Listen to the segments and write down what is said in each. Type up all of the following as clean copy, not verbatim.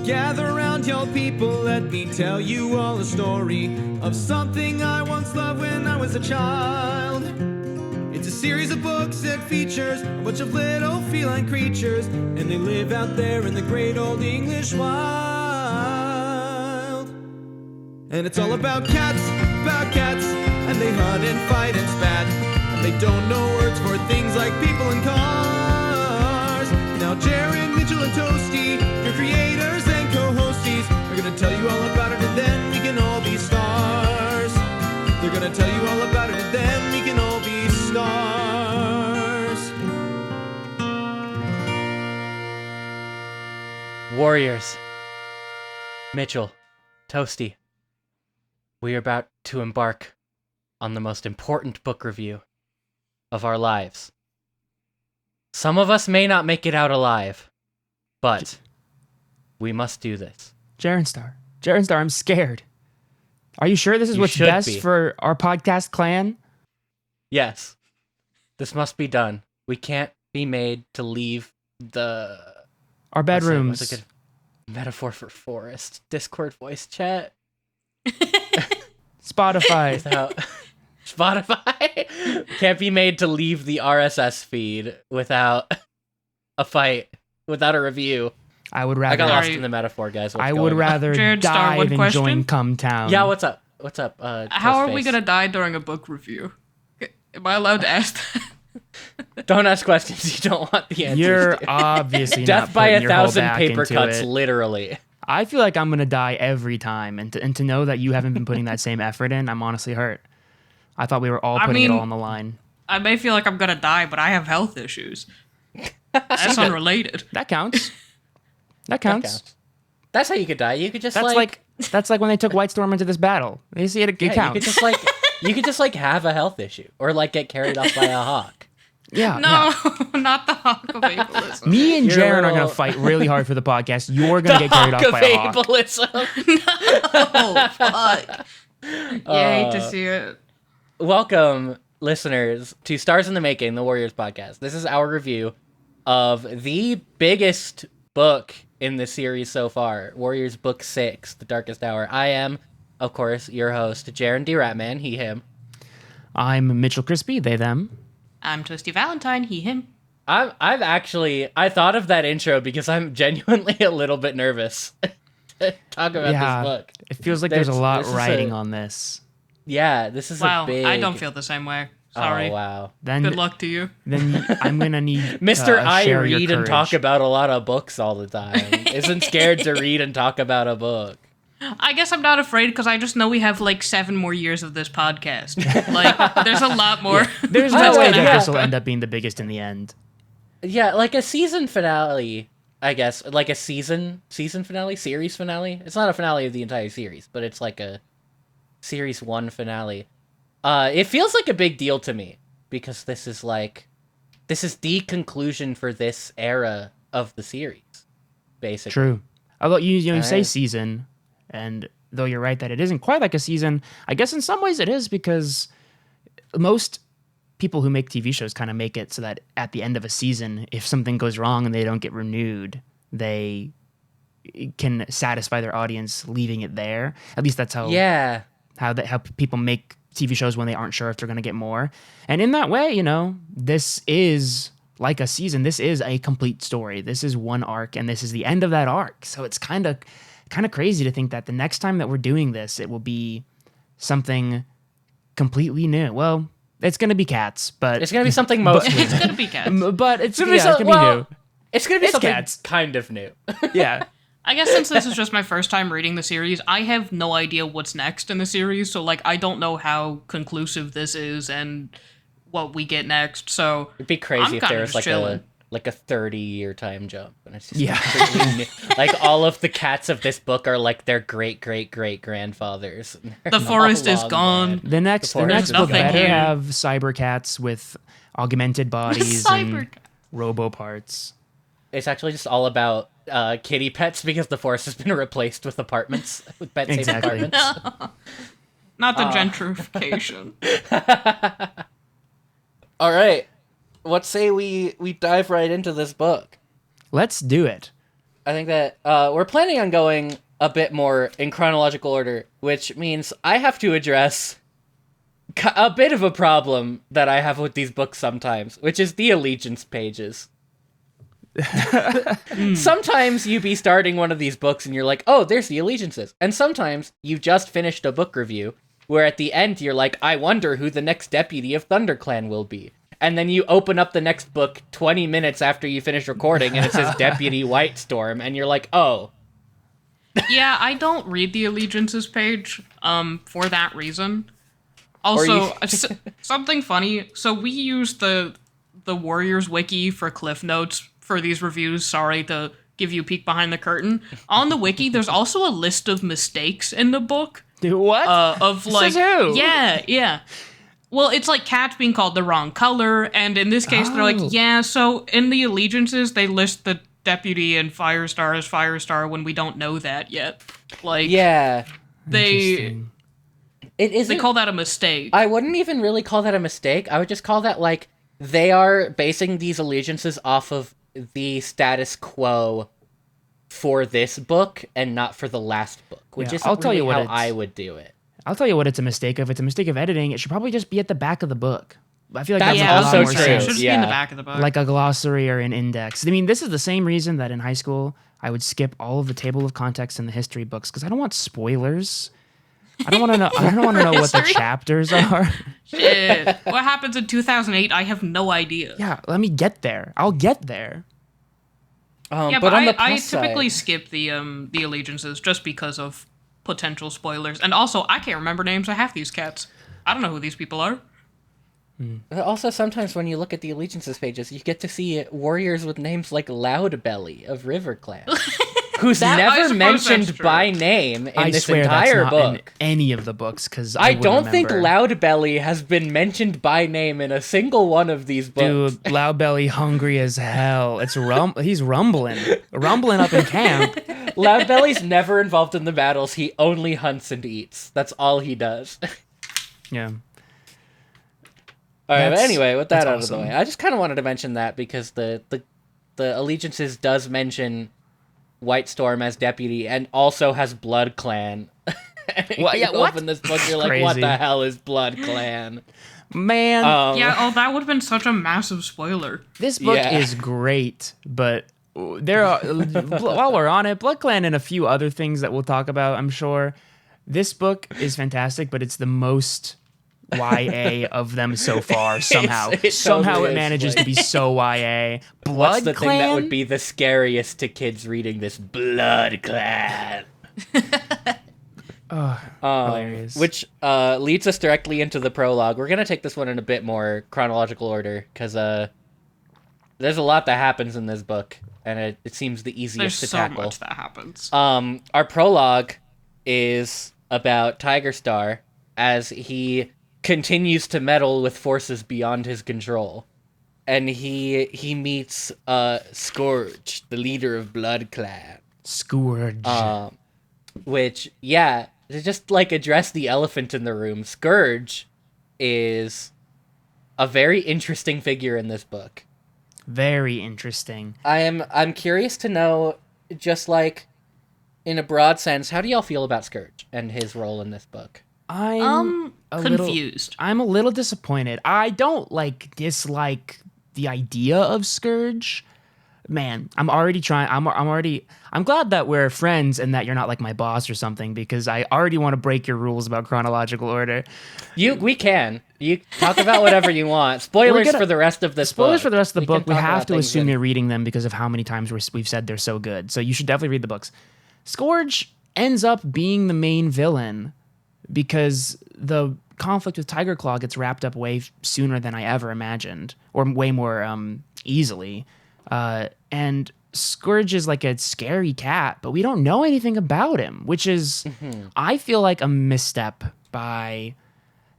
Gather around, y'all people, let me tell you all a story of something I once loved when I was a child. It's a series of books that features a bunch of little feline creatures, and they live out there in the great old English wild. And it's all about cats, and they hunt and fight and spat, and they don't know words for things like people and cars. Now Jaron, Mitchell, and Toasty, your creators and co-hosties, are gonna tell you all about it, and then we can all be stars. They're gonna tell you all about it, and then we can all be stars. Warriors, Mitchell, Toasty, we are about to embark on the most important book review of our lives. Some of us may not make it out alive, but we must do this. Jaron Star, I'm scared. Are you sure this is what's best for our podcast clan? Yes. This must be done. We can't be made to leave our bedrooms. What's a good metaphor for forest? Discord voice chat? Spotify. Spotify can't be made to leave the RSS feed without a fight, without a review. I got lost in the metaphor, guys. I would rather Jared Star, dive and join Come Town. Yeah, what's up? How are we gonna die during a book review? Am I allowed to ask that? Don't ask questions you don't want the answers You're to. obviously Death not by putting your whole 1,000 back paper into cuts, it. literally. I feel like I'm gonna die every time, and to know that you haven't been putting that same effort in, I'm honestly hurt. I thought we were all putting it all on the line. I may feel like I'm gonna die, but I have health issues. That's unrelated. That counts. That counts. That's how you could die. You could just That's like when they took White Storm into this battle. You see it counts. You could just have a health issue or get carried off by a hawk. Yeah. No, not the hawk of ableism. Me and Jaron are gonna fight really hard for the podcast. You're gonna get carried off by a hawk. Oh fuck! You hate to see it. Welcome, listeners, to Stars in the Making, the Warriors podcast. This is our review of the biggest book in the series so far, Warriors Book 6, The Darkest Hour. I am, of course, your host, Jaron D Ratman, he, him. I'm Mitchell Crispi, they, them. I'm Toasty Valentine, he, him. I thought of that intro because I'm genuinely a little bit nervous to talk about this book. It feels like there's a lot riding on this. Yeah, this is a big... I don't feel the same way. Sorry. Oh, wow. Then, good luck to you. Then I'm going to need Mr. I read and talk courage. about a lot of books all the time. Isn't scared to read and talk about a book. I guess I'm not afraid because I just know we have 7 more years of this podcast. There's a lot more. Yeah. There's no way that this will end up being the biggest in the end. Yeah, a season finale, I guess. A season finale? Series finale? It's not a finale of the entire series, but it's a series 1 finale. It feels like a big deal to me because this is the conclusion for this era of the series, basically. True. Although you say season, and though you're right that it isn't quite like a season, I guess in some ways it is because most people who make TV shows kind of make it so that at the end of a season, if something goes wrong and they don't get renewed, they can satisfy their audience leaving it there. At least that's how how people make TV shows when they aren't sure if they're going to get more. And in that way, this is like a season. This is a complete story. This is one arc, and this is the end of that arc. So it's kind of crazy to think that the next time that we're doing this, it will be something completely new. Well, it's going to be cats, but... It's going to be something mostly It's going to be cats. But it's going to be new. It's going to be something cats. Kind of new. Yeah. I guess since this is just my first time reading the series, I have no idea what's next in the series, so I don't know how conclusive this is and what we get next. So it'd be crazy if there was a 30-year time jump, and it's just new. All of the cats of this book are their great grandfathers. The forest is gone. The next book better have cyber cats with augmented bodies and robo parts. It's actually just all about kitty pets because the forest has been replaced with apartments, with pet-safe apartments. Not the gentrification. All right. Let's say we dive right into this book. Let's do it. I think that we're planning on going a bit more in chronological order, which means I have to address a bit of a problem that I have with these books sometimes, which is the allegiance pages. Sometimes you be starting one of these books and you're like, oh, there's the allegiances. And sometimes you've just finished a book review where at the end you're like, I wonder who the next deputy of ThunderClan will be. And then you open up the next book 20 minutes after you finish recording and it says Deputy Whitestorm and you're like, oh. Yeah, I don't read the allegiances page for that reason. Also, something funny. So we use the Warriors wiki for Cliff Notes for these reviews. Sorry to give you a peek behind the curtain. On the wiki, there's also a list of mistakes in the book. Dude, what? Of like, Says who? Yeah. Well, it's like cats being called the wrong color, and in this case, they're like, yeah. So in the allegiances, they list the deputy and Firestar as Firestar when we don't know that yet. Like, yeah, they call that a mistake. I wouldn't even really call that a mistake. I would just call that like they are basing these allegiances off of the status quo for this book and not for the last book, which is I'll tell you what how I would do it. I'll tell you what it's a mistake of. It's a mistake of editing. It should probably just be at the back of the book. I feel like That's that makes a also lot more true. It sense. should just be in the back of the book. Like a glossary or an index. I mean, this is the same reason that in high school I would skip all of the table of context in the history books because I don't want spoilers. I don't want to know. I don't want to know what the chapters are. Shit. What happens in 2008? I have no idea. Yeah, let me get there. I'll get there. Yeah, but on the I plus typically side, skip the allegiances just because of potential spoilers, and also I can't remember names of half these cats. I don't know who these people are. also sometimes when you look at the allegiances pages, you get to see warriors with names like Loudbelly of RiverClan, who's I never suppose mentioned that's true. by name in I this swear entire that's not in book. any of the books because I don't think remember. Loudbelly has been mentioned by name in a single one of these books. Dude, Loudbelly hungry as hell. It's he's rumbling up in camp. Loudbelly's never involved in the battles. He only hunts and eats. That's all he does. Yeah. All right, but That's- anyway, with that that's out of the awesome. way, I just kind of wanted to mention that because the allegiances does mention Whitestorm as deputy and also has Blood Clan. What? Yeah, You what? open this book, you're like, what Crazy. the hell is Blood Clan? Man, Yeah, that would have been such a massive spoiler. this book Yeah. is great, but there are while we're on it, Blood Clan and a few other things that we'll talk about, I'm sure. This book is fantastic, but it's the most YA of them so far. Somehow, It somehow totally it is, manages like- to be so YA. Blood What's the Clan? thing that would be the scariest to kids reading this? Blood Clan. Hilarious. Which leads us directly into the prologue. We're going to take this one in a bit more chronological order because there's a lot that happens in this book, and it seems the There's easiest to so tackle. much that happens. Our prologue is about Tigerstar as he continues to meddle with forces beyond his control. And he meets Scourge, the leader of Blood Clan. Scourge. Which, yeah, to just like address the elephant in the room, Scourge is a very interesting figure in this book. Very interesting. I'm curious to know, just like in a broad sense, how do y'all feel about Scourge and his role in this book? I'm Confused. I'm a little disappointed. I don't dislike the idea of Scourge. Man, I'm already trying. I'm glad that we're friends and that you're not like my boss or something because I already want to break your rules about chronological order. We can. You talk about whatever you want. Spoilers for the rest of this book. Spoilers for the rest of the book. can We talk have about to things assume in- you're reading them because of how many times we've said they're so good. So you should definitely read the books. Scourge ends up being the main villain because the conflict with Tiger Claw gets wrapped up way sooner than I ever imagined, or way more easily. And Scourge is like a scary cat, but we don't know anything about him, which is, I feel like a misstep by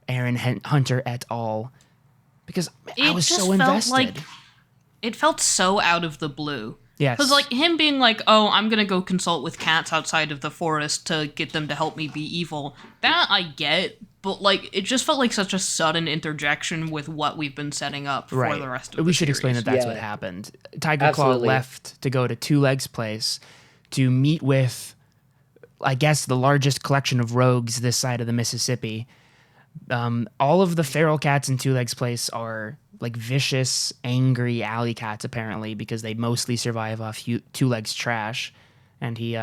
Aaron Hunter et al. Because I was so invested. It felt so out of the blue. Yes. Because, like, him being like, oh, I'm going to go consult with cats outside of the forest to get them to help me be evil. That I get, but, like, it just felt like such a sudden interjection with what we've been setting up for the rest of the We should series. explain that that's Yeah. what happened. Tiger Claw Absolutely. left to go to Two Legs' place, to meet with, I guess, the largest collection of rogues this side of the Mississippi. All of the feral cats in Two Legs Place are like vicious, angry alley cats, apparently, because they mostly survive off Two Legs trash. And he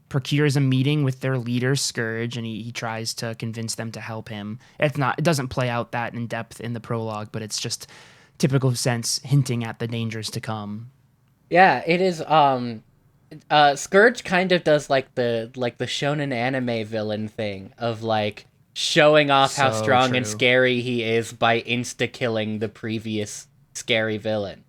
procures a meeting with their leader, Scourge, and he tries to convince them to help him. It doesn't play out that in depth in the prologue, but it's just typical sense hinting at the dangers to come. Yeah, it is. Scourge kind of does like the shonen anime villain thing of like showing off how So strong true. and scary he is by insta-killing the previous scary villain.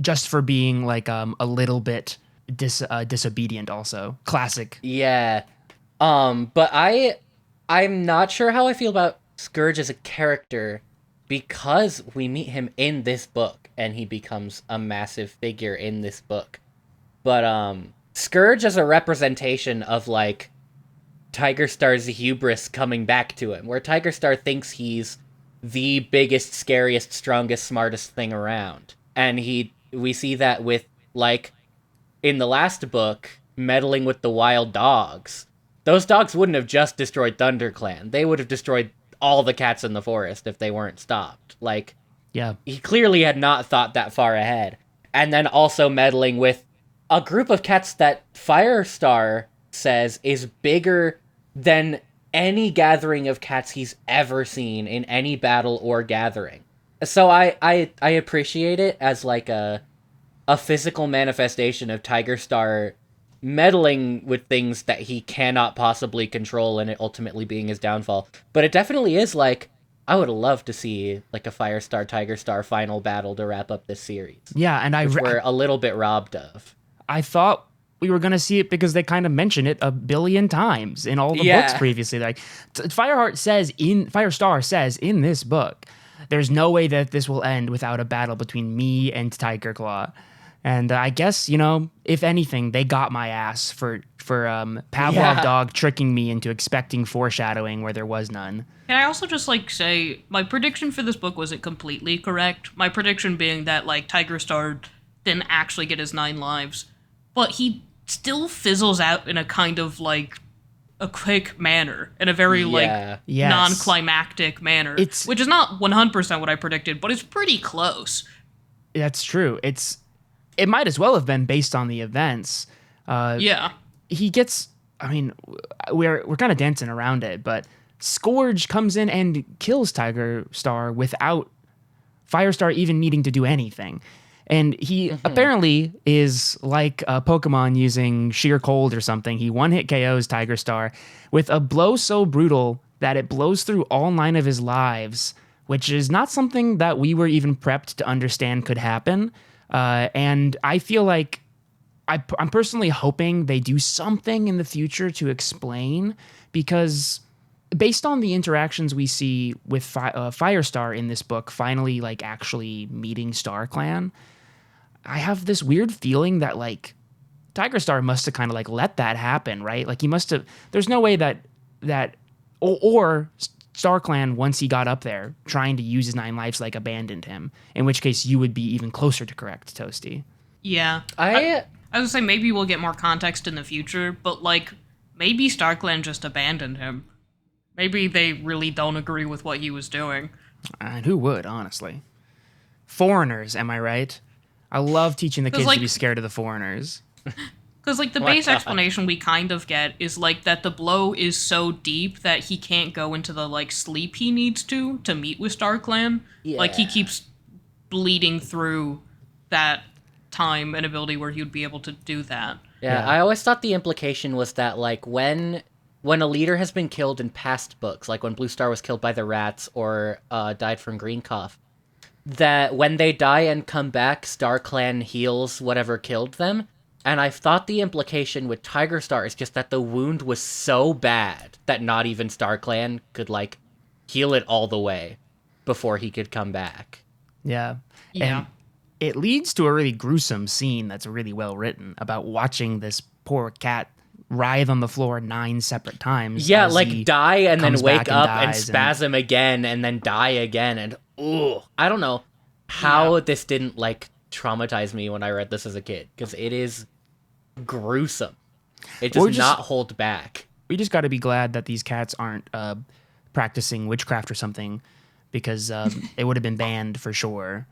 Just for being like a little bit disobedient, also classic. Yeah. But I'm not sure how I feel about Scourge as a character because we meet him in this book and he becomes a massive figure in this book. But Scourge as a representation of like Tigerstar's hubris coming back to him, where Tigerstar thinks he's the biggest, scariest, strongest, smartest thing around. And we see that with, like, in the last book, meddling with the wild dogs. Those dogs wouldn't have just destroyed ThunderClan. They would have destroyed all the cats in the forest if they weren't stopped. Like, Yeah. he clearly had not thought that far ahead. And then also meddling with a group of cats that Firestar says is bigger than any gathering of cats he's ever seen in any battle or gathering. So I appreciate it as like a physical manifestation of Tigerstar meddling with things that he cannot possibly control and it ultimately being his downfall. But it definitely is like, I would love to see like a Firestar Tigerstar final battle to wrap up this series. Yeah, and We're a little bit robbed of. I thought we were going to see it because they kind of mention it a billion times in all the books previously. Like Firestar says in this book, there's no way that this will end without a battle between me and Tiger Claw. And I guess, if anything, they got my ass for Pavlov dog tricking me into expecting foreshadowing where there was none. Can I also just say my prediction for this book wasn't completely correct. My prediction being that Tigerstar didn't actually get his 9 lives, but he still fizzles out in a kind of a quick manner, in a very non-climactic manner, which is not 100% what I predicted, but it's pretty close. That's true. It might as well have been based on the events. He gets, we're kind of dancing around it, but Scourge comes in and kills Tigerstar without Firestar even needing to do anything. And he apparently is like a Pokemon using sheer cold or something. He one-hit KOs Tigerstar with a blow so brutal that it blows through all 9 of his lives, which is not something that we were even prepped to understand could happen. And I feel like I'm personally hoping they do something in the future to explain, because based on the interactions we see with Firestar in this book, finally actually meeting StarClan, I have this weird feeling that Tigerstar must have kind of let that happen, right? He must have. There's no way that or StarClan, once he got up there trying to use his 9 lives, abandoned him. In which case, you would be even closer to correct, Toasty. Yeah, I was gonna say maybe we'll get more context in the future, but maybe StarClan just abandoned him. Maybe they really don't agree with what he was doing. And who would, honestly? Foreigners, am I right? I love teaching the kids to be scared of the foreigners. Because, the base explanation we kind of get is, that the blow is so deep that he can't go into the, sleep he needs to meet with StarClan. Yeah. He keeps bleeding through that time and ability where he would be able to do that. Yeah, I always thought the implication was that, when a leader has been killed in past books, like when Blue Star was killed by the rats or died from green cough, that when they die and come back, StarClan heals whatever killed them. And I thought the implication with Tigerstar is just that the wound was so bad that not even StarClan could, heal it all the way before he could come back. Yeah. Yeah. And it leads to a really gruesome scene that's really well written about watching this poor cat writhe on the floor 9 separate times. Yeah, die and then wake up and spasm again and then die again. And, I don't know how this didn't, traumatize me when I read this as a kid, because it is gruesome. It Well, does not hold back. We just got to be glad that these cats aren't practicing witchcraft or something, because it would have been banned for sure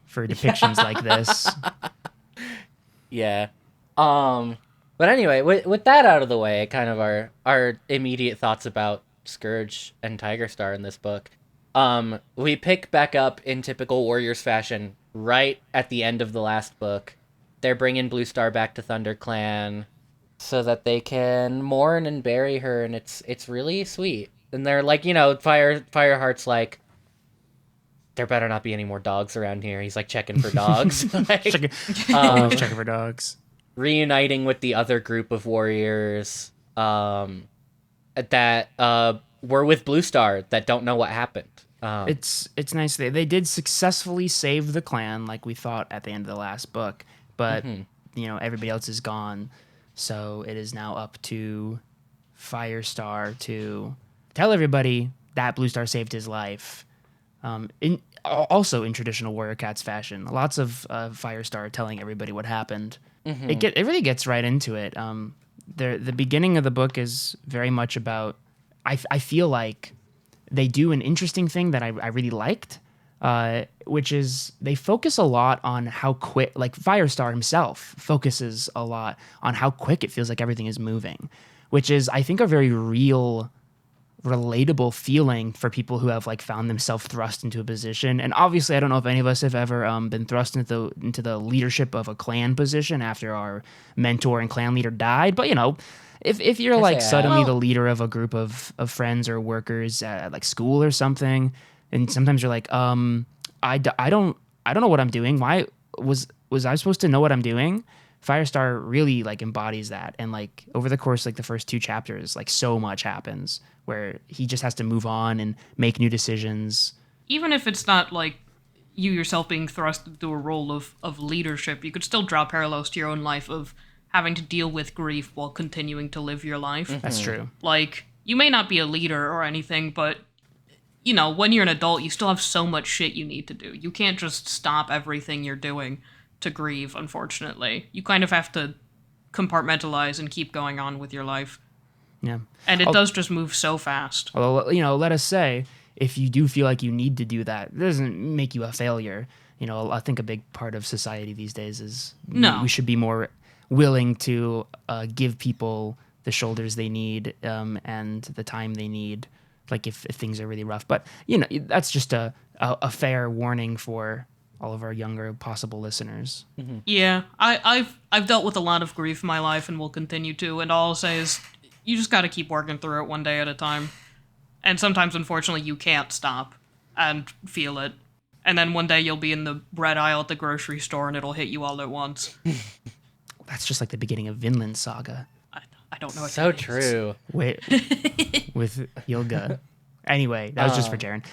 for depictions like this. Yeah. But anyway, with that out of the way, kind of our immediate thoughts about Scourge and Tigerstar in this book. We pick back up in typical Warriors fashion right at the end of the last book. They're bringing Blue Star back to ThunderClan so that they can mourn and bury her, and it's really sweet. And they're like, Fireheart's like, there better not be any more dogs around here. He's like checking for dogs. Checking for dogs. Reuniting with the other group of warriors that were with Blue Star that don't know what happened. It's nice. They did successfully save the clan like we thought at the end of the last book, but everybody else is gone. So it is now up to Firestar to tell everybody that Blue Star saved his life. Also in traditional Warrior Cats fashion, lots of Firestar telling everybody what happened. It really gets right into it. The beginning of the book is very much about. I feel like they do an interesting thing that I really liked, which is they focus a lot on how quick, like Firestar himself focuses a lot on how quick it feels like everything is moving, which is, I think, a very real, relatable feeling for people who have like found themselves thrust into a position. And obviously, I don't know if any of us have ever been thrust into the leadership of a clan position after our mentor and clan leader died, but if you're like suddenly the leader of a group of friends or workers at like school or something, and sometimes you're like, I don't know what I'm doing. Why was I supposed to know what I'm doing? Firestar really like embodies that, and like over the course like the first 2 chapters, like so much happens where he just has to move on and make new decisions. Even if it's not like you yourself being thrust into a role of leadership, you could still draw parallels to your own life of having to deal with grief while continuing to live your life. That's true. Like, you may not be a leader or anything, but, when you're an adult, you still have so much shit you need to do. You can't just stop everything you're doing to grieve, unfortunately. You kind of have to compartmentalize and keep going on with your life. Yeah. And it does just move so fast. Although, let us say, if you do feel like you need to do that, it doesn't make you a failure. I think a big part of society these days is we should be more willing to give people the shoulders they need and the time they need, like if things are really rough. But that's just a fair warning for all of our younger possible listeners. Yeah, I've dealt with a lot of grief in my life and will continue to. And all I'll say is, you just got to keep working through it one day at a time. And sometimes, unfortunately, you can't stop and feel it. And then one day you'll be in the bread aisle at the grocery store and it'll hit you all at once. That's just like the beginning of Vinland Saga. I don't know what So true. With Yilga. Anyway, that was just for Jaron.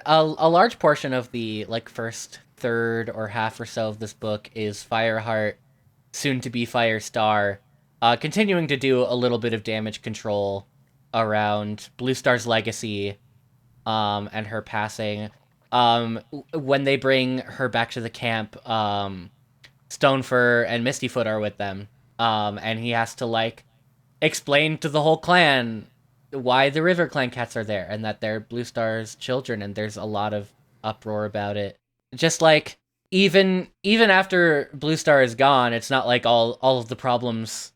A large portion of the first third or half or so of this book is Fireheart, soon to be Firestar, continuing to do a little bit of damage control around Blue Star's legacy, and her passing. When they bring her back to the camp, Stonefur and Mistyfoot are with them, and he has to explain to the whole clan why the River Clan cats are there and that they're Blue Star's children, and there's a lot of uproar about it. Just even after Blue Star is gone, it's not like all of the problems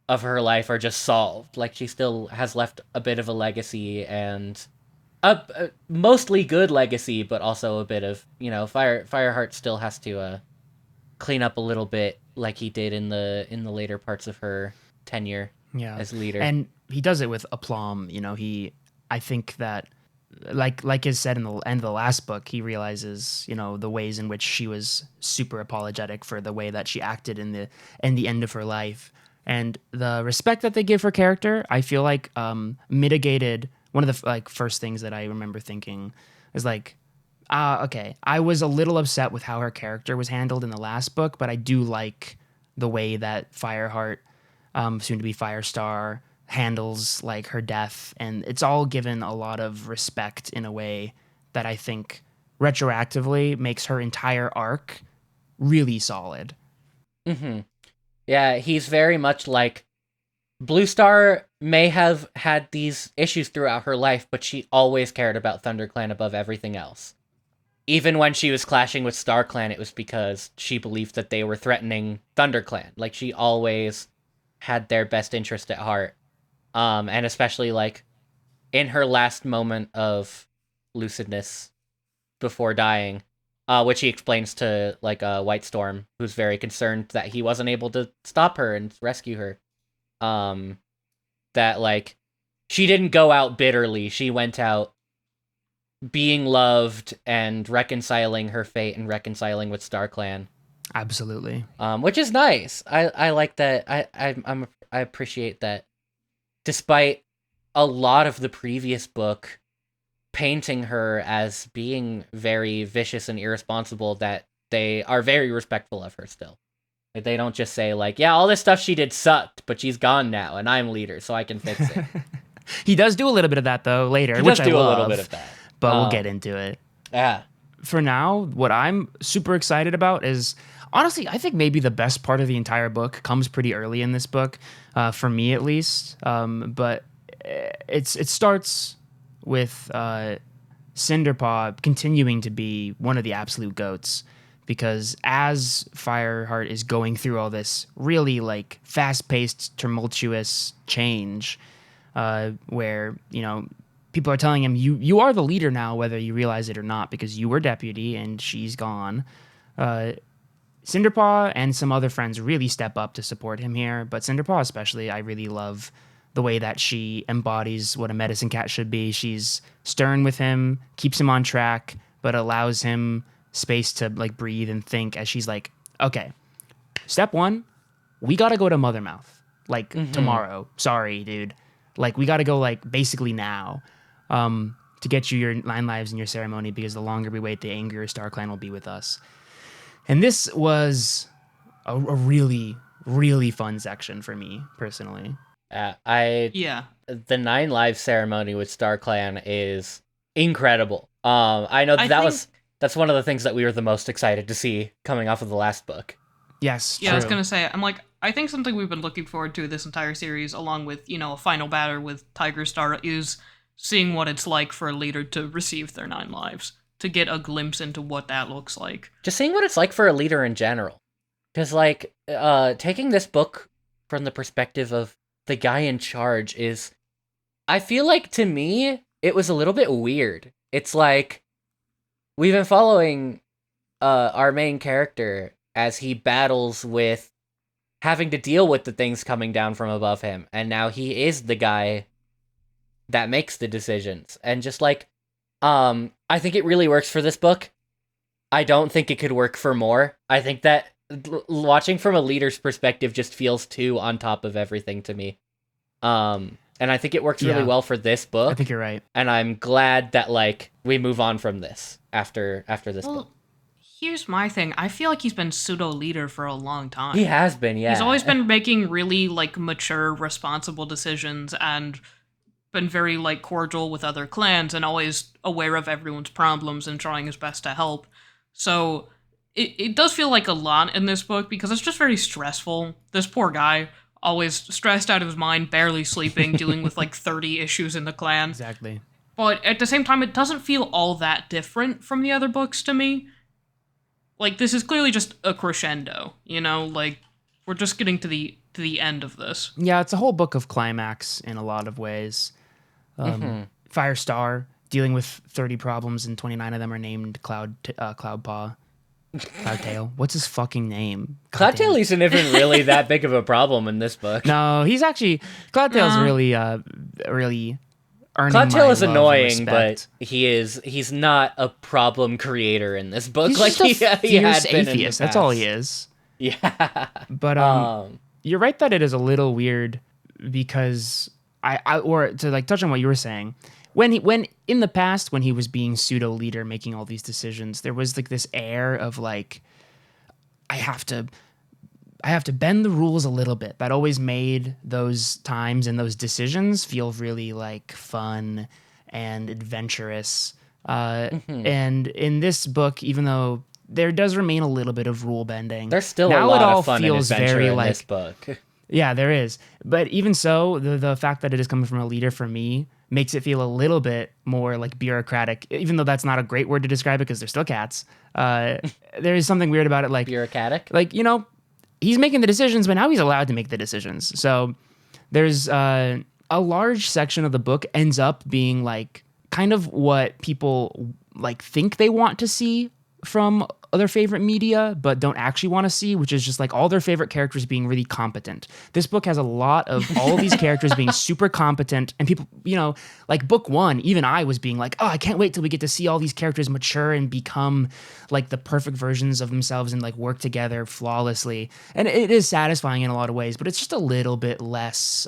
of her life are just solved. She still has left a bit of a legacy, and a mostly good legacy, but also a bit of Fireheart still has to clean up a little bit, like he did in the later parts of her tenure as leader. And he does it with aplomb. I think that like is said in the end of the last book, he realizes the ways in which she was super apologetic for the way that she acted in the end of her life, and the respect that they give her character, I feel like mitigated. One of the first things that I remember thinking is okay, I was a little upset with how her character was handled in the last book, but I do like the way that Fireheart, soon to be Firestar, handles her death, and it's all given a lot of respect in a way that I think retroactively makes her entire arc really solid. Mm-hmm. Yeah, he's very much like Blue Star may have had these issues throughout her life, but she always cared about ThunderClan above everything else. Even when she was clashing with StarClan, it was because she believed that they were threatening ThunderClan. Like, she always had their best interest at heart. And especially, like, in her last moment of lucidness before dying, which he explains to, like, White Storm, who's very concerned that he wasn't able to stop her and rescue her. That, like, she didn't go out bitterly. She went out being loved and reconciling her fate and reconciling with StarClan. Absolutely. Which is nice. I like that. I appreciate that. Despite a lot of the previous book painting her as being very vicious and irresponsible, that they are very respectful of her still. Like, they don't just say, like, yeah, all this stuff she did sucked, but she's gone now, and I'm leader, so I can fix it. He does do a little bit of that, though, later, He which does I do love. a little bit of that. But we'll get into it. Yeah. For now, what I'm super excited about is, honestly, I think maybe the best part of the entire book comes pretty early in this book, for me at least. But it starts with Cinderpaw continuing to be one of the absolute GOATs, because as Fireheart is going through all this really, like, fast-paced, tumultuous change, where, you know, people are telling him, you are the leader now, whether you realize it or not, because you were deputy and she's gone. Cinderpaw and some other friends really step up to support him here, but Cinderpaw especially, I really love the way that she embodies what a medicine cat should be. She's stern with him, keeps him on track, but allows him space to, like, breathe and think, as she's like, okay, step one, we gotta go to Mothermouth, like, tomorrow. Sorry, dude. Like, we gotta go, like, basically now, to get you your 9 lives in your ceremony, because the longer we wait, the angrier StarClan will be with us. And this was a really, really fun section for me, personally. The 9 Lives ceremony with StarClan is incredible. I know that's one of the things that we were the most excited to see coming off of the last book. Yes, yeah, true. I was gonna say, I think something we've been looking forward to this entire series, along with, you know, a final battle with Tigerstar, is seeing what it's like for a leader to receive their 9 lives, to get a glimpse into what that looks like. Just seeing what it's like for a leader in general. Because, like, taking this book from the perspective of the guy in charge is, I feel like, to me, it was a little bit weird. It's like, we've been following our main character as he battles with having to deal with the things coming down from above him, and now he is the guy that makes the decisions. And just, like, I think it really works for this book. I don't think it could work for more. I think that watching from a leader's perspective just feels too on top of everything to me. And I think it works really well for this book. I think you're right. And I'm glad that, like, we move on from this after this book. Here's my thing. I feel like he's been pseudo-leader for a long time. He has been, yeah. He's always been making really, like, mature, responsible decisions, and been very, like, cordial with other clans, and always aware of everyone's problems and trying his best to help. So it does feel like a lot in this book, because it's just very stressful. This poor guy, always stressed out of his mind, barely sleeping, dealing with, like, 30 issues in the clan. Exactly. But at the same time, it doesn't feel all that different from the other books to me. Like, this is clearly just a crescendo, you know? Like, we're just getting to the end of this. Yeah, it's a whole book of climax in a lot of ways. Firestar, dealing with 30 problems, and 29 of them are named Cloudpaw. Cloudtail. What's his fucking name? Cloudtail isn't even really that big of a problem in this book. No, he's actually... Cloudtail's really earning Cloudtail is my love and annoying, respect. but he's not a problem creator in this book. He's like just a he had fierce been in the atheist. That's all he past. is. Yeah. But you're right that it is a little weird, because or to, like, touch on what you were saying, when in the past, when he was being pseudo leader, making all these decisions, there was, like, this air of, like, I have to bend the rules a little bit. That always made those times and those decisions feel really, like, fun and adventurous. And in this book, even though there does remain a little bit of rule bending. There's still now a lot it all of fun and feels adventure very in like this book. yeah, there is. But even so, the fact that it is coming from a leader for me makes it feel a little bit more like bureaucratic, even though that's not a great word to describe it because they're still cats. There is something weird about it, like Bureaucratic? like, you know, he's making the decisions, but now he's allowed to make the decisions. So there's a large section of the book ends up being like kind of what people like think they want to see from other favorite media, but don't actually want to see, which is just like all their favorite characters being really competent. This book has a lot of all of these characters being super competent, and people, you know, like book one, even I was being like, oh, I can't wait till we get to see all these characters mature and become like the perfect versions of themselves and like work together flawlessly. And it is satisfying in a lot of ways, but it's just a little bit less,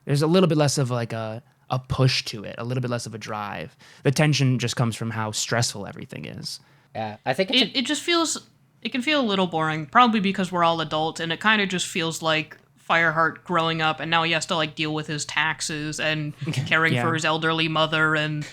there's a little bit less of like a push to it, a little bit less of a drive. The tension just comes from how stressful everything is. Yeah, I think It just feels, it can feel a little boring, probably because we're all adults, and it kind of just feels like Fireheart growing up, and now he has to like deal with his taxes and caring for his elderly mother, and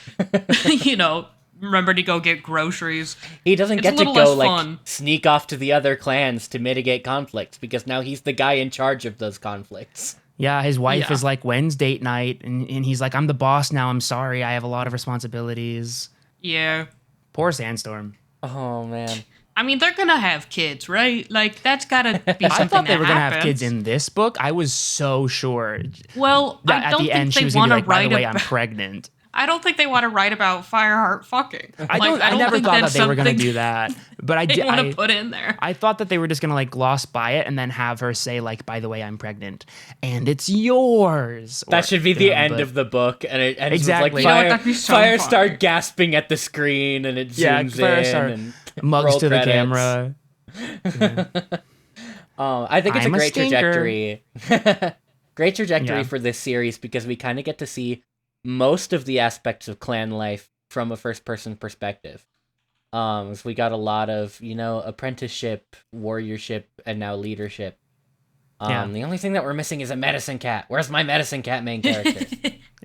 you know, remember to go get groceries. He doesn't It's get a to little go less like fun. sneak off to the other clans to mitigate conflicts because now he's the guy in charge of those conflicts. Yeah, his wife Yeah. is like, when's date night? And he's like, I'm the boss now. I'm sorry. I have a lot of responsibilities. Yeah. Poor Sandstorm. Oh man. I mean, they're gonna have kids, right? Like, that's gotta be something I thought they that were going to have happens. kids in this book. I was so sure Well, that I at don't the think end she they was going want to be to like, by write the way, I'm about. pregnant. I don't think they want to write about Fireheart fucking. I never think thought that that's they were going to something do that. But I They did. want to put in there. I thought that they were just going to like gloss by it and then have her say like, by the way, I'm pregnant and it's yours. That should be the end but- of the book, and it ends Exactly. with You know like what, that'd be so Firestar funny. gasping at the screen, and it Yeah, zooms Firestar in and mugs roll to credits. the camera. I think it's I'm a a great stinker. trajectory. Great trajectory Yeah. for this series because we kind of get to see most of the aspects of clan life from a first-person perspective. So we got a lot of, you know, apprenticeship, warriorship, and now leadership. Yeah. The only thing that we're missing is a medicine cat. Where's my medicine cat main character?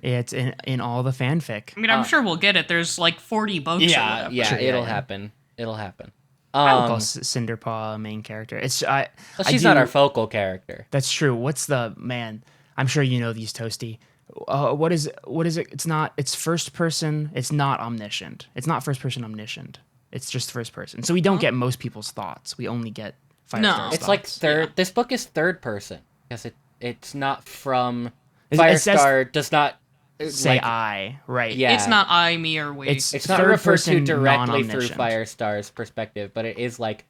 It's in all the fanfic. I mean, I'm sure we'll get it. There's like 40 books. or whatever. Sure, it'll yeah. happen. It'll happen. I would call Cinderpaw a main character. It's Well, she's not our focal character. That's true. What's the man? I'm sure you know these, Toasty. What is it? It's not. It's first person. It's not omniscient. It's not first person omniscient. It's just first person. So we don't get most people's thoughts. We only get Firestar's No. thoughts. It's like third. Yeah. This book is third person because it's not from It says- Firestar. Does not say like, I, right? Yeah. It's not I, me, or we. It's not third referred to person, directly through non-omniscient. Firestar's perspective, but it is like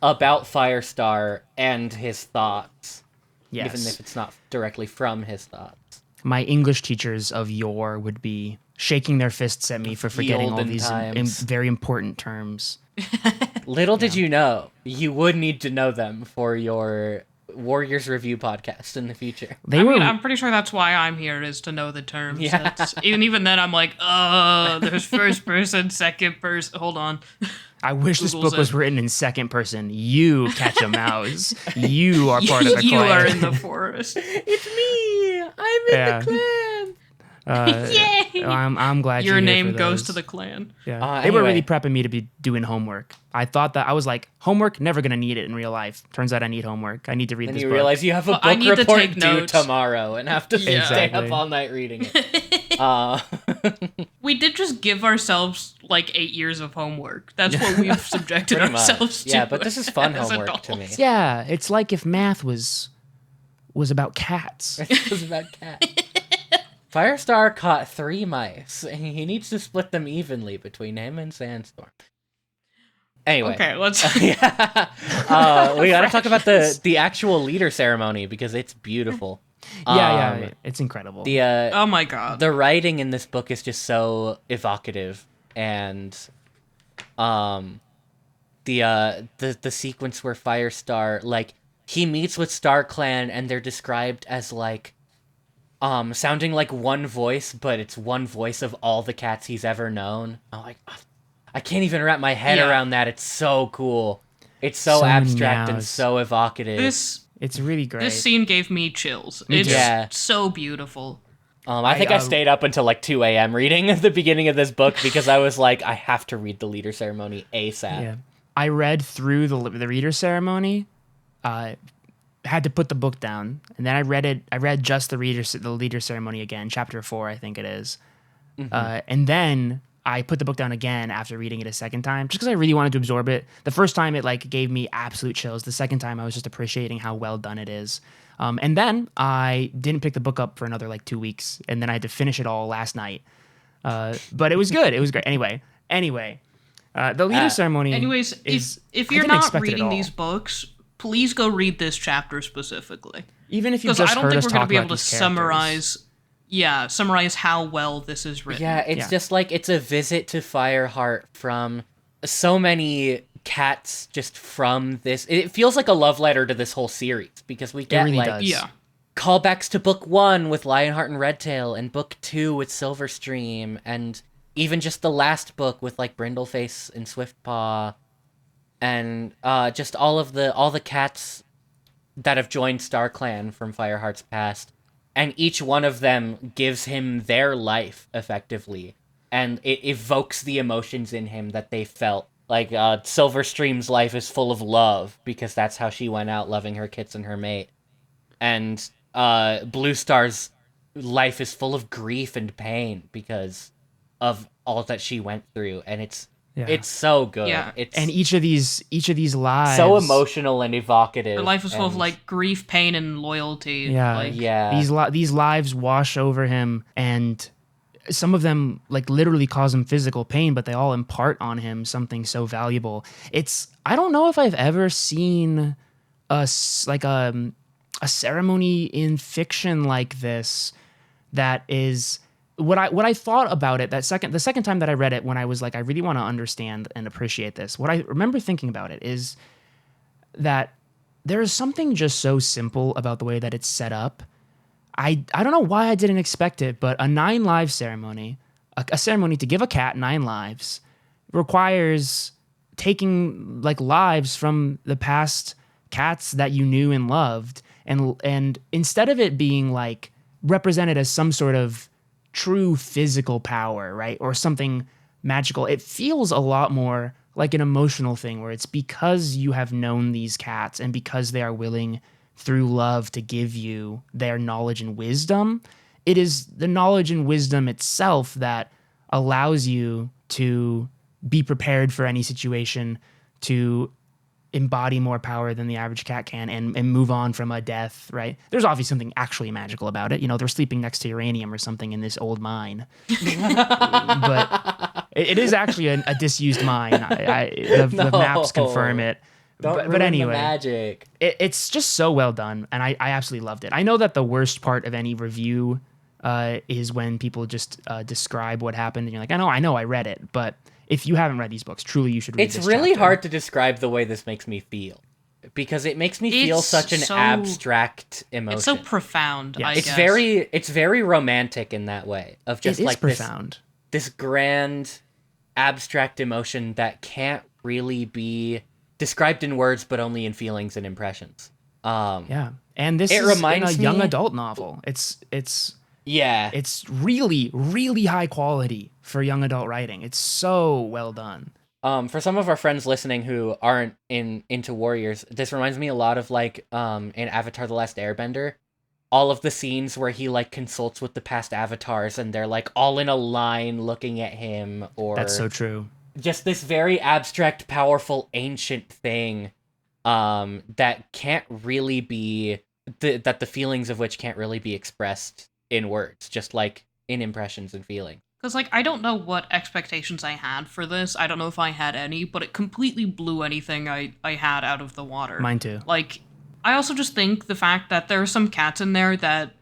about Firestar and his thoughts, Yes. even if it's not directly from his thoughts. My English teachers of yore would be shaking their fists at me for forgetting all olden these times. very important terms. Little did you know, you would need to know them for your Warriors Review podcast in the future. They I were. mean, I'm pretty sure that's why I'm here, is to know the terms. Yeah. That's- even then, I'm like, there's first person, second person. Hold on. I wish this Google's book was it. written in second person. You catch a mouse. You are part of the you clan. are in the forest. It's me! I'm in Yeah. the clan! Yay! I'm glad Your you're here name for goes those. to the clan. Yeah. They were Anyway. really prepping me to be doing homework. I thought that I was like, homework, never gonna need it in real life. Turns out I need homework. I need to read Then this you book. realize you have a Well, I book need to report take due notes. tomorrow and have to Yeah. stay Exactly. up all night reading it. We did just give ourselves like 8 years of homework. That's what we've subjected Pretty much. ourselves to. Yeah, but this is fun as homework to me. adults. Yeah, it's like if math was about cats. It was about cats. Firestar caught 3 mice. He needs to split them evenly between him and Sandstorm. Anyway. Okay, let's. Yeah. We gotta talk about the actual leader ceremony because it's beautiful. Yeah, it's incredible. The Oh my god. the writing in this book is just so evocative, and the sequence where Firestar, like, he meets with StarClan and they're described as like sounding like one voice, but it's one voice of all the cats he's ever known. I'm like, I can't even wrap my head Yeah. around that. It's so cool. It's so, So many abstract and meows. so evocative. This It's really great. this scene gave me chills. Me It's too. Yeah. so beautiful. I think I stayed up until like 2 a.m. reading the beginning of this book because I was like, I have to read the leader ceremony ASAP. Yeah. I read through the reader ceremony, had to put the book down, and then I read just the leader ceremony again, chapter 4, I think it is. And then I put the book down again after reading it a second time, just because I really wanted to absorb it. The first time it like gave me absolute chills. The second time I was just appreciating how well done it is. And then I didn't pick the book up for another like 2 weeks, and then I had to finish it all last night. But it was good. It was great. Anyway, the leader ceremony. Anyways, if you're not reading these books, please go read this chapter specifically. Even if you just heard us talk about these characters. Because I don't think we're going to be able to summarize how well this is written. Yeah, it's just like it's a visit to Fireheart from so many cats just from this. It feels like a love letter to this whole series because we get callbacks to book 1 with Lionheart and Redtail and book 2 with Silverstream and even just the last book with like Brindleface and Swiftpaw and just all the cats that have joined StarClan from Fireheart's past, and each one of them gives him their life effectively, and it evokes the emotions in him that they felt. Like Silverstream's life is full of love because that's how she went out loving her kits and her mate, and Blue Star's life is full of grief and pain because of all that she went through, and it's so good. Yeah. And each of these lives so emotional and evocative. Her life is full of like grief, pain, and loyalty. Yeah, these lives wash over him, and some of them like literally cause him physical pain, but they all impart on him something so valuable. I don't know if I've ever seen a ceremony in fiction like this that is what I thought about it the second time that I read it, when I was like, I really want to understand and appreciate this. What I remember thinking about it is that there is something just so simple about the way that it's set up. I don't know why I didn't expect it, but a 9 live ceremony, a ceremony to give a cat 9 lives, requires taking like lives from the past cats that you knew and loved, and instead of it being like represented as some sort of true physical power, right, or something magical, it feels a lot more like an emotional thing where it's because you have known these cats and because they are willing through love to give you their knowledge and wisdom. It is the knowledge and wisdom itself that allows you to be prepared for any situation, to embody more power than the average cat can, and move on from a death, right? There's obviously something actually magical about it. You know, they're sleeping next to uranium or something in this old mine. But it is actually a disused mine. The maps confirm it. But anyway, the magic. It's just so well done, and I absolutely loved it. I know that the worst part of any review is when people just describe what happened, and you're like, I know, I read it, but if you haven't read these books, truly you should read this It's really chapter. hard to describe the way this makes me feel, because it makes me feel such an abstract emotion. It's so profound, yes. I It's guess. It's very romantic in that way, of just like profound. This grand abstract emotion that can't really be described in words, but only in feelings and impressions. Yeah, and this it is reminds in a young me- adult novel. It's really, really high quality for young adult writing. It's so well done. For some of our friends listening who aren't into warriors, this reminds me a lot of like in Avatar: The Last Airbender, all of the scenes where he like consults with the past avatars and they're like all in a line looking at him, or That's so true. Just this very abstract, powerful, ancient thing that can't really be that the feelings of which can't really be expressed in words, just like in impressions and feelings. Because, like, I don't know what expectations I had for this. I don't know if I had any, but it completely blew anything I had out of the water. Mine too. Like, I also just think the fact that there are some cats in there that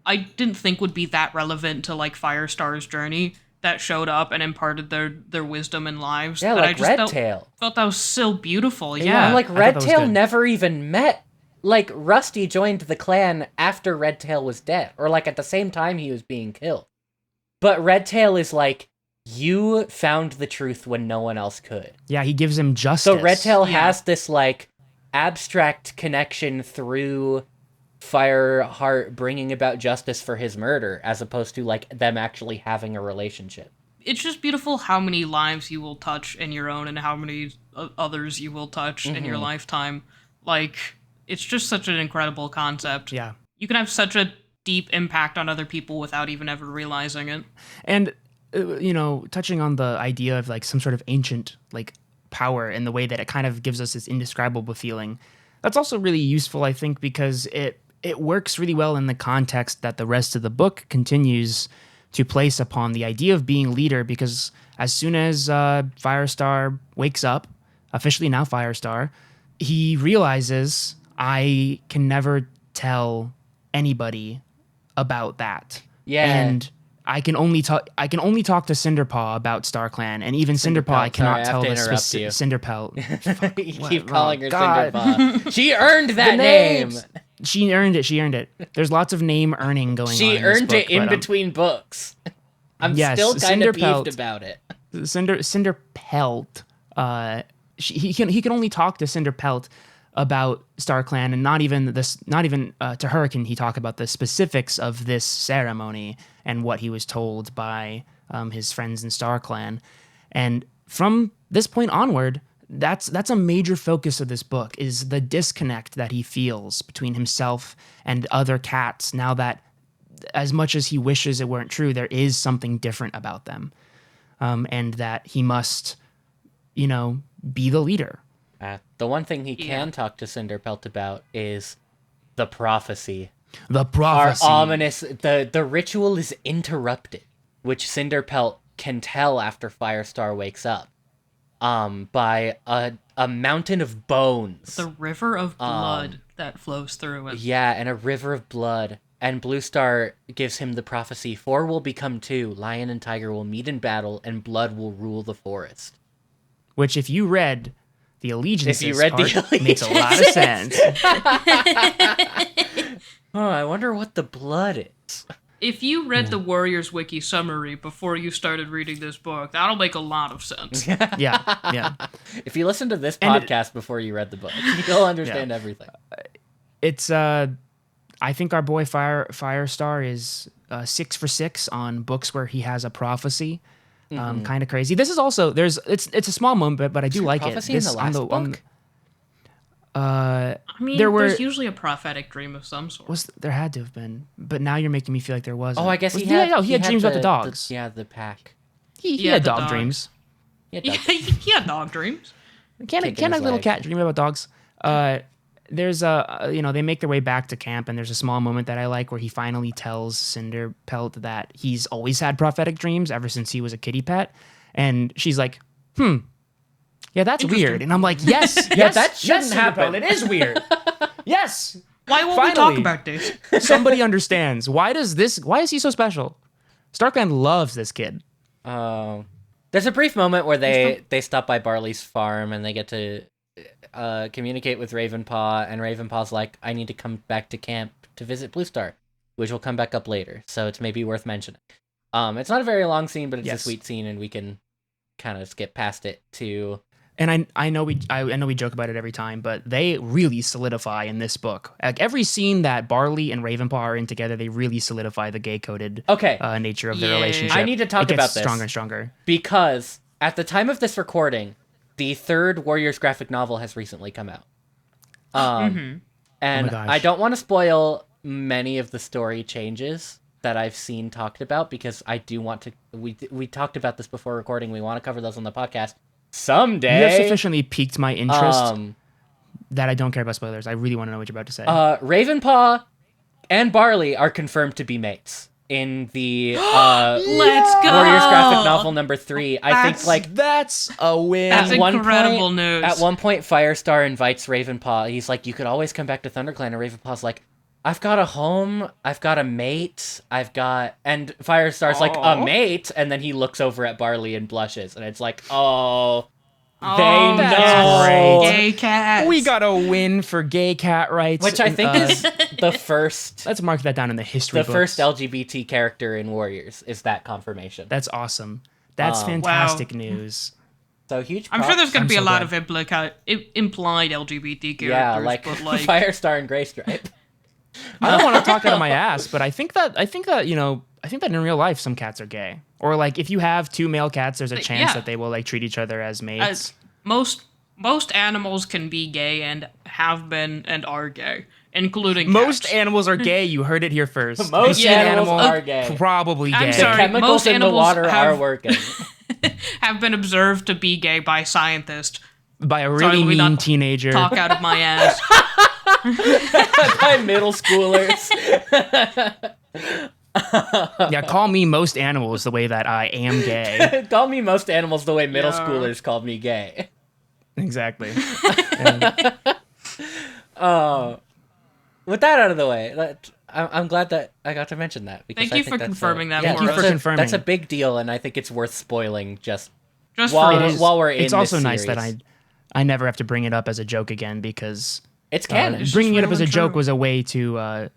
I didn't think would be that relevant to, like, Firestar's journey that showed up and imparted their wisdom and lives. Yeah, that like I just Redtail. Felt that was so beautiful, Yeah, yeah. like I thought that was Redtail good. never even met. Like, Rusty joined the clan after Redtail was dead, or like at the same time he was being killed. But Redtail is like, you found the truth when no one else could. Yeah, he gives him justice. So Redtail Yeah. has this like abstract connection through Fireheart bringing about justice for his murder, as opposed to like them actually having a relationship. It's just beautiful how many lives you will touch in your own and how many others you will touch in your lifetime. Like, it's just such an incredible concept. Yeah. You can have such a deep impact on other people without even ever realizing it. And, touching on the idea of like some sort of ancient like power and the way that it kind of gives us this indescribable feeling, that's also really useful, I think, because it works really well in the context that the rest of the book continues to place upon the idea of being leader, because as soon as Firestar wakes up, officially now Firestar, he realizes, I can never tell anybody about that. Yeah. And I can only talk to Cinderpaw about StarClan, and even Cinderpaw I cannot tell the specific Cinderpelt. You keep calling her Cinderpaw. She earned that name. She earned it. There's lots of name earning going on. She earned it in between books. I'm still kind of peeved about it. Cinderpelt. He can only talk to Cinderpelt about StarClan, and not even to her can he talk about the specifics of this ceremony and what he was told by his friends in StarClan. And from this point onward, that's a major focus of this book, is the disconnect that he feels between himself and other cats, now that, as much as he wishes it weren't true, there is something different about them, and that he must, be the leader. The one thing he can talk to Cinderpelt about is the prophecy. The prophecy. Our ominous... The ritual is interrupted, which Cinderpelt can tell after Firestar wakes up, by a mountain of bones. The river of blood that flows through it. Yeah, and a river of blood. And Bluestar gives him the prophecy, 4 will become 2, Lion and Tiger will meet in battle, and blood will rule the forest. Which, if you read the Allegiances makes a lot of sense. I wonder what the blood is. If you read the Warriors Wiki summary before you started reading this book, that'll make a lot of sense. Yeah. If you listen to this podcast before you read the book, you'll understand everything. It's I think our boy Firestar is 6 for 6 on books where he has a prophecy. Kind of crazy. This is also it's a small moment, but I do like prophecy it. Prophecy in the last book? There's usually a prophetic dream of some sort. There had to have been, but now you're making me feel like there wasn't. Oh, I guess he had dreams about the dogs. The pack. He had dog dreams. He had dog dreams. Can a little cat dream about dogs? There's they make their way back to camp, and there's a small moment that I like where he finally tells Cinderpelt that he's always had prophetic dreams ever since he was a kitty pet, and she's like, yeah, that's weird. And I'm like, yes, that shouldn't happen. It is weird. Yes. Why won't we talk about this? Somebody understands. Why is he so special? StarClan loves this kid. There's a brief moment where they stop by Barley's farm and they get to communicate with Ravenpaw, and Ravenpaw's like, I need to come back to camp to visit Bluestar, which will come back up later, so it's maybe worth mentioning. It's not a very long scene, but it's a sweet scene, and we can kind of skip past it to... And I know we joke about it every time, but they really solidify in this book. Like every scene that Barley and Ravenpaw are in together, they really solidify the gay-coded nature of their relationship. I need to talk about this stronger and stronger, because at the time of this recording, the 3rd Warriors graphic novel has recently come out. And I don't want to spoil many of the story changes that I've seen talked about, because I do want to... We talked about this before recording. We want to cover those on the podcast someday. You have sufficiently piqued my interest that I don't care about spoilers. I really want to know what you're about to say. Ravenpaw and Barley are confirmed to be mates in the Let's go! Warriors graphic novel number 3. I think that's a win. That's incredible news. At one point, Firestar invites Ravenpaw. He's like, you could always come back to ThunderClan. And Ravenpaw's like, I've got a home, I've got a mate, and Firestar's like, a mate? And then he looks over at Barley and blushes, and it's like, they know! Gay cats! We got a win for gay cat rights. Which I think is the first... Let's mark that down in the history books. The first LGBT character in Warriors is that confirmation. That's awesome. That's fantastic news. So huge. I'm sure there's going to be a lot of implied LGBT characters. Yeah, like but like Firestar and Greystripe. I don't want to talk out of my ass, but I think that in real life some cats are gay. Or like if you have two male cats, there's a chance that they will like treat each other as mates. As most animals can be gay and have been and are gay, including most cats. animals are gay. You heard it here first. Most An animals are gay. Probably gay. I'm sorry. Chemicals most in the animals water are working. have been observed to be gay by scientists. By a Sorry, really let me mean not teenager. Talk out of my ass. By middle schoolers. Yeah, call me most animals the way that I am gay. Call me most animals the way middle Yeah. schoolers called me gay. Exactly. With that out of the way, I'm glad that I got to mention that. Because Thank I you think for that's confirming that Thank for you us. for confirming. That's a big deal, and I think it's worth spoiling just Just while, for us. while we're in It's also this nice that series. I never have to bring it up as a joke again because It's canon. It's bringing just it up as a real and joke true. was a way to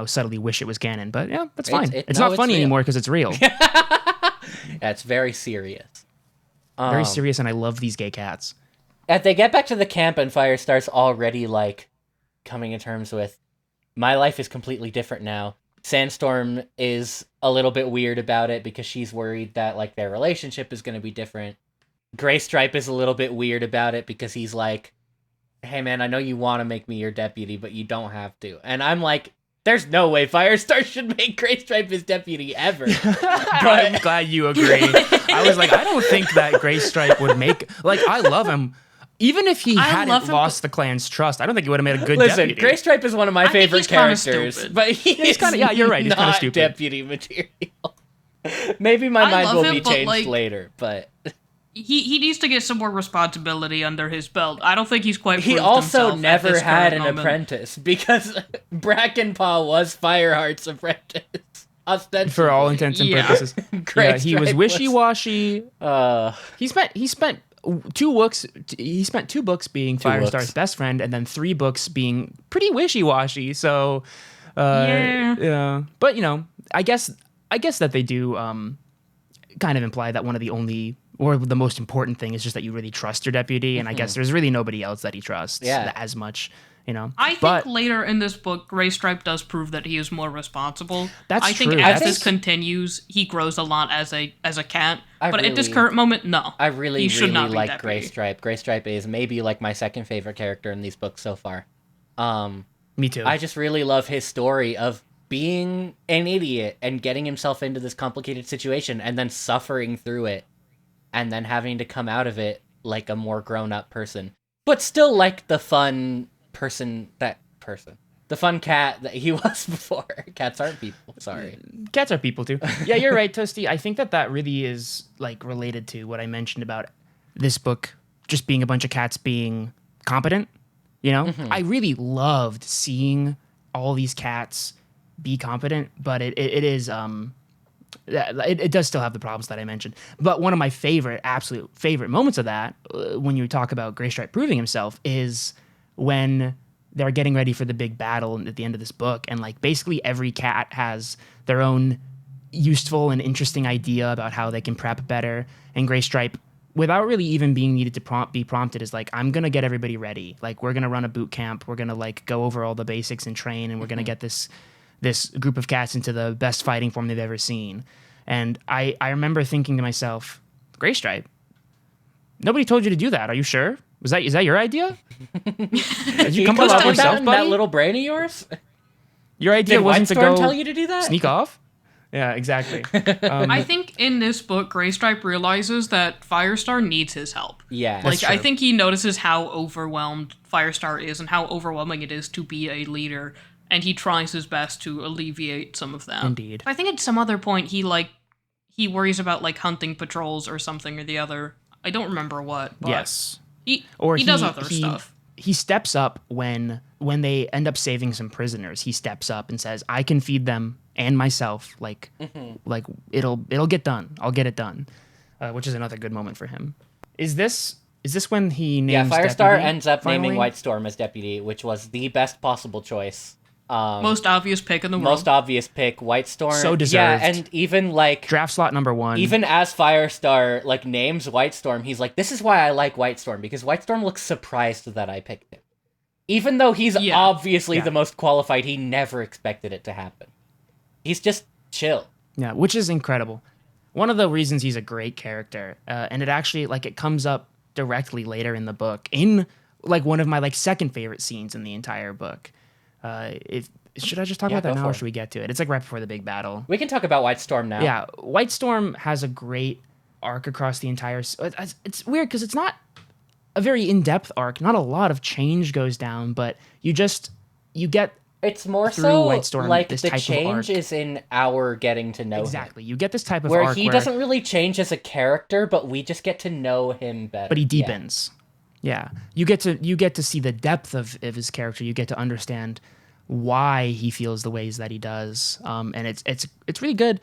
subtly wish it was canon. But yeah, that's fine. It's no, not it's funny real. anymore because it's real. Yeah, it's very serious. Very serious, and I love these gay cats. As they get back to the camp and Firestar's already, like, coming to terms with, my life is completely different now. Sandstorm is a little bit weird about it because she's worried that, like, their relationship is going to be different. Graystripe is a little bit weird about it because he's like, hey man, I know you want to make me your deputy, but you don't have to. And I'm like, there's no way Firestar should make Graystripe his deputy ever. I'm glad you agree. I was like, I don't think that Graystripe would make... Like, I love him. Even if he I hadn't love him, lost the clan's trust, I don't think he would have made a good Listen, deputy. Graystripe is one of my I think favorite he's kinda characters, stupid. but he's kinda- yeah, you're right, he's kinda not stupid. deputy material. Maybe my I mind love will him, be but, changed like- later, but He needs to get some more responsibility under his belt. I don't think he's quite. he proved also himself at never this had current an moment. apprentice because Brackenpaw was Fireheart's apprentice. Ostensibly. For all intents and Yeah. purposes. Yeah, he was Graystripe wishy-washy. Uh, He spent 2 books. He spent 2 books being Firestar's books. best friend, and then 3 books being pretty wishy-washy. So, Yeah. But I guess that they do kind of imply that one of the only or the most important thing is just that you really trust your deputy, and I guess there's really nobody else that he trusts as much. I think But later in this book, Graystripe does prove that he is more responsible. That's I think true. as I this think- continues, he grows a lot as a cat. I But at this really- current moment, no. I really, He should really not be like deputy. Graystripe. Graystripe is maybe like my second favorite character in these books so far. me too. I just really love his story of being an idiot and getting himself into this complicated situation and then suffering through it and then having to come out of it like a more grown-up person, but still like the fun the fun cat that he was before. Cats aren't people, sorry. Cats are people too. Yeah, you're right, Toasty. I think that really is like related to what I mentioned about this book just being a bunch of cats being competent. I really loved seeing all these cats be competent, but it is it does still have the problems that I mentioned. But one of my absolute favorite moments of that, when you talk about Graystripe proving himself, is when they're getting ready for the big battle at the end of this book, and like basically every cat has their own useful and interesting idea about how they can prep better, and Graystripe, without really even being needed to be prompted, is like, I'm gonna get everybody ready. Like, we're gonna run a boot camp. We're gonna like go over all the basics and train, and we're gonna get this group of cats into the best fighting form they've ever seen. And I remember thinking to myself, Graystripe, nobody told you to do that. Are you sure? Is that your idea? Did you come up That with yourself, in buddy? that little brain of yours? Your idea Did wasn't to Whitestorm go tell you to do that? sneak off? Yeah, exactly. I think in this book, Graystripe realizes that Firestar needs his help. Yeah. That's I true. think he notices how overwhelmed Firestar is and how overwhelming it is to be a leader, and he tries his best to alleviate some of that. Indeed. I think at some other point he worries about like hunting patrols or something or the other. I don't remember what. But Yes. He Or does other stuff. He steps up when they end up saving some prisoners. He steps up and says, "I can feed them and myself. Like it'll get done. I'll get it done," which is another good moment for him. Is this when he names Firestar deputy, ends up naming finally? Whitestorm as deputy, which was the best possible choice. Most obvious pick in the world. Most obvious pick, Whitestorm. So Yeah, deserved. and even like Draft slot number 1. even as Firestar like names Whitestorm, he's like, "This is why I like Whitestorm because Whitestorm looks surprised that I picked him." Even though he's Yeah. obviously Yeah. the most qualified, he never expected it to happen. He's just chill. Yeah, which is incredible. One of the reasons he's a great character, and it actually it comes up directly later in the book in one of my second favorite scenes in the entire book. If should I just talk Yeah, about that go now, for or it. should we get to it? It's right before the big battle. We can talk about White Storm now. Yeah, White Storm has a great arc across the entire. It's weird because it's not a very in-depth arc. Not a lot of change goes down, but you get It's more through so White Storm, like this the type of change arc. is in our getting to know him. exactly. You get this type of Where arc he doesn't really change as a character, but we just get to know him better. but he Yeah. deepens. Yeah. You get to see the depth of his character. You get to understand why he feels the ways that he does. And it's really good.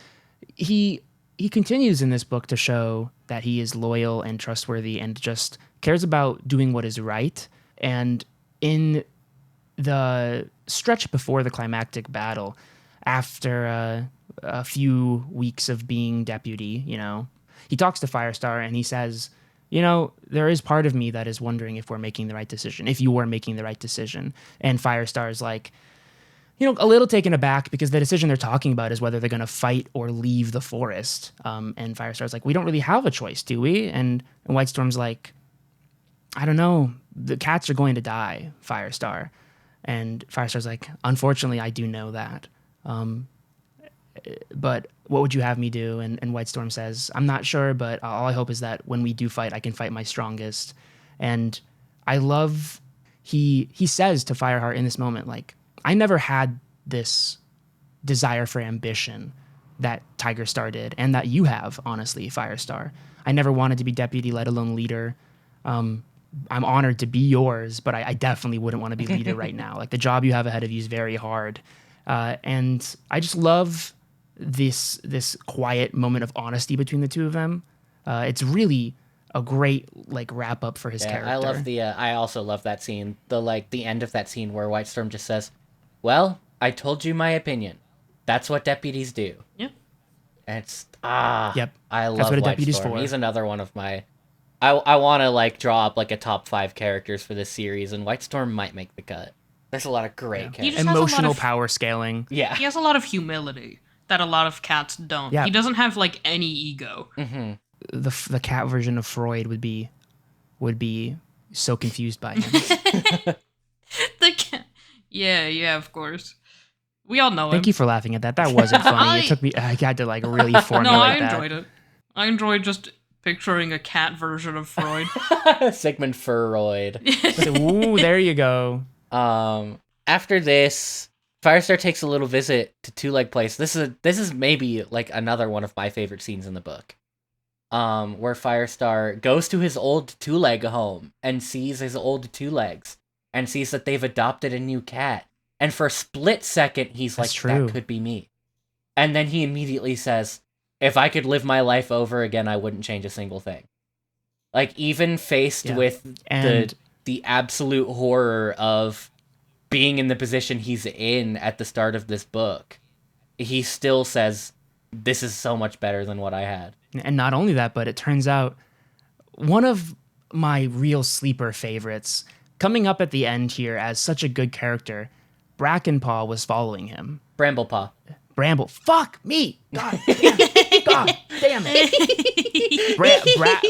He continues in this book to show that he is loyal and trustworthy and just cares about doing what is right. And in the stretch before the climactic battle, after a few weeks of being deputy, he talks to Firestar and he says, there is part of me that is wondering if we're making the right decision, if you are making the right decision. And Firestar is like, a little taken aback because the decision they're talking about is whether they're going to fight or leave the forest. And Firestar's like, we don't really have a choice, do we? And White Storm's like, I don't know. The cats are going to die, Firestar. And Firestar's like, unfortunately, I do know that. But what would you have me do? And White Storm says, I'm not sure, but all I hope is that when we do fight, I can fight my strongest. And I love, he says to Fireheart in this moment, I never had this desire for ambition that Tigerstar did, and that you have, honestly, Firestar. I never wanted to be deputy, let alone leader. I'm honored to be yours, but I definitely wouldn't want to be leader right now. The job you have ahead of you is very hard. And I just love this quiet moment of honesty between the two of them. It's really a great wrap up for his character. I love I also love that scene. The end of that scene where White Storm just says, well, I told you my opinion. That's what deputies do. Yeah. And it's Yep. I love That's what a White deputy's Storm. for. He's another one of my I want to draw up a top 5 characters for this series, and White Storm might make the cut. There's a lot of great characters. just has a lot Emotional of- power scaling. Yeah. He has a lot of humility that a lot of cats don't. Yeah. He doesn't have any ego. The cat version of Freud would be so confused by him. The cat. Yeah, of course. We all know him. Thank you for laughing at that. That wasn't funny. It took me. I had to really formulate No, I that. enjoyed it. I enjoyed just picturing a cat version of Freud. Sigmund Freud. Ooh, there you go. After this, Firestar takes a little visit to Two Leg Place. This is maybe another one of my favorite scenes in the book. Where Firestar goes to his old Two Leg home and sees his old Two Legs and sees that they've adopted a new cat. And for a split second, he's That's like, true. that could be me. And then he immediately says, if I could live my life over again, I wouldn't change a single thing. Even faced Yeah. with And the absolute horror of being in the position he's in at the start of this book, he still says, this is so much better than what I had. And not only that, but it turns out one of my real sleeper favorites coming up at the end here as such a good character, Brackenpaw was following him. Bramblepaw. Bramble. Fuck me. God damn it. God damn it.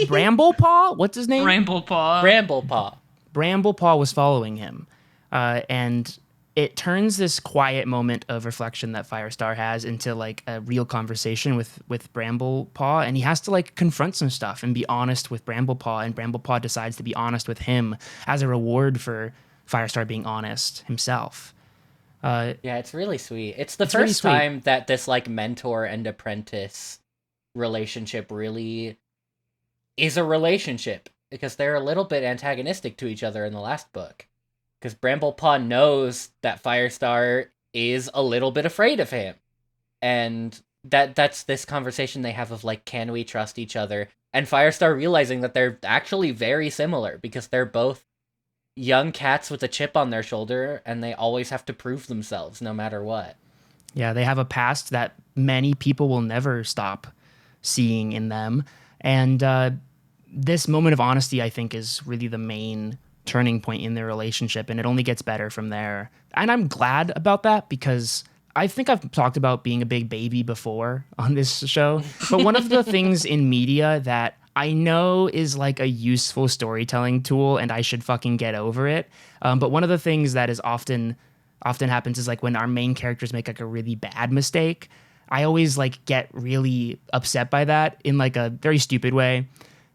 Bramblepaw? What's his name? Bramblepaw. Bramblepaw. Bramblepaw was following him. And it turns this quiet moment of reflection that Firestar has into a real conversation with Bramblepaw, and he has to confront some stuff and be honest with Bramblepaw, and Bramblepaw decides to be honest with him as a reward for Firestar being honest himself. Yeah, it's really sweet. It's the really first sweet. time that this mentor and apprentice relationship really is a relationship, because they're a little bit antagonistic to each other in the last book. Because Bramblepaw knows that Firestar is a little bit afraid of him. And that's this conversation they have of can we trust each other? And Firestar realizing that they're actually very similar, because they're both young cats with a chip on their shoulder, and they always have to prove themselves no matter what. Yeah, they have a past that many people will never stop seeing in them. And this moment of honesty, I think, is really the main turning point in their relationship, and it only gets better from there. And I'm glad about that because I think I've talked about being a big baby before on this show. But one of the things in media that I know is like a useful storytelling tool and I should fucking get over it. But one of the things that is often happens is like when our main characters make like a really bad mistake, I always like get really upset by that in like a very stupid way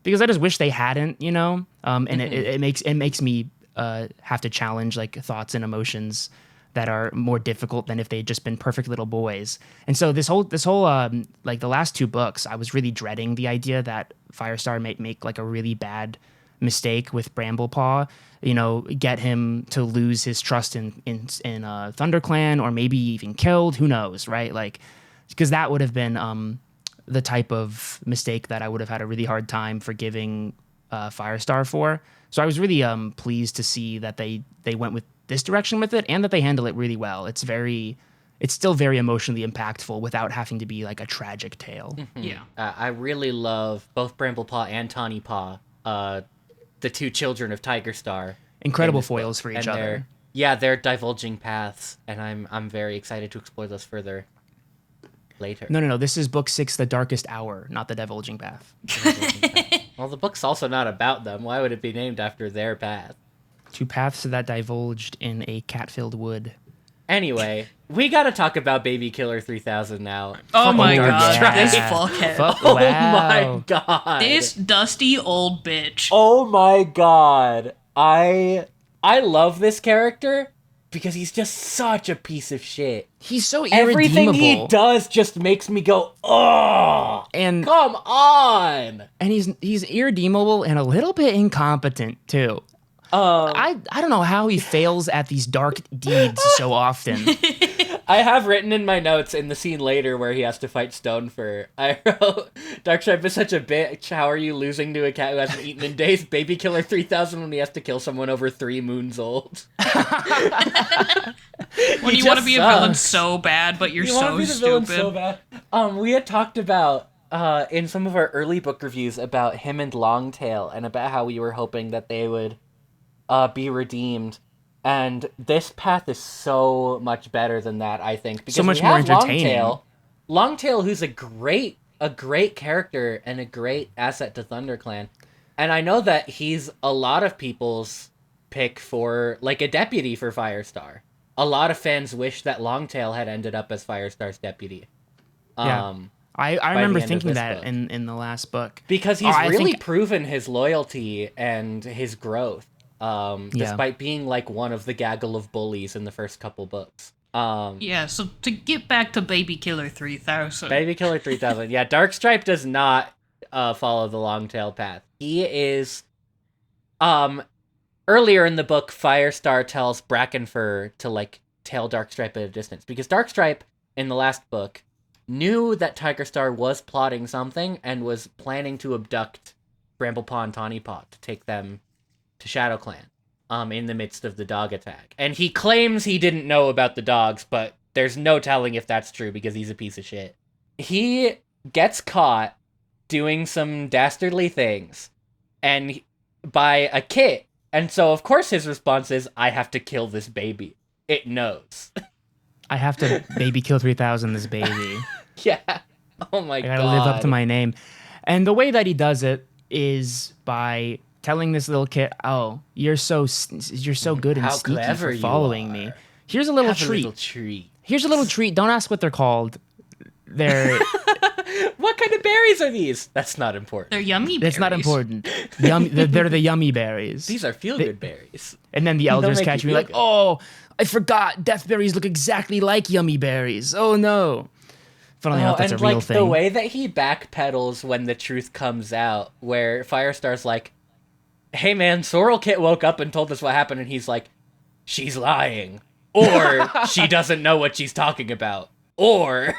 because I just wish they hadn't, you know? And it makes me have to challenge like thoughts and emotions that are more difficult than if they'd just been perfect little boys. And so this whole like the last 2 books, I was really dreading the idea that Firestar might make like a really bad mistake with Bramblepaw, you know, get him to lose his trust in ThunderClan or maybe even killed, who knows, right? Like, because that would have been the type of mistake that I would have had a really hard time forgiving Firestar for. So I was really pleased to see that they went with this direction with it and that they handle it really well. It's still very emotionally impactful without having to be like a tragic tale. Yeah. I really love both Bramblepaw and Tawnypaw, the 2 children of Tigerstar. Incredible foils for each other. They're divulging paths, and I'm very excited to explore those further later. No. This is book 6, The Darkest Hour, not The Divulging Path. Well, the book's also not about them. Why would it be named after their path? 2 paths that divulged in a cat-filled wood. Anyway, we gotta talk about Baby Killer 3000 now. Oh my god, yeah. this fuckhead. Oh Wow. my god. This dusty old bitch. Oh my god. I love this character because he's just such a piece of shit. He's so irredeemable. Everything he does just makes me go, oh, and come on. And he's irredeemable and a little bit incompetent too. I don't know how he fails at these dark deeds so often. I have written in my notes in the scene later where he has to fight Stonefur. I wrote, Darkstripe is such a bitch. How are you losing to a cat who hasn't eaten in days? Baby Killer 3000 when he has to kill someone over 3 moons old. When you want to be a villain so bad, but you're so stupid. So bad. We had talked about in some of our early book reviews about him and Longtail and about how we were hoping that they would be redeemed, and this path is so much better than that, I think, because so much we more have entertaining. Longtail, who's a great character and a great asset to ThunderClan, and I know that he's a lot of people's pick for like a deputy for Firestar. A lot of fans wish that Longtail had ended up as Firestar's deputy. Yeah. I remember thinking that in the last book because he's really proven his loyalty and his growth. Despite being like one of the gaggle of bullies in the first couple books. So to get back to Baby Killer 3000. Baby Killer 3000. Yeah, Darkstripe does not follow the Longtail path. He is earlier in the book, Firestar tells Brackenfur to like tail Darkstripe at a distance because Darkstripe in the last book knew that Tigerstar was plotting something and was planning to abduct Bramblepaw and Tawnypaw to take them to ShadowClan, in the midst of the dog attack. And he claims he didn't know about the dogs, but there's no telling if that's true because he's a piece of shit. He gets caught doing some dastardly things and by a kit. And so, of course, his response is, I have to kill this baby. It knows. I have to Baby Kill 3000 this baby. Yeah. Oh my god. I gotta live up to my name. And the way that he does it is by telling this little kid, "Oh, you're so good and How sneaky clever for following me. Here's a little treat. Here's a little treat. Don't ask what they're called. They're what kind of berries are these? That's not important. They're yummy berries. That's not important. They're the yummy berries. These are feel-good berries. And then the elders make catch you me feel like, good. "Oh, I forgot. Death berries look exactly like yummy berries. Oh no." Funnily enough, that's a real thing. The way that he backpedals when the truth comes out, where Firestar's like, hey man, Sorrel Kit woke up and told us what happened, and he's like, she's lying. Or she doesn't know what she's talking about. Or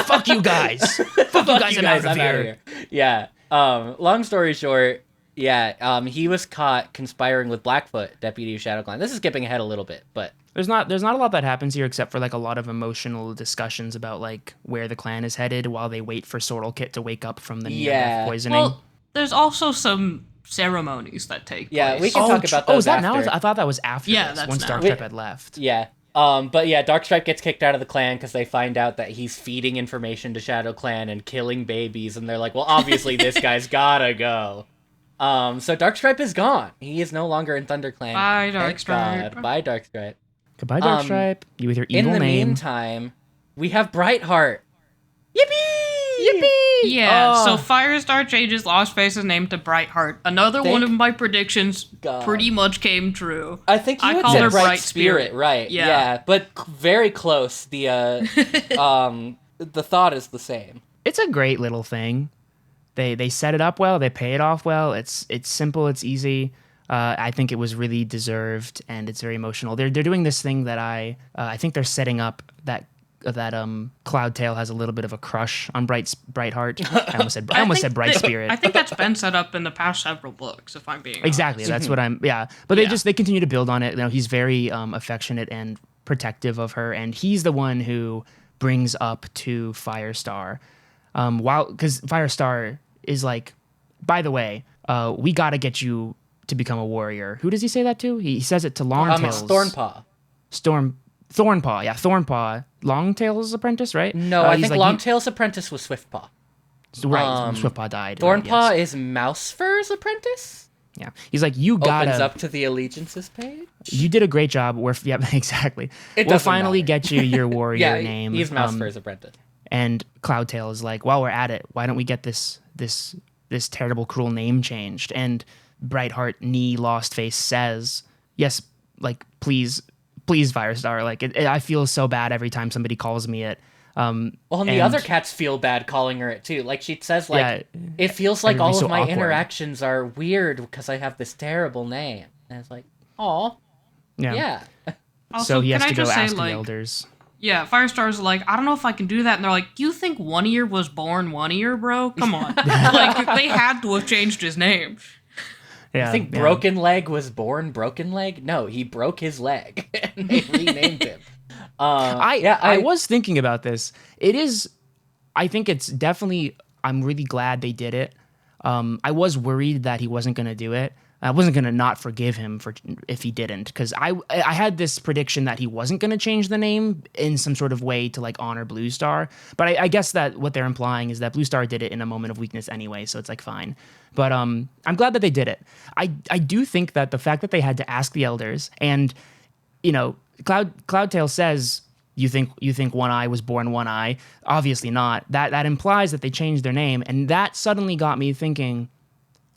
fuck you guys. Fuck you guys, I'm out of here. Yeah. Long story short, he was caught conspiring with Blackfoot, deputy of ShadowClan. This is skipping ahead a little bit, but there's not a lot that happens here except for like a lot of emotional discussions about like where the clan is headed while they wait for Sorrel Kit to wake up from the near-death poisoning. Well, there's also some ceremonies that take Yeah, place. we can talk about those is that after. now? I thought that was after Yeah, this, that's once now. Darkstripe had left. Yeah. But yeah, Darkstripe gets kicked out of the clan because they find out that he's feeding information to Shadow Clan and killing babies, and they're like, well, obviously this guy's gotta go. So Darkstripe is gone. He is no longer in ThunderClan. Bye, Thank Darkstripe. God. Bye, Darkstripe. Goodbye, Darkstripe. You with your In evil the name. meantime, we have Brightheart. Yippee! Yippee! Yeah, Oh. so Firestar changes Lost Face's name to Brightheart. Another Thank one of my predictions God. pretty much came true. I think you I would call say her Bright Bright Spirit, Spirit. right? Yeah. But very close. The the thought is the same. It's a great little thing. They set it up well. They pay it off well. It's simple. It's easy. I think it was really deserved, and it's very emotional. They're doing this thing that I think they're setting up that Cloudtail has a little bit of a crush on Brightheart. I almost said Bright Spirit. I think that's been set up in the past several books, if I'm being Exactly. honest. That's what I'm. Yeah. But they continue to build on it. You know, he's very affectionate and protective of her, and he's the one who brings up to Firestar. Because Firestar is like, by the way, we got to get you to become a warrior. Who does he say that to? He says it to Longtail's Thornpaw. Thornpaw. Yeah, Thornpaw. Longtail's apprentice, right? No, I he's think like, Longtail's apprentice was Swiftpaw. Right, Swiftpaw died. Thornpaw right, yes. is Mousefur's apprentice? Yeah, he's like, you gotta. Opens up to the allegiances page? You did a great job. Yeah, exactly. It We'll doesn't finally matter. get you your warrior Yeah, name. he's Mousefur's apprentice. And Cloudtail is like, while we're at it, why don't we get this terrible, cruel name changed? And Brightheart knee Lost Face says, yes, like, please, Firestar. Like, I feel so bad every time somebody calls me it. Well, and the other cats feel bad calling her it too. Like, she says, like, Yeah, it feels like all everybody's of so my awkward. interactions are weird because I have this terrible name. And it's like, aw, yeah. Also, So he can has I to go just say, ask the like, elders. yeah, Firestar's like, I don't know if I can do that. And they're like, you think One Ear was born One Ear, bro? Come on. Like, they had to have changed his name. Yeah, I think yeah. Broken Leg was born Broken Leg? No, he broke his leg. And they renamed him. I was thinking about this. I think it's definitely, I'm really glad they did it. I was worried that he wasn't going to do it. I wasn't going to not forgive him if he didn't, because I had this prediction that he wasn't going to change the name in some sort of way to like honor Blue Star. But I guess that what they're implying is that Blue Star did it in a moment of weakness anyway, so it's like fine. But I'm glad that they did it. I do think that the fact that they had to ask the elders, and you know, Cloudtail says, you think One Eye was born One Eye? Obviously not. That implies that they changed their name, and that suddenly got me thinking,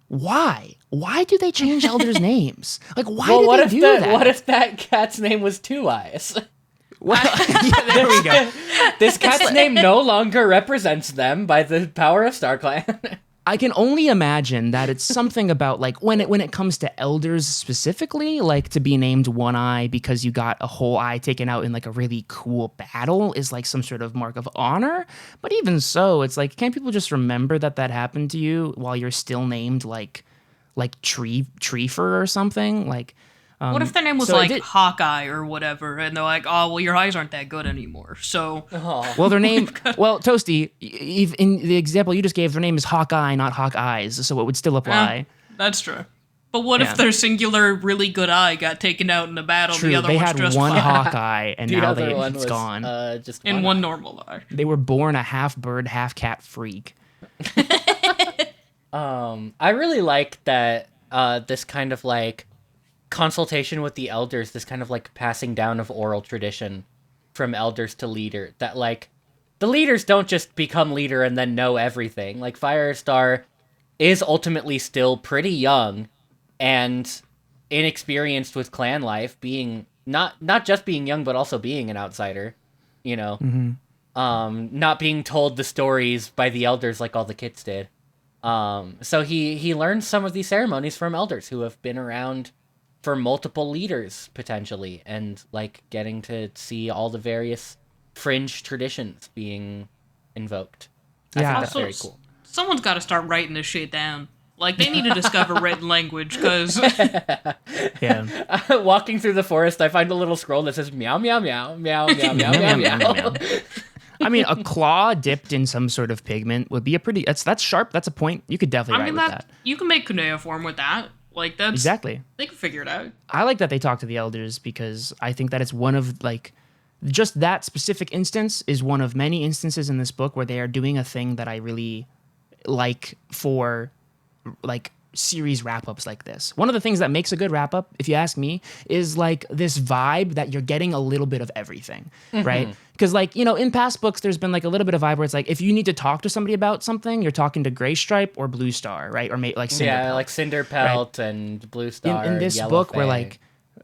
why? Why do they change elders' names? Like, why did they do that? What if that cat's name was Two Eyes? Well, yeah, there we go. This cat's name no longer represents them by the power of StarClan. I can only imagine that it's something about like when it comes to elders specifically, like to be named One Eye because you got a whole eye taken out in like a really cool battle is like some sort of mark of honor. But even so, it's like, can't people just remember that happened to you while you're still named like Treefer or something? Like, What if their name was so like Hawkeye or whatever, and they're like, oh, well, your eyes aren't that good anymore, so... well, their name, well, Toasty, in the example you just gave, their name is Hawkeye, not Hawkeyes, so it would still apply. That's true. But what Yeah. if their singular, really good eye got taken out in a battle, True, the other they one's had just one fine? Hawkeye, and The now other one it's was gone. just In one normal eye. They were born a half bird, half cat freak. I really like that this kind of like consultation with the elders, this kind of like passing down of oral tradition from elders to leader, that like the leaders don't just become leader and then know everything. Like Firestar is ultimately still pretty young and inexperienced with clan life, being not just being young but also being an outsider, you know. Not being told the stories by the elders like all the kids did. So he learns some of these ceremonies from elders who have been around for multiple leaders, potentially, and like getting to see all the various fringe traditions being invoked. I Yeah. think that's Also, very cool. Someone's got to start writing this shit down. Like, they need to discover written language, because... Yeah. Walking through the forest, I find a little scroll that says meow meow meow meow meow meow meow meow. I mean, a claw dipped in some sort of pigment would be a pretty. That's sharp. That's a point. You could definitely write with that. You can make cuneiform with that. Like that's exactly. They can figure it out. I like that they talk to the elders because I think that it's one of like. Just that specific instance is one of many instances in this book where they are doing a thing that I really like for like series wrap-ups like this. One of the things that makes a good wrap-up, if you ask me, is like this vibe that you're getting a little bit of everything, right? Because like, you know, in past books, there's been like a little bit of vibe where it's like, if you need to talk to somebody about something, you're talking to Gray Stripe or Blue Star, right? Or like Cinderpelt. Yeah, like Cinderpelt, right? And Blue Star. In this Yellow book Fang. where like,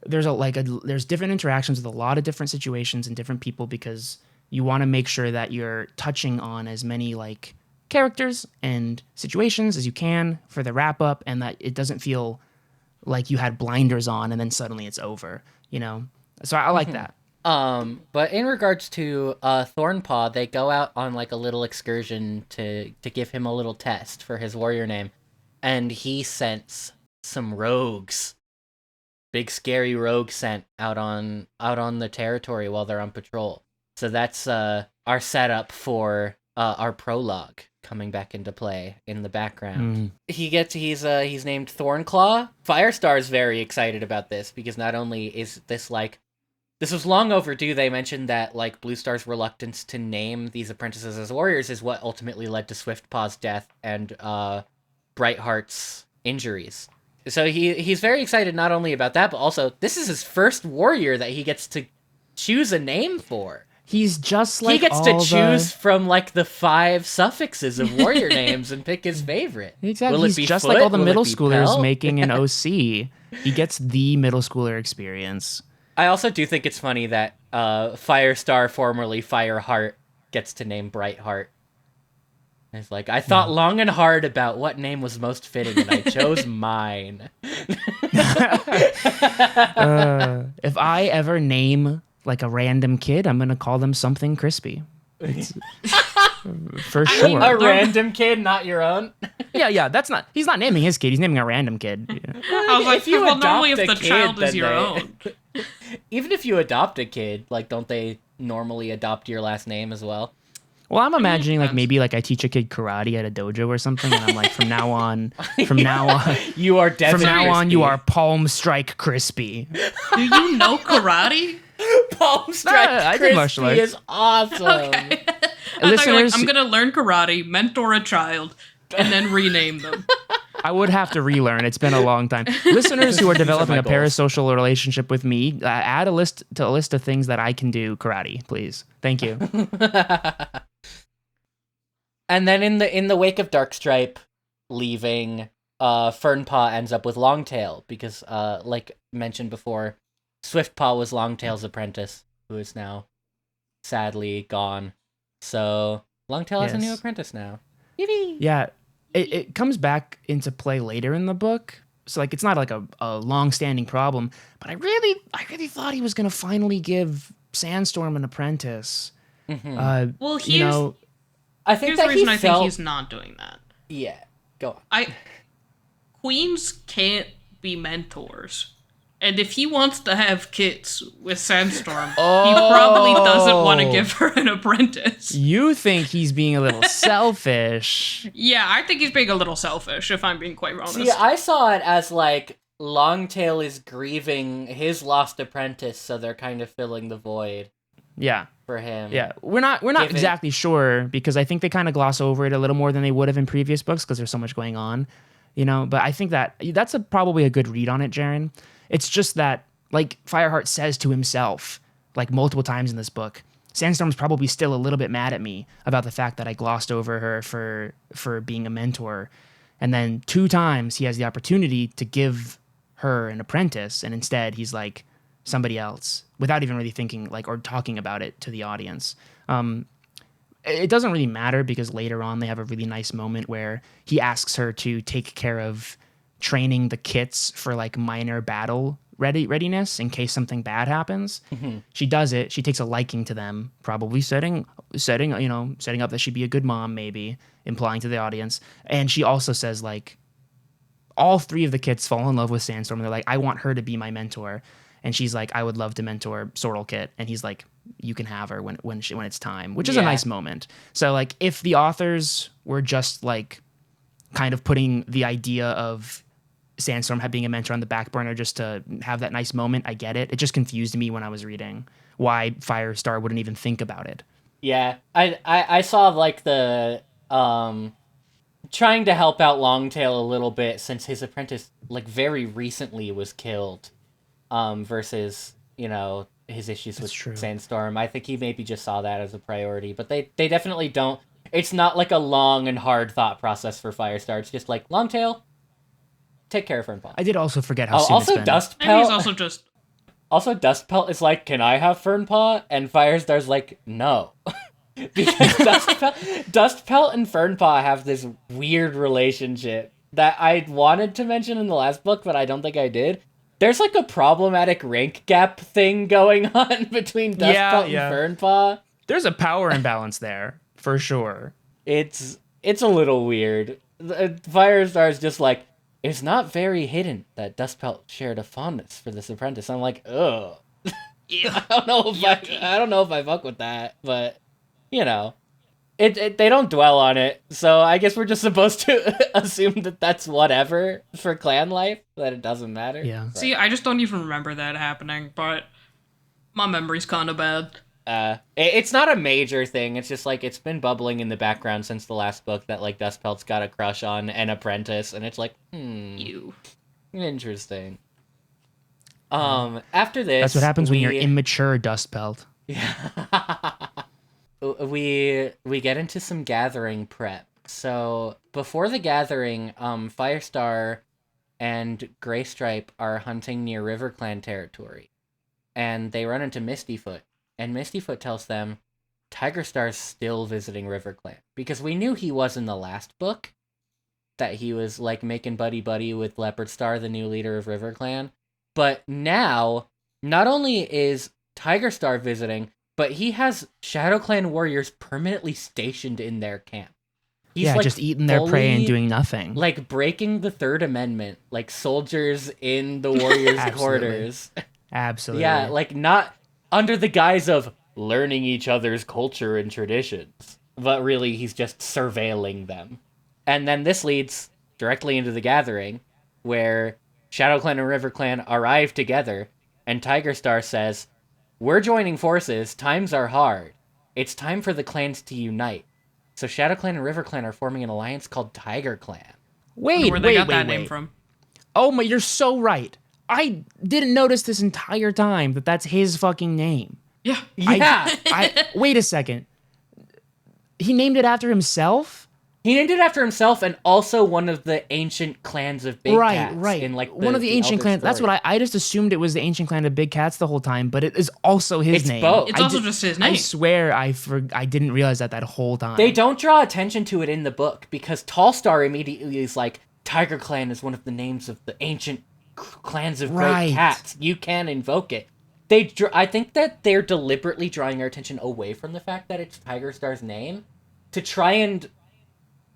there's different interactions with a lot of different situations and different people because you want to make sure that you're touching on as many like characters and situations as you can for the wrap up and that it doesn't feel like you had blinders on and then suddenly it's over, you know? So I like that. But in regards to Thornpaw, they go out on like a little excursion to give him a little test for his warrior name, and he scents some rogues. Big scary rogue scent out on the territory while they're on patrol. So that's our setup for our prologue coming back into play in the background. He's named Thornclaw. Firestar's very excited about this because not only is this like this was long overdue. They mentioned that like Blue Star's reluctance to name these apprentices as warriors is what ultimately led to Swiftpaw's death and Brightheart's injuries. So he's very excited not only about that, but also this is his first warrior that he gets to choose a name for. He's just like he gets to choose from like the 5 suffixes of warrior names and pick his favorite. Exactly. Will it He's be just foot? like all the Will middle it be schoolers pelt? making an OC. He gets the middle schooler experience. I also do think it's funny that Firestar, formerly Fireheart, gets to name Brightheart. It's like, I thought long and hard about what name was most fitting, and I chose mine. If I ever name like a random kid, I'm gonna call them something Crispi. For sure. A random kid, not your own? Yeah, he's not naming his kid, he's naming a random kid. Yeah. I was like, If you well, normally adopt if a the kid, child is then your they- own. Even if you adopt a kid, like, don't they normally adopt your last name as well? Well, I'm imagining like maybe like I teach a kid karate at a dojo or something, and I'm like, from now on, You are Desert from now on, Crispy. you are Palm Strike Crispi. Do you know karate? Palm Strike I did martial Crispy arts. is awesome. Okay. I thought you were like, Listeners- I'm gonna learn karate, mentor a child, and then rename them. I would have to relearn. It's been a long time. Listeners who are developing my a goals. parasocial relationship with me, add a list of things that I can do karate, please. Thank you. And then in the wake of Darkstripe leaving, Fernpaw ends up with Longtail because, like mentioned before, Swiftpaw was Longtail's apprentice, who is now sadly gone. So Longtail has a new Yes. apprentice now. Yippee! Yeah, it comes back into play later in the book. So like it's not like a long-standing problem, but I really thought he was gonna finally give Sandstorm an apprentice. Well, You know, I think here's that the reason he I felt... think he's not doing that. Yeah, go on. Queens can't be mentors. And if he wants to have kids with Sandstorm, he probably doesn't want to give her an apprentice. you think he's being a little selfish. Yeah, I think he's being a little selfish, if I'm being quite honest. See, I saw it as like Longtail is grieving his lost apprentice, so they're kind of filling the void Yeah. for him. Yeah, we're not Given- exactly sure because I think they kind of gloss over it a little more than they would have in previous books because there's so much going on, you know. But I think that's probably a good read on it, Jaron. It's just that like Fireheart says to himself like multiple times in this book, Sandstorm's probably still a little bit mad at me about the fact that I glossed over her for being a mentor, and then 2 times he has the opportunity to give her an apprentice, and instead he's like somebody else without even really thinking like or talking about it to the audience. It doesn't really matter because later on they have a really nice moment where he asks her to take care of training the kits for like minor battle readiness in case something bad happens. She does it. She takes a liking to them, probably setting up that she'd be a good mom, maybe implying to the audience. And she also says like all 3 of the kits fall in love with Sandstorm. They're like, I want her to be my mentor. And she's like, I would love to mentor Sorrel Kit. And he's like, you can have her when it's time, which is a nice moment. So like if the authors were just like kind of putting the idea of Sandstorm being a mentor on the back burner just to have that nice moment, I get it. It just confused me when I was reading why Firestar wouldn't even think about it. Yeah, I saw like the trying to help out Longtail a little bit since his apprentice like very recently was killed, versus his issues with Sandstorm. I think he maybe just saw that as a priority, but they definitely don't. It's not like a long and hard thought process for Firestar. It's just like Longtail, take care of Fernpaw. I did also forget how soon also it's been. Dustpelt. And he's also just. Also, Dustpelt is like, can I have Fernpaw? And Firestar's like, no. Because Dustpelt and Fernpaw have this weird relationship that I wanted to mention in the last book, but I don't think I did. There's like a problematic rank gap thing going on between Dustpelt and Fernpaw. There's a power imbalance there, for sure. It's a little weird. Firestar's just like, it's not very hidden that Dustpelt shared a fondness for this apprentice. I'm like, ugh. I don't know if I fuck with that, but they don't dwell on it. So I guess we're just supposed to assume that that's whatever for clan life, that it doesn't matter. Yeah. But. See, I just don't even remember that happening, but my memory's kind of bad. It's not a major thing. It's just like it's been bubbling in the background since the last book that like Dustpelt's got a crush on an apprentice, and it's like, You. Interesting. After this, that's what happens when you're immature, Dustpelt. Yeah. we get into some gathering prep. So before the gathering, Firestar and Greystripe are hunting near RiverClan territory, and they run into Mistyfoot. And Mistyfoot tells them Tigerstar's still visiting RiverClan, because we knew he was in the last book, that he was like making buddy with Leopardstar, the new leader of RiverClan. But now, not only is Tigerstar visiting, but he has ShadowClan warriors permanently stationed in their camp. He's just eating their prey and doing nothing. Like breaking the Third Amendment, like soldiers in the warriors' quarters. Absolutely. Yeah, like not under the guise of learning each other's culture and traditions, but really he's just surveilling them. And then this leads directly into the gathering, where ShadowClan and RiverClan arrive together, and Tigerstar says, "We're joining forces, times are hard. It's time for the clans to unite." So ShadowClan and RiverClan are forming an alliance called TigerClan. Wait, where they got that name from. Oh my, you're so right. I didn't notice this entire time that that's his fucking name. Yeah. I wait a second. He named it after himself? He named it after himself and also one of the ancient clans of Big Cats. Right. In like one of the ancient clans. Story. That's what I just assumed it was the ancient clan of Big Cats the whole time, but it is also his name. Both. It's also just his name. I swear I didn't realize that whole time. They don't draw attention to it in the book because Tallstar immediately is like, Tiger Clan is one of the names of the ancient clans of Great Cats. You can invoke it. I think that they're deliberately drawing our attention away from the fact that it's Tigerstar's name to try and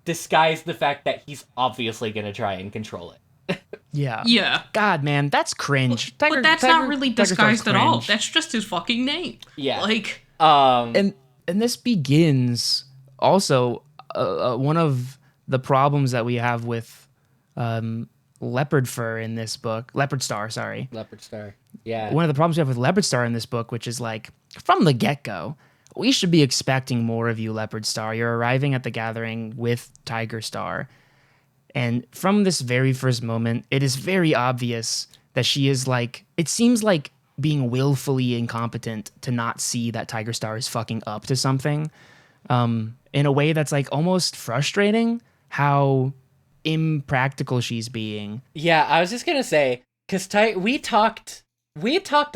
disguise the fact that he's obviously going to try and control it. Yeah. God, man, that's cringe. But that's not really disguised at all. That's just his fucking name. Yeah. Like, and this begins also one of the problems that we have with Leopard Fur in this book. Leopardstar, sorry. Leopardstar. Yeah. One of the problems we have with Leopardstar in this book, which is like, from the get-go, we should be expecting more of you, Leopardstar. You're arriving at the gathering with Tigerstar. And from this very first moment, it is very obvious that she is like, it seems like being willfully incompetent to not see that Tigerstar is fucking up to something. In a way that's like almost frustrating how impractical she's being. Yeah, I was just going to say, because we talked,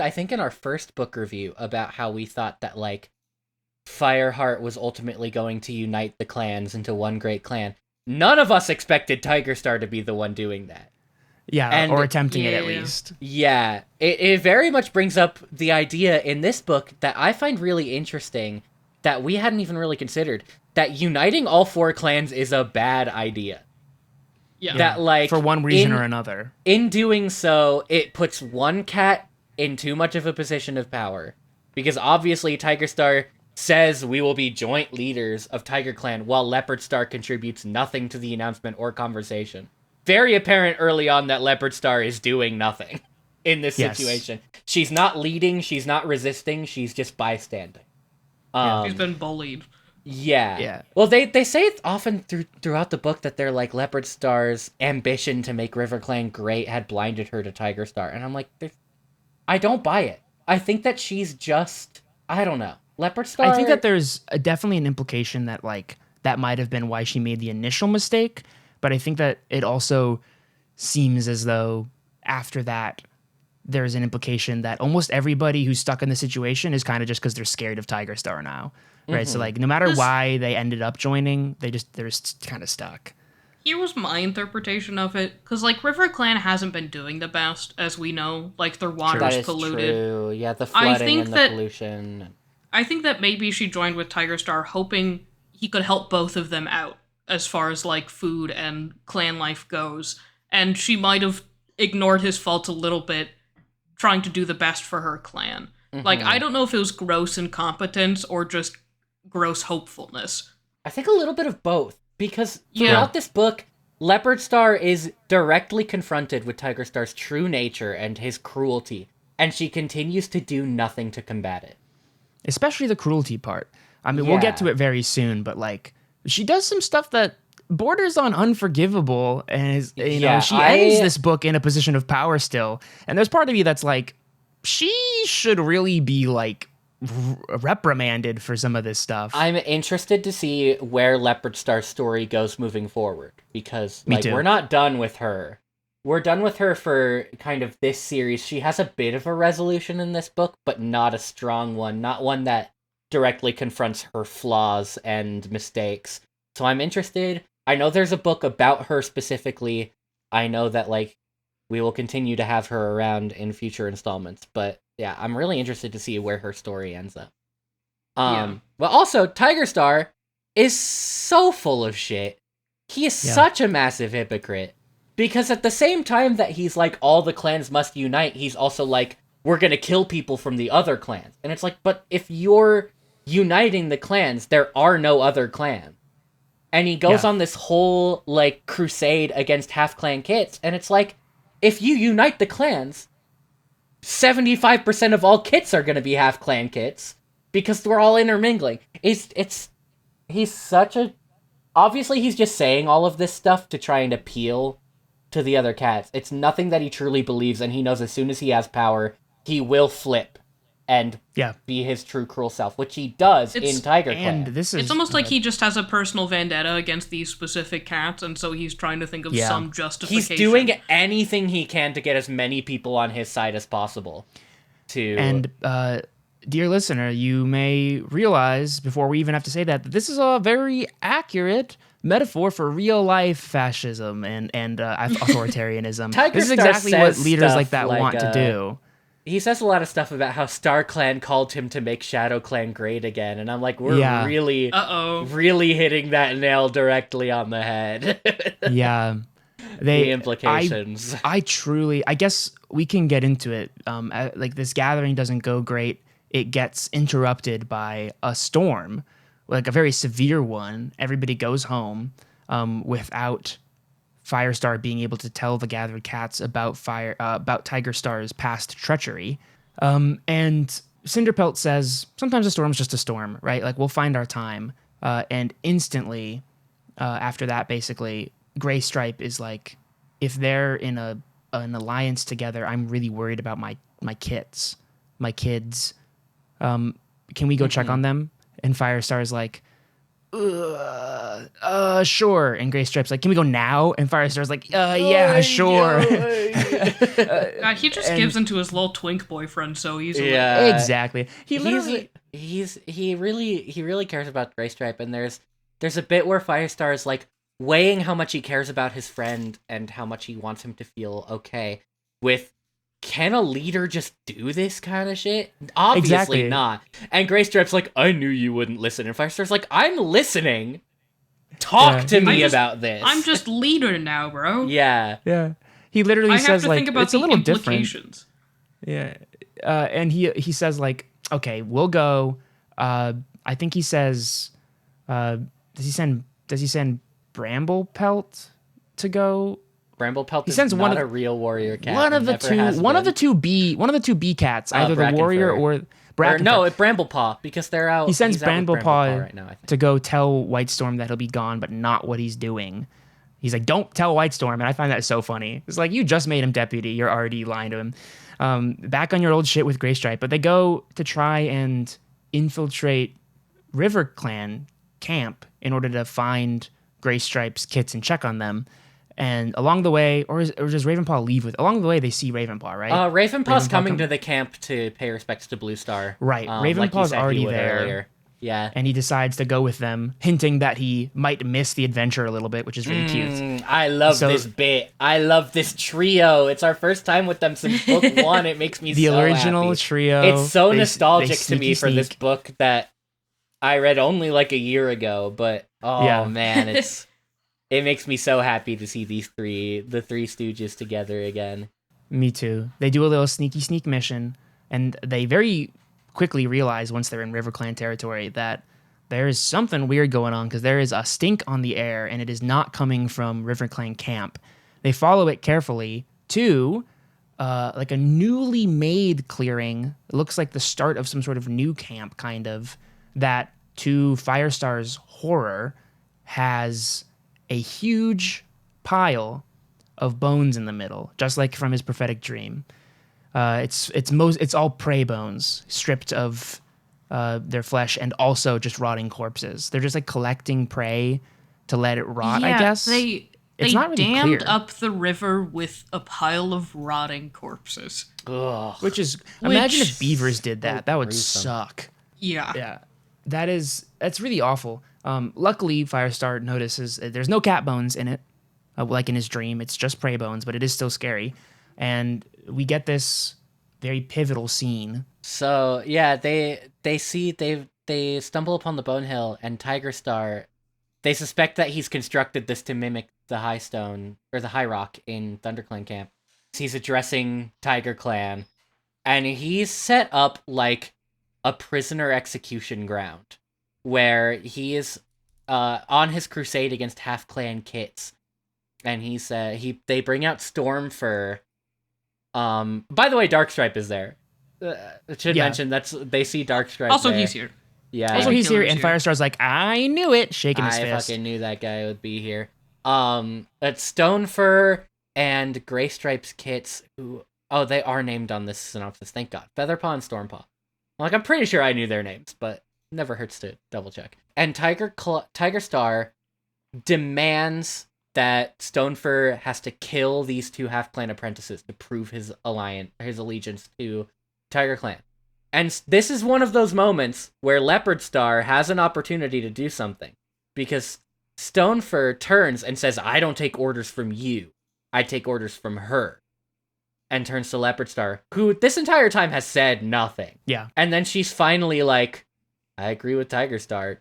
I think, in our first book review about how we thought that, like, Fireheart was ultimately going to unite the clans into one great clan. None of us expected Tigerstar to be the one doing that. Yeah, or attempting it at least. Yeah, it very much brings up the idea in this book that I find really interesting that we hadn't even really considered, that uniting all four clans is a bad idea. Yeah. That, like, for one reason or another. In doing so, it puts one cat in too much of a position of power. Because obviously Tigerstar says we will be joint leaders of Tiger Clan, while Leopard Star contributes nothing to the announcement or conversation. Very apparent early on that Leopard Star is doing nothing in this situation. She's not leading, she's not resisting, she's just bystanding. She's been bullied. Yeah. Well, they say it often throughout the book that they're like Leopard Star's ambition to make River Clan great had blinded her to Tigerstar, and I'm like, I don't buy it. I think that she's just, I don't know. Leopard Star. I think that there's definitely an implication that like that might have been why she made the initial mistake, but I think that it also seems as though after that there's an implication that almost everybody who's stuck in the situation is kind of just because they're scared of Tigerstar now, right? So like no matter why they ended up joining, they're just kind of stuck. Here was my interpretation of it, because like River Clan hasn't been doing the best, as we know. Like their water's polluted. True. Yeah, the flooding and the pollution. I think that maybe she joined with Tigerstar hoping he could help both of them out as far as like food and clan life goes. And she might have ignored his faults a little bit, trying to do the best for her clan. Like, I don't know if it was gross incompetence or just gross hopefulness. I think a little bit of both. Because throughout this book, Leopard Star is directly confronted with Tigerstar's true nature and his cruelty. And she continues to do nothing to combat it. Especially the cruelty part. I mean, we'll get to it very soon, but like she does some stuff that borders on unforgivable, and is, you know, she ends this book in a position of power still. And there's part of me that's like, she should really be like reprimanded for some of this stuff. I'm interested to see where Leopard Star's story goes moving forward, because like we're not done with her. We're done with her for kind of this series. She has a bit of a resolution in this book, but not a strong one. Not one that directly confronts her flaws and mistakes. So I'm interested. I know there's a book about her specifically. I know that, like, we will continue to have her around in future installments. But, yeah, I'm really interested to see where her story ends up. But also, Tigerstar is so full of shit. He is such a massive hypocrite. Because at the same time that he's like, all the clans must unite, he's also like, we're gonna kill people from the other clans. And it's like, but if you're uniting the clans, there are no other clans. And he goes on this whole, like, crusade against half-clan kits, and it's like, if you unite the clans, 75% of all kits are gonna be half-clan kits, because we're all intermingling. He's such a... Obviously, he's just saying all of this stuff to try and appeal to the other cats. It's nothing that he truly believes, and he knows as soon as he has power, he will flip and be his true cruel self, which he does in Tiger Clan. It's almost like he just has a personal vendetta against these specific cats, and so he's trying to think of some justification. He's doing anything he can to get as many people on his side as possible. And, dear listener, you may realize, before we even have to say that this is a very accurate metaphor for real-life fascism and authoritarianism. This is exactly what leaders like that want to do. He says a lot of stuff about how Star Clan called him to make Shadow Clan great again, and I'm like, we're really hitting that nail directly on the head. The implications. I guess we can get into it. Like, this gathering doesn't go great. It gets interrupted by a storm, like a very severe one. Everybody goes home without Firestar being able to tell the gathered cats about Tigerstar's past treachery. And Cinderpelt says, sometimes a storm's just a storm, right? Like, we'll find our time. And instantly, after that, basically, Gray Stripe is like, if they're in an alliance together, I'm really worried about my kids. Can we go check on them? And Firestar's like, sure. And Gray Stripe's like, can we go now? And Firestar's like, yeah, sure. He just gives into his little twink boyfriend so easily. Yeah, exactly. He really cares about Gray Stripe, and there's a bit where Firestar is like weighing how much he cares about his friend and how much he wants him to feel okay with. Can a leader just do this kind of shit? Obviously not. And Gray Stripe's like, I knew you wouldn't listen. And Firestar's like, I'm listening. Talk to me about this. I'm just leader now, bro. Yeah. He literally says, like, think about it's a little implications. different. Yeah. And he says, like, okay, we'll go. I think he says, does he send Bramblepelt to go? Bramblepelt is sends not one of a real warrior cat. One of the two B cats, either the warrior or no, it's Bramblepaw, because they're out. He sends he's out with Bramblepaw right now, I think. to go tell Whitestorm that he'll be gone, but not what he's doing. He's like, don't tell Whitestorm, and I find that so funny. It's like, you just made him deputy. You're already lying to him. Back on your old shit with Greystripe, but they go to try and infiltrate River Clan camp in order to find Greystripe's kits and check on them. And along the way, or does Ravenpaw leave with? Along the way, they see Ravenpaw, right? Ravenpaw's coming to the camp to pay respects to Blue Star. Right, Ravenpaw's already there. Earlier. Yeah, and he decides to go with them, hinting that he might miss the adventure a little bit, which is really cute. I love this bit. I love this trio. It's our first time with them since book 1. It makes me the so original happy. trio. It's so nostalgic they to me for this book that I read only like a year ago. But man, it makes me so happy to see the Three Stooges together again. Me too. They do a little sneak mission, and they very quickly realize once they're in River Clan territory that there is something weird going on, because there is a stink on the air, and it is not coming from River Clan camp. They follow it carefully to like a newly made clearing. It looks like the start of some sort of new camp, kind of, that, to Firestar's horror, has a huge pile of bones in the middle, just like from his prophetic dream. It's all prey bones, stripped of their flesh, and also just rotting corpses. They're just like collecting prey to let it rot, I guess. They not really dammed clear. up the river with a pile of rotting corpses. Ugh. Imagine if beavers did that. That would gruesome. suck. Yeah. Yeah. That's really awful. Luckily, Firestar notices there's no cat bones in it, like in his dream. It's just prey bones, but it is still scary. And we get this very pivotal scene. So yeah, they stumble upon the Bone Hill, and Tigerstar, they suspect that he's constructed this to mimic the High Stone or the High Rock in ThunderClan camp. He's addressing Tiger Clan, and he's set up like a prisoner execution ground where he is on his crusade against half clan kits, and they bring out Stormfur. By the way, Darkstripe is there. Should mention they see Darkstripe. Also, there. he's here. Yeah. Also, he's here, and Firestar's like, I knew it, shaking his fist. I fucking knew that guy would be here. It's Stonefur and Greystripe's kits. They are named on this synopsis. Thank God. Featherpaw and Stormpaw. I'm pretty sure I knew their names, but never hurts to double check. And Tigerstar demands that Stonefur has to kill these two half-clan apprentices to prove his allegiance to Tiger Clan. And this is one of those moments where Leopardstar has an opportunity to do something, because Stonefur turns and says, I don't take orders from you. I take orders from her. And turns to Leopardstar, who this entire time has said nothing. Yeah. And then she's finally like, I agree with Tigerstar.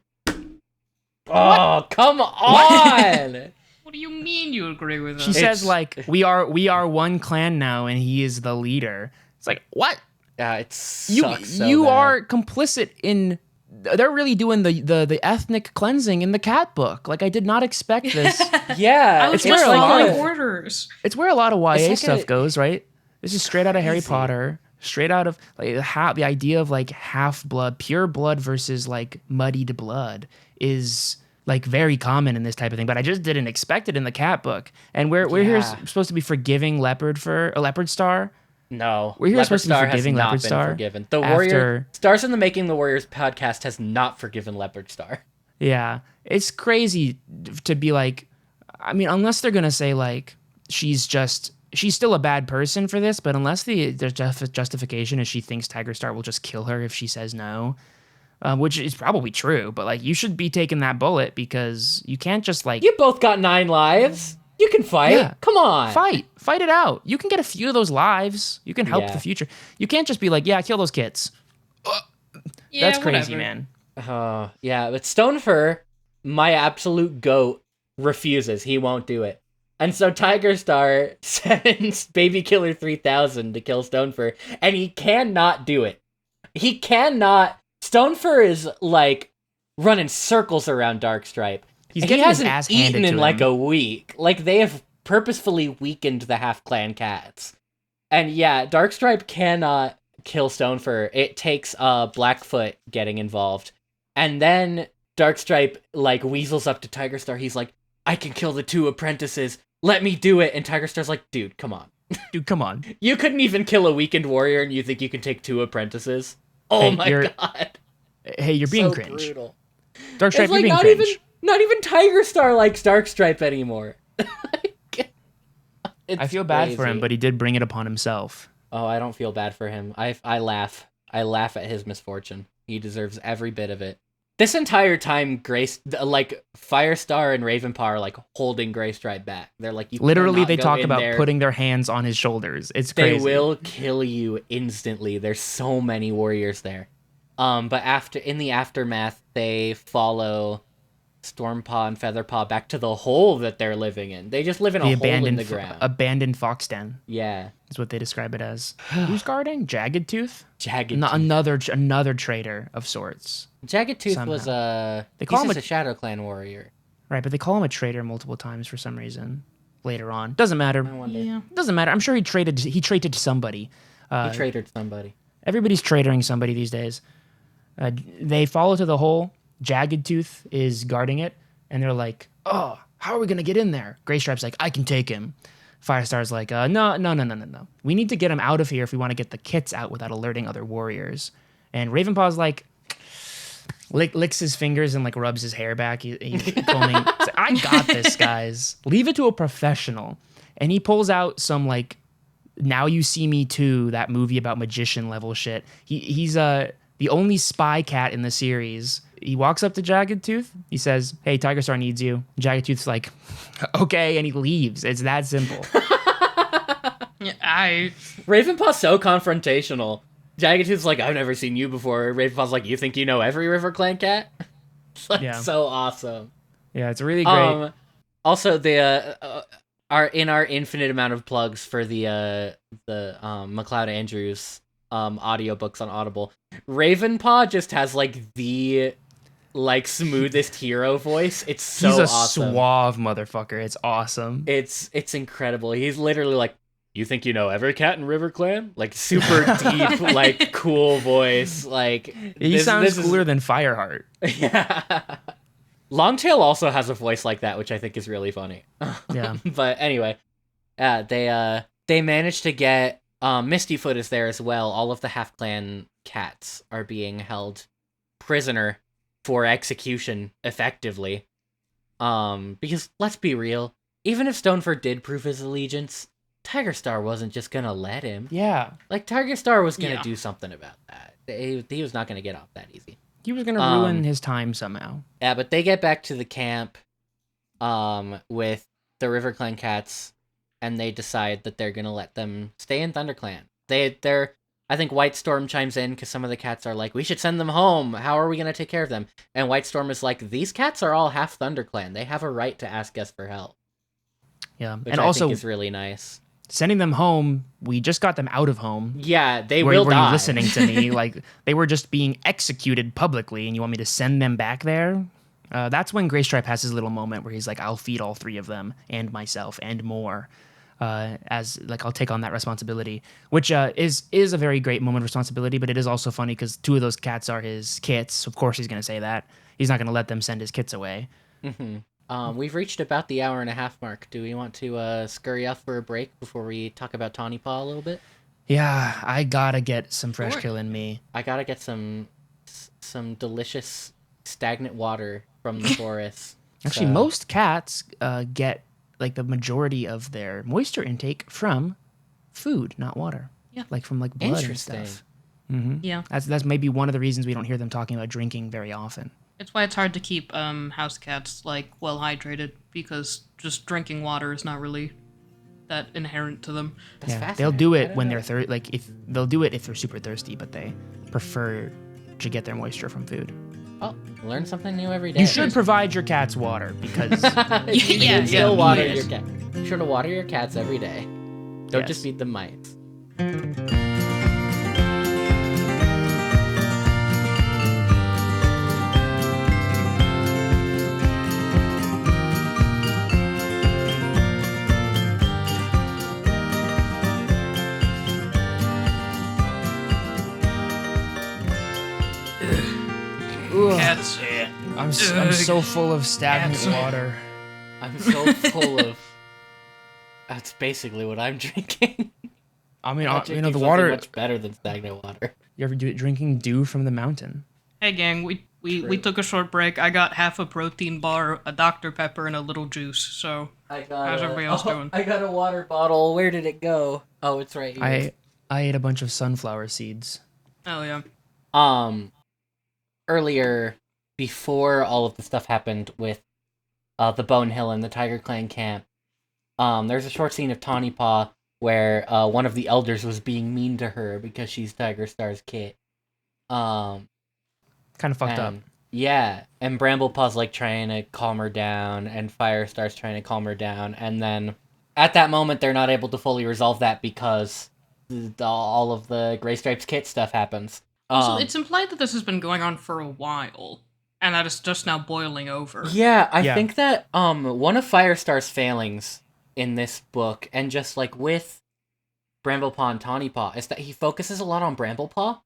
Oh, come on! What do you mean you agree with us? She says, like, we are one clan now, and he is the leader. It's like, what? Yeah, it sucks you bad. are complicit in. They're really doing the ethnic cleansing in the cat book. Like, I did not expect this. Yeah, I was it's just where a lot following of- orders. It's where a lot of YA like stuff goes, right? This is straight out of Harry Crazy. Potter, straight out of like the idea of like half blood, pure blood versus like muddied blood is like very common in this type of thing. But I just didn't expect it in the cat book. And we're here supposed to be forgiving Leopardstar. No, We're here supposed to be Leopardstar has forgiving not Leopardstar been forgiven. The after- Warrior Stars in the Making the Warriors podcast has not forgiven Leopardstar. Yeah, it's crazy to be like, I mean, unless they're gonna say like she's still a bad person for this, but unless the justification is she thinks Tigerstar will just kill her if she says no, which is probably true, but like you should be taking that bullet, because you can't just like You both got 9 lives. You can fight. Yeah. Come on. fight it out. You can get a few of those lives. You can help Yeah. the future. You can't just be like, yeah, kill those kids. Yeah, That's crazy, whatever. man. Yeah, but Stonefur, my absolute goat, refuses. He won't do it. And so Tigerstar sends Baby Killer 3000 to kill Stonefur, and he cannot do it. He cannot. Stonefur is like running circles around Darkstripe. He's And getting he his hasn't ass handed eaten to in him. like a week. Like they have purposefully weakened the half clan cats. And yeah, Darkstripe cannot kill Stonefur. It takes Blackfoot getting involved. And then Darkstripe like weasels up to Tigerstar. He's like, I can kill the 2 apprentices. Let me do it. And Tigerstar's like, dude, come on. Dude, come on. You couldn't even kill a weakened warrior and you think you can take 2 apprentices? Oh Hey, my god. Hey, you're being So cringe. brutal. Darkstripe, It's like you're being cringe. not even Tigerstar likes Darkstripe anymore. I feel bad for him, but he did bring it upon himself. Oh, I don't feel bad for him. I laugh. I laugh at his misfortune. He deserves every bit of it. This entire time, Firestar and Ravenpaw are like holding Greystripe back. They're like, you Literally, cannot they go talk in about there. putting their hands on his shoulders. It's They crazy. will kill you instantly. There's so many warriors there. But in the aftermath, they follow Stormpaw and Featherpaw back to the hole that they're living in. They just live in a hole in the ground. Abandoned fox den Yeah. is what they describe it as. Who's guarding? Jagged Tooth? Jagged Tooth. Another traitor of sorts. Jagged Tooth Somehow. was They call him a Shadow Clan warrior. Right, but they call him a traitor multiple times for some reason. Later on, doesn't matter. I wonder. Yeah. Doesn't matter. I'm sure he traded to somebody. He traded somebody. Everybody's traitoring somebody these days. They follow to the hole. Jagged Tooth is guarding it, and they're like, "Oh, how are we gonna get in there?" Greystripe's like, "I can take him." Firestar's like, No. We need to get him out of here if we want to get the kits out without alerting other warriors." And Ravenpaw's like, licks his fingers and like rubs his hair back. He's combing. He's like, I got this, guys. Leave it to a professional. And he pulls out some like Now You See Me Too, that movie about magician level shit. He's the only spy cat in the series. He walks up to Jagged Tooth. He says, "Hey, Tigerstar needs you." Jagged Tooth's like, "Okay," and he leaves. It's that simple. Yeah, Ravenpaw's so confrontational. Jagged Tooth's like, I've never seen you before. Ravenpaw's like, you think you know every River Clan cat? It's like so awesome. Yeah, it's really great. Also, the our infinite amount of plugs for the McLeod Andrews audiobooks on Audible. Ravenpaw just has like the smoothest hero voice. It's so He's a awesome. suave motherfucker. It's awesome. It's incredible. He's literally like, you think you know every cat in River Clan? Like super deep, like cool voice. Like He sounds cooler than Fireheart. Yeah. Longtail also has a voice like that, which I think is really funny. Yeah. But anyway, they managed to get Mistyfoot is there as well. All of the half clan cats are being held prisoner for execution effectively. Because let's be real, even if Stonefur did prove his allegiance, Tigerstar wasn't just gonna let him. Yeah. Like Tigerstar was gonna do something about that. He was not gonna get off that easy. He was going to ruin his time somehow. Yeah, but they get back to the camp with the River Clan cats, and they decide that they're going to let them stay in ThunderClan. I think White Storm chimes in because some of the cats are like, we should send them home. How are we going to take care of them? And White Storm is like, these cats are all half ThunderClan. They have a right to ask us for help. Yeah. Which And I also, think is really nice. sending them home, we just got them out of home. Yeah, they were will you die. listening to me? Like, they were just being executed publicly, and you want me to send them back there? That's when Greystripe has his little moment where he's like, I'll feed all 3 of them, and myself, and more. I'll take on that responsibility, which is a very great moment of responsibility, but it is also funny because 2 of those cats are his kits. Of course he's going to say that. He's not going to let them send his kits away. Mm-hmm. We've reached about the hour and a half mark. Do we want to scurry off for a break before we talk about Tawny Paw a little bit? Yeah, I gotta get some fresh kill in me. I gotta get some delicious stagnant water from the forest. Actually, most cats get like the majority of their moisture intake from food, not water. Yeah. Like from like blood and Interesting. stuff. Mm-hmm. Yeah. That's maybe one of the reasons we don't hear them talking about drinking very often. It's why it's hard to keep house cats like well hydrated because just drinking water is not really that inherent to them. That's Yeah, fascinating. they'll do I it didn't when know they're they'll do it if they're super thirsty, but they prefer to get their moisture from food. Oh, learn something new every day. You should provide your cats water because You should still water yes. your cat. Be sure to water your cats every day. Don't Yes. just feed them mites. Cats. I'm so full of stagnant water. I'm so full of. That's basically what I'm drinking. I mean, I'm the drinking something water. much better than stagnant water. You ever do it drinking dew from the mountain? Hey gang, we took a short break. I got half a protein bar, a Dr. Pepper, and a little juice. So how's everybody else doing? I got a water bottle. Where did it go? Oh, it's right here. I ate a bunch of sunflower seeds. Oh yeah. Earlier, before all of the stuff happened with the Bone Hill and the Tiger Clan camp, there's a short scene of Tawny Paw where one of the elders was being mean to her because she's Tigerstar's kid. Kind of fucked up. Yeah, and Bramble-Paw's like trying to calm her down, and Firestar's trying to calm her down, and then at that moment they're not able to fully resolve that because all of the Gray Stripes kit stuff happens. Also, it's implied that this has been going on for a while, and that it's just now boiling over. Yeah, I think that one of Firestar's failings in this book, and just like with Bramblepaw and Tawny Paw, is that he focuses a lot on Bramblepaw,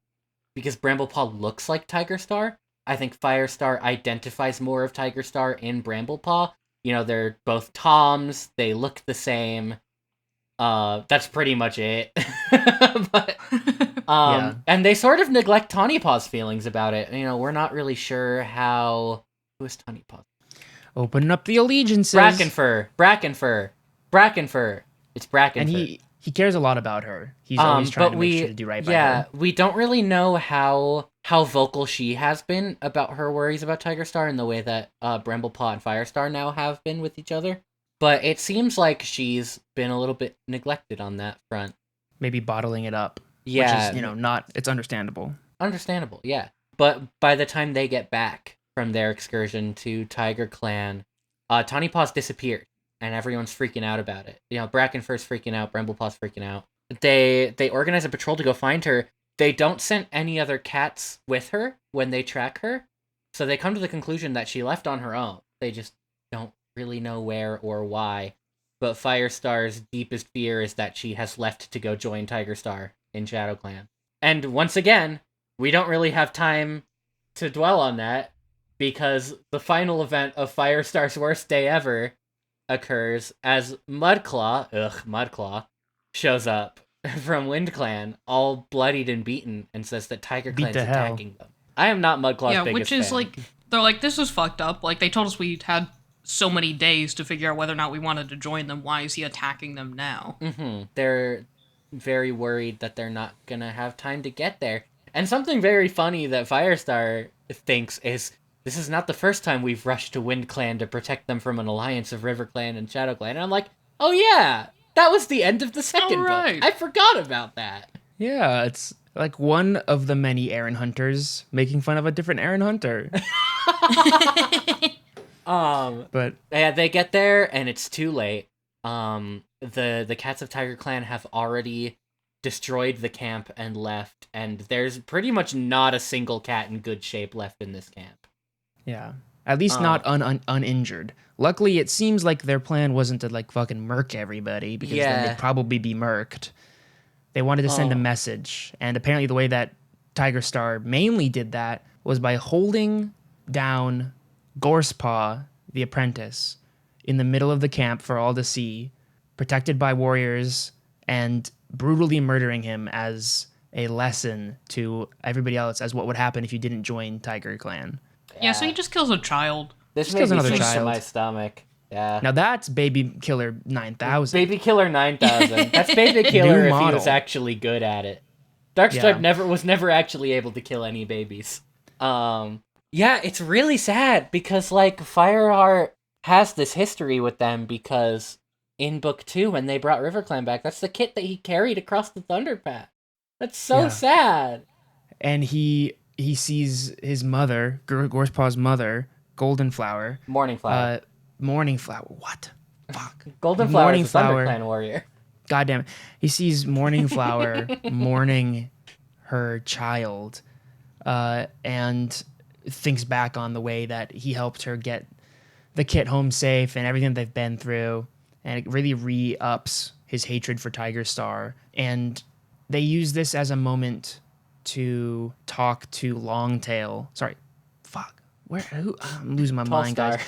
because Bramblepaw looks like Tigerstar. I think Firestar identifies more of Tigerstar in Bramblepaw. You know, they're both Toms, they look the same. That's pretty much it. But and they sort of neglect Tawny Paw's feelings about it. You know, we're not really sure how. Who is Tawny Paw? Opening up the allegiances. Brackenfur. It's Brackenfur. And he cares a lot about her. He's always trying to make sure to do right by her. Yeah, we don't really know how vocal she has been about her worries about Tigerstar in the way that Bramblepaw and Firestar now have been with each other. But it seems like she's been a little bit neglected on that front. Maybe bottling it up. Yeah. Which is, not, it's understandable. Understandable, yeah. But by the time they get back from their excursion to Tiger Clan, Tawny Paw's disappeared, and everyone's freaking out about it. You know, Brackenfur's freaking out, Bramble-Paw's freaking out. They organize a patrol to go find her. They don't send any other cats with her when they track her, so they come to the conclusion that she left on her own. They just don't really know where or why. But Firestar's deepest fear is that she has left to go join Tigerstar in Shadow Clan. And once again, we don't really have time to dwell on that, because the final event of Firestar's worst day ever occurs as Mudclaw, shows up from Wind Clan, all bloodied and beaten, and says that Tiger Clan's attacking them. I am not Mudclaw's biggest which is fan. like, they're like, this is fucked up. Like, they told us we had so many days to figure out whether or not we wanted to join them. Why is he attacking them now? Mm-hmm. They're very worried that they're not gonna have time to get there. And something very funny that Firestar thinks is, this is not the first time we've rushed to Wind Clan to protect them from an alliance of River Clan and Shadow Clan. And I'm like, oh yeah, that was the end of the second book. I forgot about that. Yeah, it's like one of the many Aaron Hunters making fun of a different Aaron Hunter. But yeah, they get there and it's too late. The cats of Tiger Clan have already destroyed the camp and left, and there's pretty much not a single cat in good shape left in this camp. Yeah, at least not uninjured. Luckily, it seems like their plan wasn't to like fucking murk everybody, because then they'd probably be murked. They wanted to send a message, and apparently the way that Tigerstar mainly did that was by holding down Gorsepaw, the apprentice, in the middle of the camp for all to see, protected by warriors, and brutally murdering him as a lesson to everybody else as what would happen if you didn't join Tiger Clan. Yeah, so he just kills a child. This kills made me another sick to child. my stomach. Yeah. Now that's Baby Killer 9000. Baby Killer 9000. That's Baby Killer New if he model. was actually good at it. Darkstripe was never actually able to kill any babies. Yeah, it's really sad because like Fireheart has this history with them, because in book 2 when they brought River Clan back, that's the kit that he carried across the Thunderpath. That's so sad. And he sees his mother, Gorsepaw's mother, Goldenflower. Morningflower. Morningflower. What? Fuck. Goldenflower is a Thunder Clan warrior. God damn it. He sees Morningflower mourning her child, and thinks back on the way that he helped her get the kit home safe and everything they've been through, and it really re-ups his hatred for Tigerstar. And they use this as a moment to talk to Longtail. Sorry. Fuck. I'm losing my mind, guys.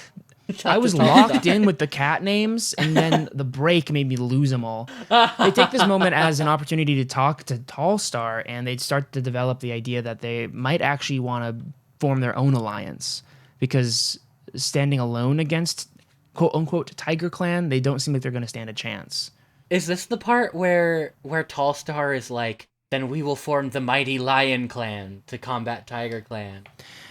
Star. I was locked in with the cat names, and then the break made me lose them all. They take this moment as an opportunity to talk to Tallstar, and they start to develop the idea that they might actually want to form their own alliance, because standing alone against quote-unquote Tiger Clan, they don't seem like they're going to stand a chance. Is this the part where Tallstar is like, then we will form the mighty Lion Clan to combat Tiger Clan?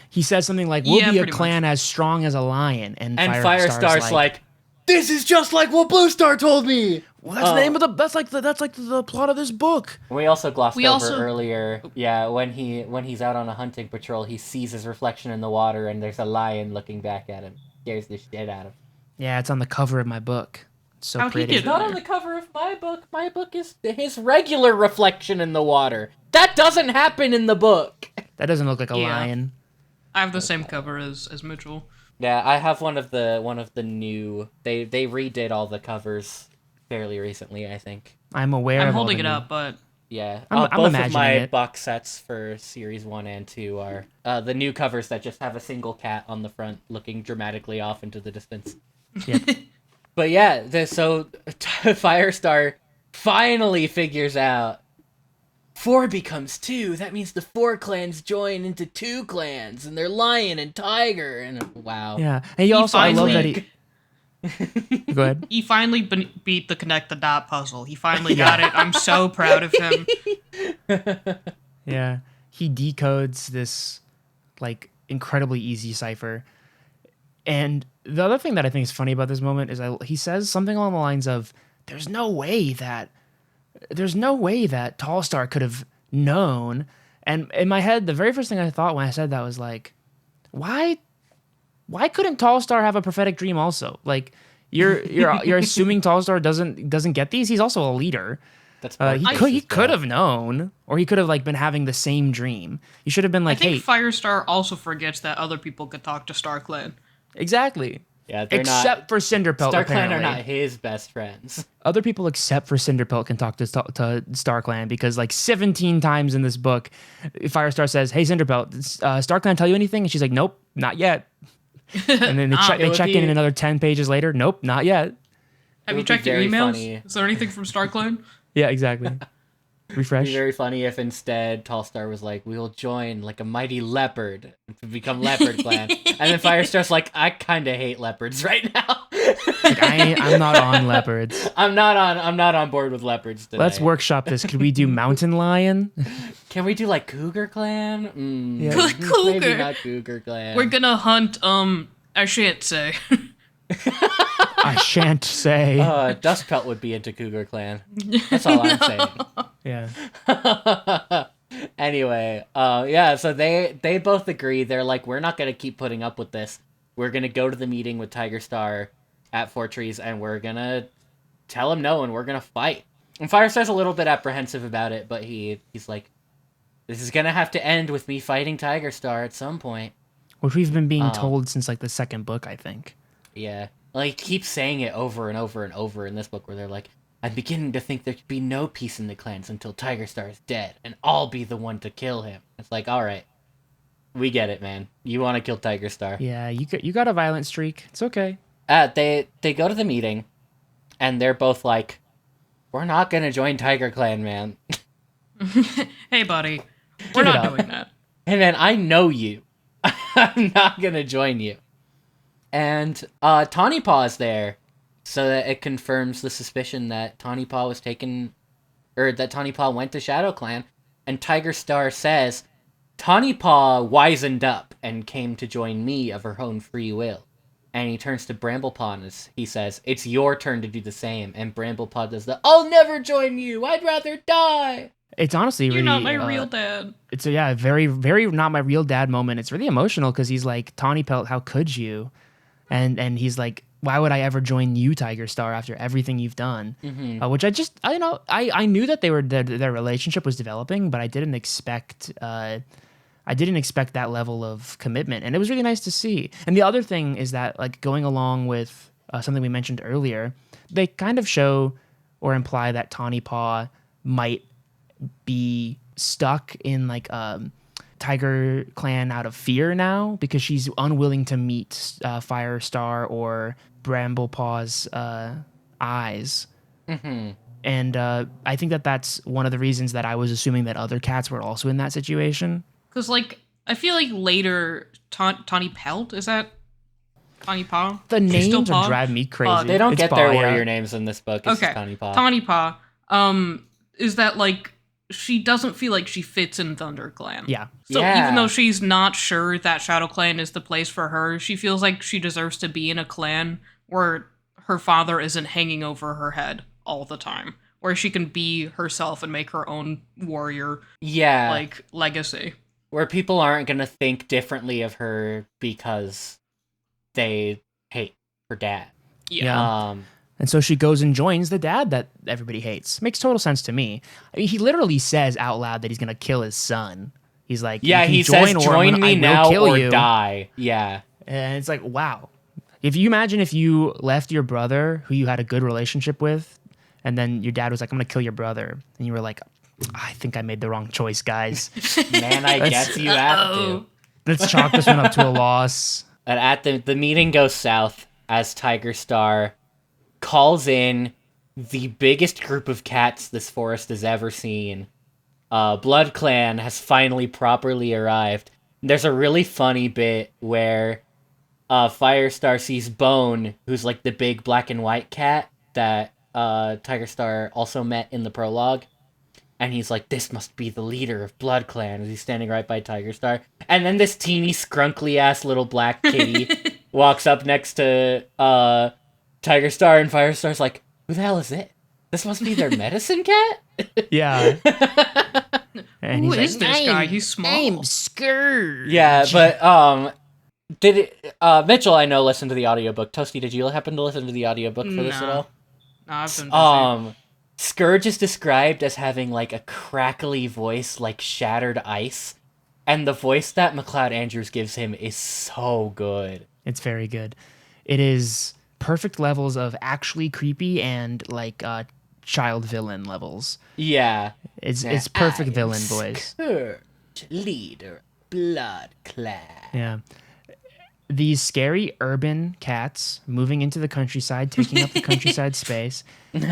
He says something like, we'll be a pretty clan as strong as a lion. And Firestar's like, this is just like what Blue Star told me! well, that's the name of that's like the plot of this book. We also glossed over earlier, when he's out on a hunting patrol, he sees his reflection in the water and there's a lion looking back at him. Scares the shit out of him. Yeah, it's on the cover of my book. It's so How'd he pretty. get It's not on the cover of my book. My book is his regular reflection in the water. That doesn't happen in the book. That doesn't look like a Yeah. lion. I have the same cover as Mitchell. Yeah, I have one of the new. They redid all the covers fairly recently, I think. I'm aware. I'm of all holding the it new- up, but Yeah, I'm both of imagining my it. box sets for series 1 and 2 are the new covers that just have a single cat on the front looking dramatically off into the distance. Yep. But yeah, so Firestar finally figures out 4 becomes 2. That means the 4 clans join into 2 clans, and they're Lion and Tiger, and wow. Yeah, and I love that he. Go ahead. he finally beat the connect the dot puzzle. He finally got it. I'm so proud of him. Yeah, he decodes this like incredibly easy cipher. And the other thing that I think is funny about this moment is he says something along the lines of, there's no way that Tallstar could have known. And in my head, the very first thing I thought when I said that was like, why couldn't Tallstar have a prophetic dream also? Like, you're assuming Tallstar doesn't get these? He's also a leader. That's He could have known, or he could have like been having the same dream. He should have been like, I think hey, Firestar also forgets that other people could talk to StarClan. exactly. Yeah, they're Except for Cinderpelt, StarClan apparently. are not his best friends. Other people except for Cinderpelt can talk to StarClan, because like 17 times in this book, Firestar says, "Hey Cinderpelt, StarClan tell you anything?" And she's like, "Nope, not yet." And then they check in another 10 pages later. Nope, not yet. Have would you be checked your very emails? funny. Is there anything from StarClan? Yeah, exactly. It'd Refresh. be very funny if instead Tallstar was like, "We will join like a mighty leopard to become Leopard Clan," and then Firestar's like, "I kind of hate leopards right now. Like, I'm not on leopards. I'm not on board with leopards today. Let's workshop this. Could we do mountain lion? Can we do like Cougar Clan? Yeah. Maybe Cougar. not Cougar Clan. We're gonna hunt, I shan't say. I shan't say. Dustpelt would be into Cougar Clan. That's all I'm saying. Yeah. Anyway, yeah, so they both agree. They're like, we're not going to keep putting up with this. We're going to go to the meeting with Tigerstar at Four Trees, and we're going to tell him no, and we're going to fight. And Firestar's a little bit apprehensive about it, but he's like, this is going to have to end with me fighting Tigerstar at some point. Which we've been being told since like the second book, I think. Yeah. Like, keep saying it over and over and over in this book, where they're like, I'm beginning to think there could be no peace in the clans until Tigerstar is dead, and I'll be the one to kill him. It's like, all right, we get it, man. You want to kill Tigerstar. Yeah, you got a violent streak. It's okay. They go to the meeting, and they're both like, we're not going to join Tiger Clan, man. Hey, buddy. We're Give it not up. doing that. Hey, man, I know you. I'm not going to join you. And Tawny Paw is there, so that it confirms the suspicion that Tawny Paw was taken, or that Tawny Paw went to Shadow Clan, and Tigerstar says, Tawny Paw wisened up and came to join me of her own free will. And he turns to Bramblepaw and he says, it's your turn to do the same. And Bramblepaw does the, I'll never join you, I'd rather die. It's honestly You're really... not my real dad. It's a very, very not my real dad moment. It's really emotional because he's like, Tawny Pelt, how could you? And he's like, why would I ever join you, Tigerstar, after everything you've done? Mm-hmm. Which I knew that their relationship was developing, but I didn't expect that level of commitment, and it was really nice to see. And the other thing is that, like, going along with something we mentioned earlier, they kind of show or imply that Tawny Paw might be stuck in like Tiger Clan out of fear now because she's unwilling to meet Firestar or Bramblepaw's eyes. Mm-hmm. And I think that's one of the reasons that I was assuming that other cats were also in that situation. Because, like, I feel like later, Tawny Pelt, is that Tawny Paw? The She's still names Paw? drive me crazy. They don't It's get Paw, their yeah. warrior names in this book. It's Okay, just Tawny Paw. Tawny Paw. Is that, like, she doesn't feel like she fits in ThunderClan. Yeah. So Yeah. even though she's not sure that Shadow Clan is the place for her, she feels like she deserves to be in a clan where her father isn't hanging over her head all the time, where she can be herself and make her own warrior Yeah. like legacy. Where people aren't going to think differently of her because they hate her dad. Yeah. And so she goes and joins the dad that everybody hates. Makes total sense to me. I mean, he literally says out loud that he's going to kill his son. He's like, Yeah, "You can he says, or join me I will now kill or you." die. Yeah. And it's like, wow. If you imagine if you left your brother, who you had a good relationship with, and then your dad was like, "I'm going to kill your brother," and you were like, "I think I made the wrong choice, guys. Man, I guess you have to. Let's chalk this one up to a loss." And at the meeting goes south as Tigerstar calls in the biggest group of cats this forest has ever seen. Blood Clan has finally properly arrived. There's a really funny bit where Firestar sees Bone, who's like the big black and white cat that Tigerstar also met in the prologue. And he's like, this must be the leader of Blood Clan, as he's standing right by Tigerstar. And then this teeny, scrunkly-ass little black kitty walks up next to Tigerstar, and Firestar's like, who the hell is it? This must be their medicine cat? Yeah. And Who he's is like, this guy? He's small. I'm Scourge. Yeah, but, did it, Mitchell, I know, listened to the audiobook. Toasty, did you happen to listen to the audiobook for this at all? No, I've been busy. Scourge is described as having, like, a crackly voice like shattered ice, and the voice that McLeod Andrews gives him is so good. It's very good. It is perfect levels of actually creepy and, like, child villain levels. Yeah. It's perfect villain voice. Scourge, leader, Blood Clan. Yeah. These scary urban cats moving into the countryside, taking up the countryside space. The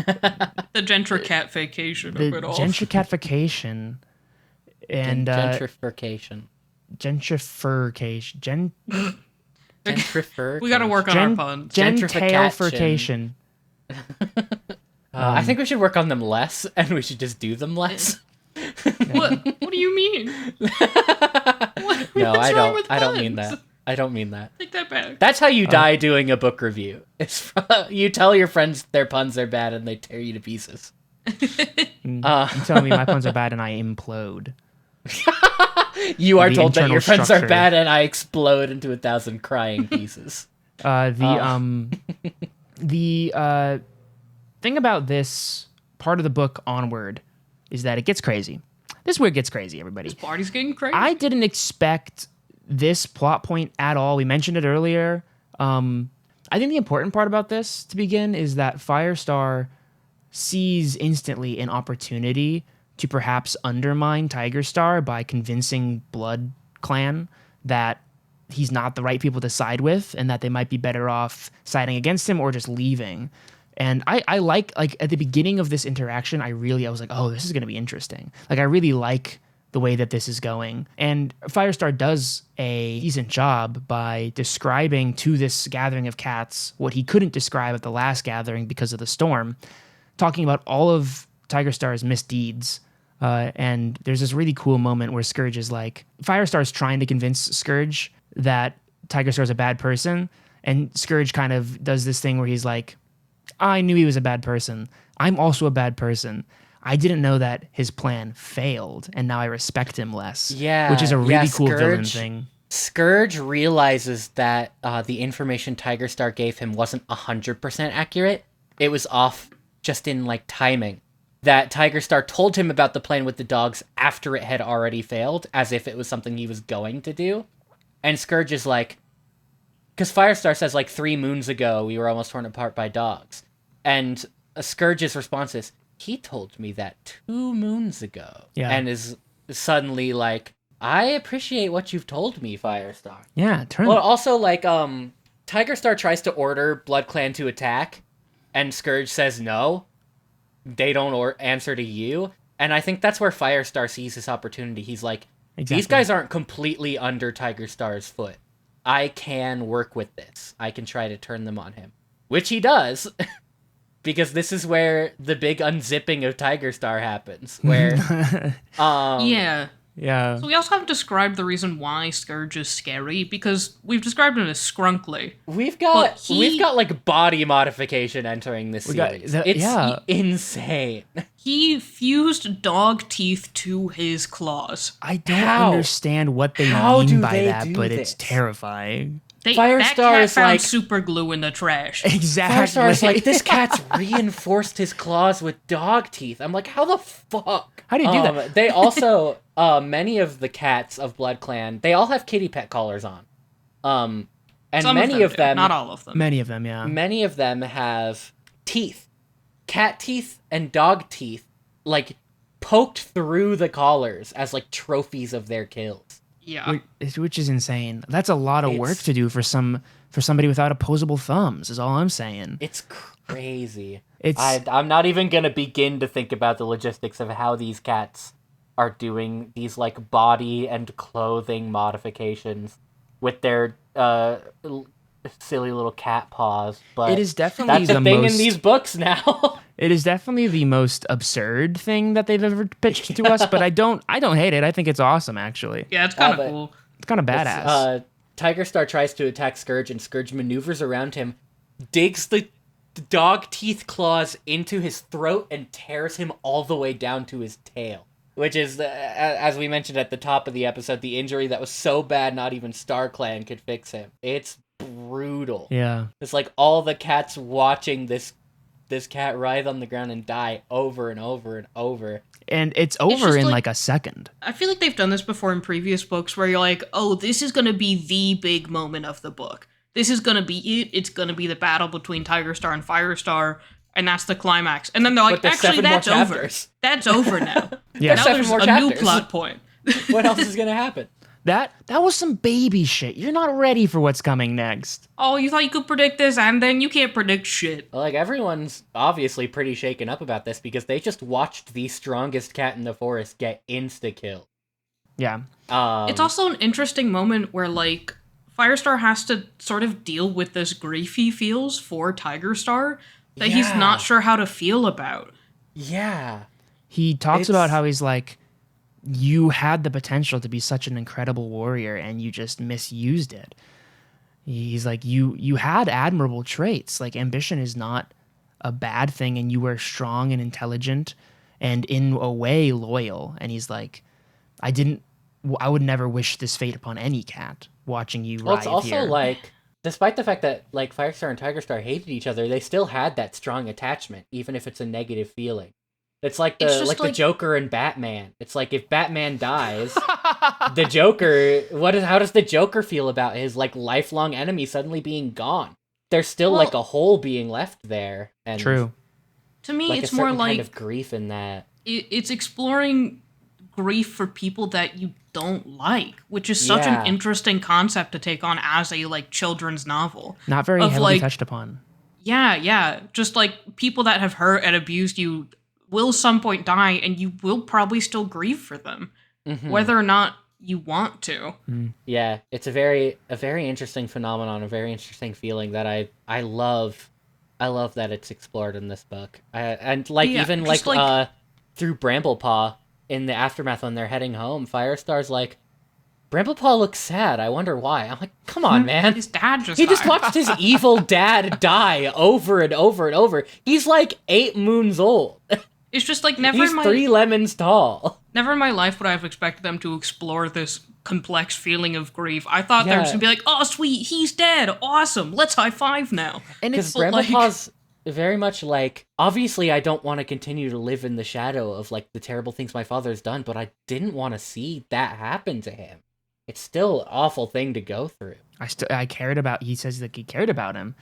gentrification The of it all. gentrification and Gentrification. gentrification. We gotta work on our puns. Gentailfication. I think we should work on them less, and we should just do them less. What do you mean? No, What's I wrong with don't mean puns? that. I don't mean that. Take that back. That's how you die doing a book review. It's you tell your friends their puns are bad, and they tear you to pieces. You tell me my puns are bad and I implode. You are The told that your internal puns are structure. bad, and I explode into 1,000 crying pieces. The thing about this part of the book onward is that it gets crazy. This is where it gets crazy, everybody. This party's getting crazy. I didn't expect this plot point at all. We mentioned it earlier. I think the important part about this, to begin, is that Firestar sees instantly an opportunity to perhaps undermine Tigerstar by convincing Blood Clan that he's not the right people to side with and that they might be better off siding against him or just leaving. And I like at the beginning of this interaction, I was like, oh, this is going to be interesting. Like, I really like the way that this is going. And Firestar does a decent job by describing to this gathering of cats what he couldn't describe at the last gathering because of the storm, talking about all of Tigerstar's misdeeds. And there's this really cool moment where Scourge is like, Firestar's trying to convince Scourge that Tigerstar's a bad person. And Scourge kind of does this thing where he's like, I knew he was a bad person. I'm also a bad person. I didn't know that his plan failed, and now I respect him less. Yeah, which is a really cool villain Scourge- thing. Scourge realizes that the information Tigerstar gave him wasn't 100% accurate. It was off just in, like, timing. That Tigerstar told him about the plan with the dogs after it had already failed, as if it was something he was going to do. And Scourge is like... Because Firestar says, like, 3 moons ago, we were almost torn apart by dogs. And Scourge's response is, he told me that 2 moons ago. Yeah. And is suddenly like, I appreciate what you've told me, Firestar. Yeah, turn. Well, also, like, Tigerstar tries to order BloodClan to attack, and Scourge says no. They don't answer to you. And I think that's where Firestar sees this opportunity. He's like, these guys aren't completely under Tigerstar's foot. I can work with this. I can try to turn them on him. Which he does, because this is where the big unzipping of Tigerstar happens. Where, Yeah. Yeah. So we also haven't described the reason why Scourge is scary, because we've described him as scrunkly. We've got like body modification entering this series. It's insane. He fused dog teeth to his claws. I don't understand what they mean by that, but it's terrifying. That Firestar cat is found like super glue in the trash. Exactly. Firestar's like, this cat's reinforced his claws with dog teeth. I'm like, how the fuck? How do you do that? They also, many of the cats of BloodClan, they all have kitty pet collars on. And Some many of them, not all of them. Many of them, yeah. many of them have teeth, cat teeth and dog teeth, like poked through the collars as like trophies of their kills. Yeah. Which is insane. That's a lot of work to do for somebody without opposable thumbs, is all I'm saying. It's crazy. It's I'm not even gonna begin to think about the logistics of how these cats are doing these like body and clothing modifications with their silly little cat paws. But it is definitely that's the thing in these books now. It is definitely the most absurd thing that they've ever pitched to us, but I don't hate it. I think it's awesome, actually. Yeah, it's kind of cool. It's kind of badass. Tigerstar tries to attack Scourge, and Scourge maneuvers around him, digs the dog teeth claws into his throat, and tears him all the way down to his tail. Which is, as we mentioned at the top of the episode, the injury that was so bad not even StarClan could fix him. It's brutal. Yeah. It's like all the cats watching this cat writhe on the ground and die over and over and over. And it's over just in like- like a second. I feel like they've done this before in previous books where you're like, oh, this is going to be the big moment of the book. This is going to be it. It's going to be the battle between Tigerstar and Firestar, and that's the climax. And then they're like, actually, that's over. That's over now. Yeah. Now Seven there's more a new chapters. plot point. What else is going to happen? That was some baby shit. You're not ready for what's coming next. Oh, you thought you could predict this, and then you can't predict shit. Like, everyone's obviously pretty shaken up about this because they just watched the strongest cat in the forest get insta-killed. Yeah. It's also an interesting moment where, like, Firestar has to sort of deal with this grief he feels for Tigerstar that he's not sure how to feel about. Yeah. He talks about how he's like, you had the potential to be such an incredible warrior and you just misused it. He's like, you had admirable traits. Like, ambition is not a bad thing, and you were strong and intelligent and in a way loyal. And he's like, I would never wish this fate upon any cat watching you Well, it's writhe also here. like, despite the fact that like Firestar and Tigerstar hated each other, they still had that strong attachment, even if it's a negative feeling. It's like the Joker and Batman. It's like if Batman dies, the Joker. How does the Joker feel about his like lifelong enemy suddenly being gone? There's still like a hole being left there. And True. To me, like it's a more certain like kind of grief in that. it's exploring grief for people that you don't like, which is such an interesting concept to take on as a like children's novel. Not very of, heavily like, touched upon. Yeah. Just like people that have hurt and abused you will some point die, and you will probably still grieve for them, whether or not you want to. Yeah, it's a very interesting phenomenon, a very interesting feeling that I love. I love that it's explored in this book. And like even like through Bramblepaw in the aftermath when they're heading home, Firestar's like, Bramblepaw looks sad. I wonder why. I'm like, come on, man. His dad just He just died. watched his evil dad die over and over and over. He's like 8 moons old. It's just like never He's in my 3 lemons tall. never in my life would I have expected them to explore this complex feeling of grief. I thought they were just gonna be like, oh sweet, he's dead, awesome, let's high five now. And Because Bramblepaw's very much like, obviously I don't want to continue to live in the shadow of like the terrible things my father's done, but I didn't want to see that happen to him. It's still an awful thing to go through. I cared about. He says that he cared about him,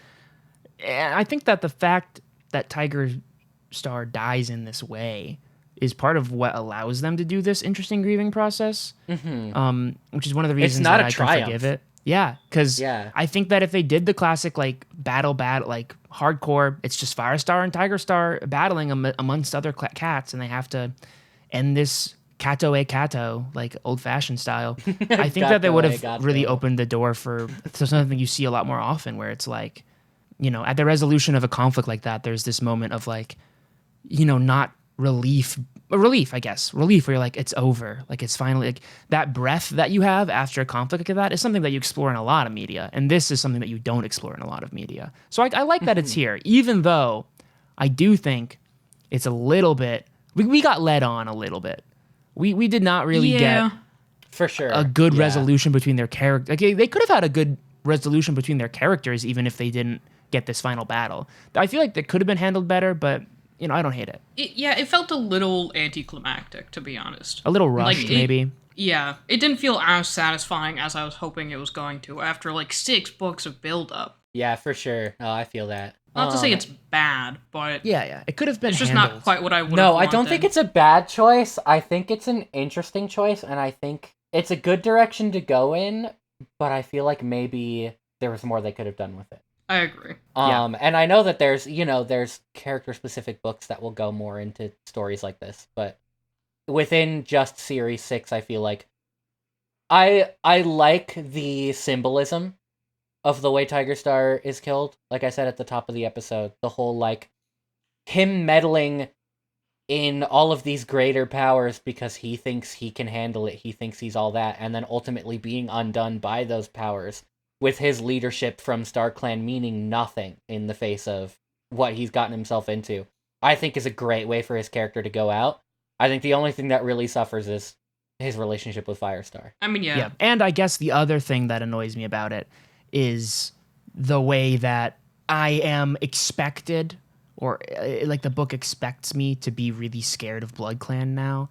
and I think that the fact that Tigerstar dies in this way is part of what allows them to do this interesting grieving process. Which is one of the reasons not that a I triumph. can forgive it. Yeah, because I think that if they did the classic like battle, like hardcore, it's just Firestar and Tigerstar battling amongst other cats, and they have to end this Kato e Kato, like old-fashioned style. I think that they would have really opened the door for something you see a lot more often, where it's like, you know, at the resolution of a conflict like that, there's this moment of like, you know, not relief, I guess, where you're like, it's over, like it's finally, like that breath that you have after a conflict like that is something that you explore in a lot of media, and this is something that you don't explore in a lot of media. So I like that it's here, even though I do think it's a little bit, we got led on a little bit. We did not really get for sure a good resolution between their characters. Like, they could have had a good resolution between their characters even if they didn't get this final battle. I feel like that could have been handled better, but you know, I don't hate it. It felt a little anticlimactic, to be honest. A little rushed, maybe. Yeah, it didn't feel as satisfying as I was hoping it was going to after like 6 books of build-up. Yeah, for sure. Oh, I feel that. Not to say it's bad, but yeah, it could have been. It's just handled. not quite what I would. No, I don't think it's a bad choice. I think it's an interesting choice, and I think it's a good direction to go in. But I feel like maybe there was more they could have done with it. I agree. And I know that there's character-specific books that will go more into stories like this, but within just Series 6, I feel like I like the symbolism of the way Tigerstar is killed. Like I said at the top of the episode, the whole, like, him meddling in all of these greater powers because he thinks he can handle it, he thinks he's all that, and then ultimately being undone by those powers, with his leadership from StarClan meaning nothing in the face of what he's gotten himself into, I think is a great way for his character to go out. I think the only thing that really suffers is his relationship with Firestar. I mean, yeah. And I guess the other thing that annoys me about it is the way that I am expected, or like the book expects me to be really scared of BloodClan now.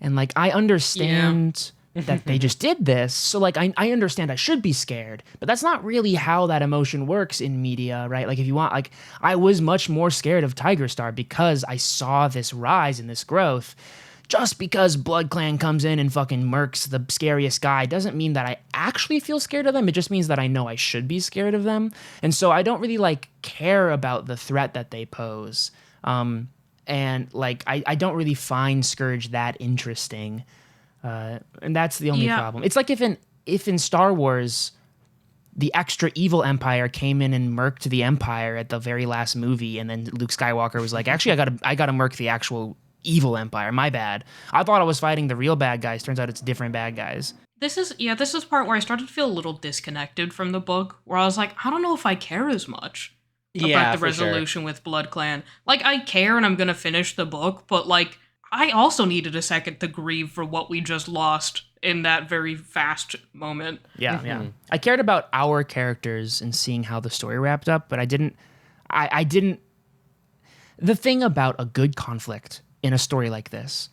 And like, I understand that they just did this, so like I understand I should be scared, but that's not really how that emotion works in media, right? Like, if you want, like, I was much more scared of Tigerstar because I saw this rise and this growth. Just because BloodClan comes in and fucking murks the scariest guy doesn't mean that I actually feel scared of them. It just means that I know I should be scared of them. And so I don't really like care about the threat that they pose. And like, I don't really find Scourge that interesting. And that's the only problem. It's like if in Star Wars, the extra evil Empire came in and murked the Empire at the very last movie, and then Luke Skywalker was like, actually, I gotta murk the actual evil Empire. My bad. I thought I was fighting the real bad guys. Turns out it's different bad guys. This is part where I started to feel a little disconnected from the book, where I was like, I don't know if I care as much about the resolution with BloodClan. Like, I care and I'm gonna finish the book, but like, I also needed a second to grieve for what we just lost in that very fast moment. Yeah. I cared about our characters and seeing how the story wrapped up, but I didn't. The thing about a good conflict in a story like this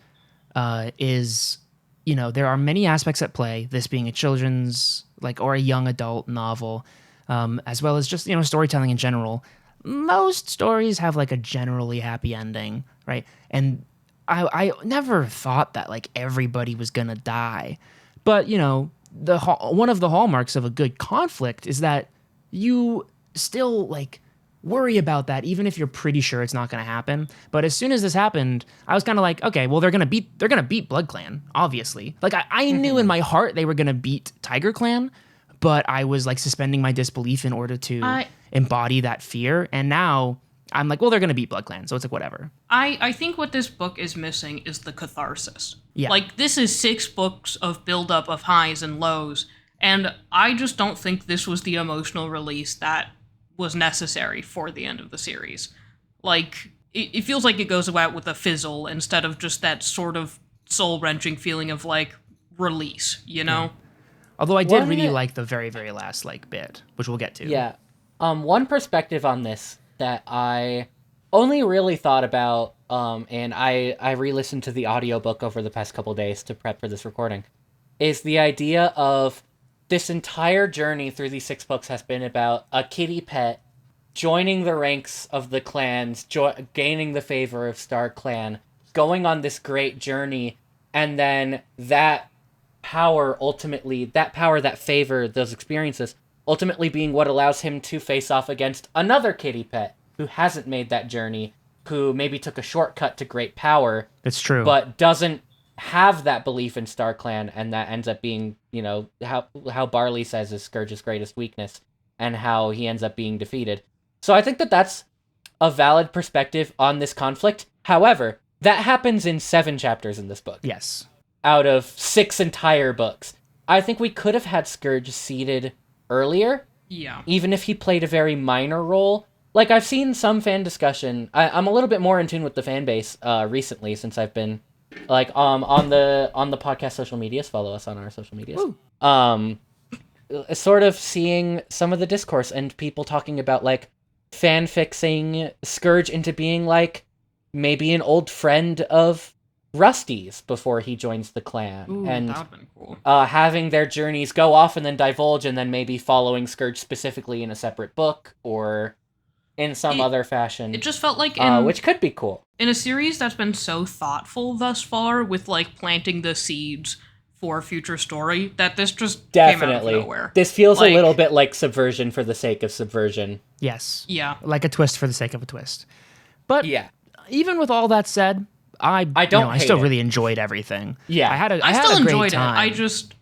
is, you know, there are many aspects at play, this being a children's, like, or a young adult novel, as well as just, you know, storytelling in general. Most stories have like a generally happy ending, right? And I never thought that like everybody was gonna die, but you know, one of the hallmarks of a good conflict is that you still like worry about that, even if you're pretty sure it's not gonna happen. But as soon as this happened, I was kind of like, okay, well, they're gonna beat BloodClan, obviously. Like, I knew in my heart they were gonna beat TigerClan, but I was like suspending my disbelief in order to embody that fear. And now I'm like, well, they're going to beat BloodClan, so it's like, whatever. I think what this book is missing is the catharsis. Yeah. Like, this is 6 books of buildup of highs and lows, and I just don't think this was the emotional release that was necessary for the end of the series. Like, it feels like it goes out with a fizzle instead of just that sort of soul-wrenching feeling of, like, release, you know? Yeah. Although I did really like the very, very last, like, bit, which we'll get to. Yeah. One perspective on this that I only really thought about, and I re-listened to the audiobook over the past couple days to prep for this recording, is the idea of this entire journey through these 6 books has been about a kitty pet joining the ranks of the clans, gaining the favor of StarClan, going on this great journey, and then that power that favored those experiences ultimately being what allows him to face off against another kitty pet who hasn't made that journey, who maybe took a shortcut to great power. It's true. But doesn't have that belief in StarClan, and that ends up being, you know, how Barley says is Scourge's greatest weakness, and how he ends up being defeated. So I think that that's a valid perspective on this conflict. However, that happens in 7 chapters in this book. Yes. Out of 6 entire books. I think we could have had Scourge seated earlier. Yeah. Even if he played a very minor role. Like, I've seen some fan discussion. I'm a little bit more in tune with the fan base recently, since I've been, like, on the podcast social medias. Follow us on our social medias. Sort of seeing some of the discourse and people talking about, like, fan fixing Scourge into being, like, maybe an old friend of Rusty's before he joins the clan. Ooh, and that would've been cool. having their journeys go off and then divulge, and then maybe following Scourge specifically in a separate book or in some other fashion. It just felt like which could be cool. In a series that's been so thoughtful thus far, with like planting the seeds for future story, that this just came out of nowhere. This feels a little bit like subversion for the sake of subversion. Yes. Yeah. Like a twist for the sake of a twist. But yeah, even with all that said, I still really enjoyed everything. Yeah. I still enjoyed time. it. I just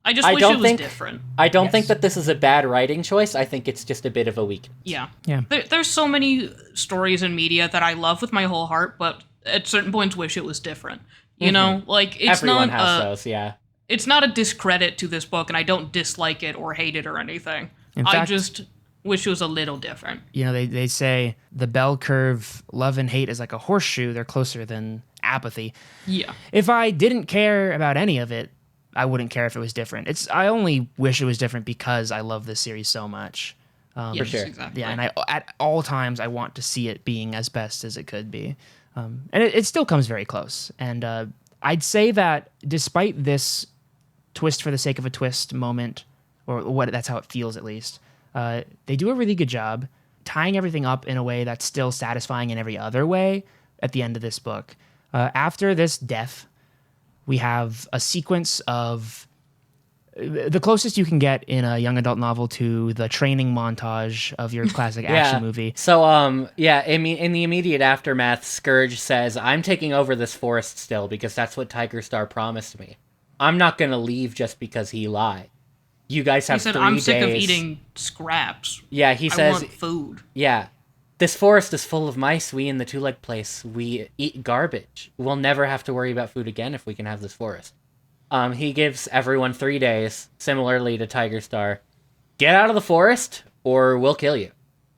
wish it was different. I don't think that this is a bad writing choice. I think it's just a bit of a weakness. Yeah. Yeah. There's so many stories in media that I love with my whole heart, but at certain points wish it was different. You know, like it's Everyone not has those, yeah. It's not a discredit to this book, and I don't dislike it or hate it or anything. In I fact, just wish it was a little different. You know, they say the bell curve, love and hate is like a horseshoe. They're closer than apathy. Yeah. If I didn't care about any of it, I wouldn't care if it was different. I only wish it was different because I love this series so much. Yes, for sure. Exactly. Yeah, and at all times I want to see it being as best as it could be. And it still comes very close. And I'd say that despite this twist for the sake of a twist moment, or that's how it feels at least, they do a really good job tying everything up in a way that's still satisfying in every other way at the end of this book. After this death, we have a sequence of the closest you can get in a young adult novel to the training montage of your classic action movie. So, in the immediate aftermath, Scourge says, "I'm taking over this forest still because that's what Tigerstar promised me. I'm not going to leave just because he lied. You guys have 3 days." He said, "I'm sick of eating scraps. Yeah, he says, I want food." Yeah. "This forest is full of mice. We in the two-leg place, we eat garbage. We'll never have to worry about food again if we can have this forest." He gives everyone 3 days, similarly to Tigerstar. Get out of the forest, or we'll kill you,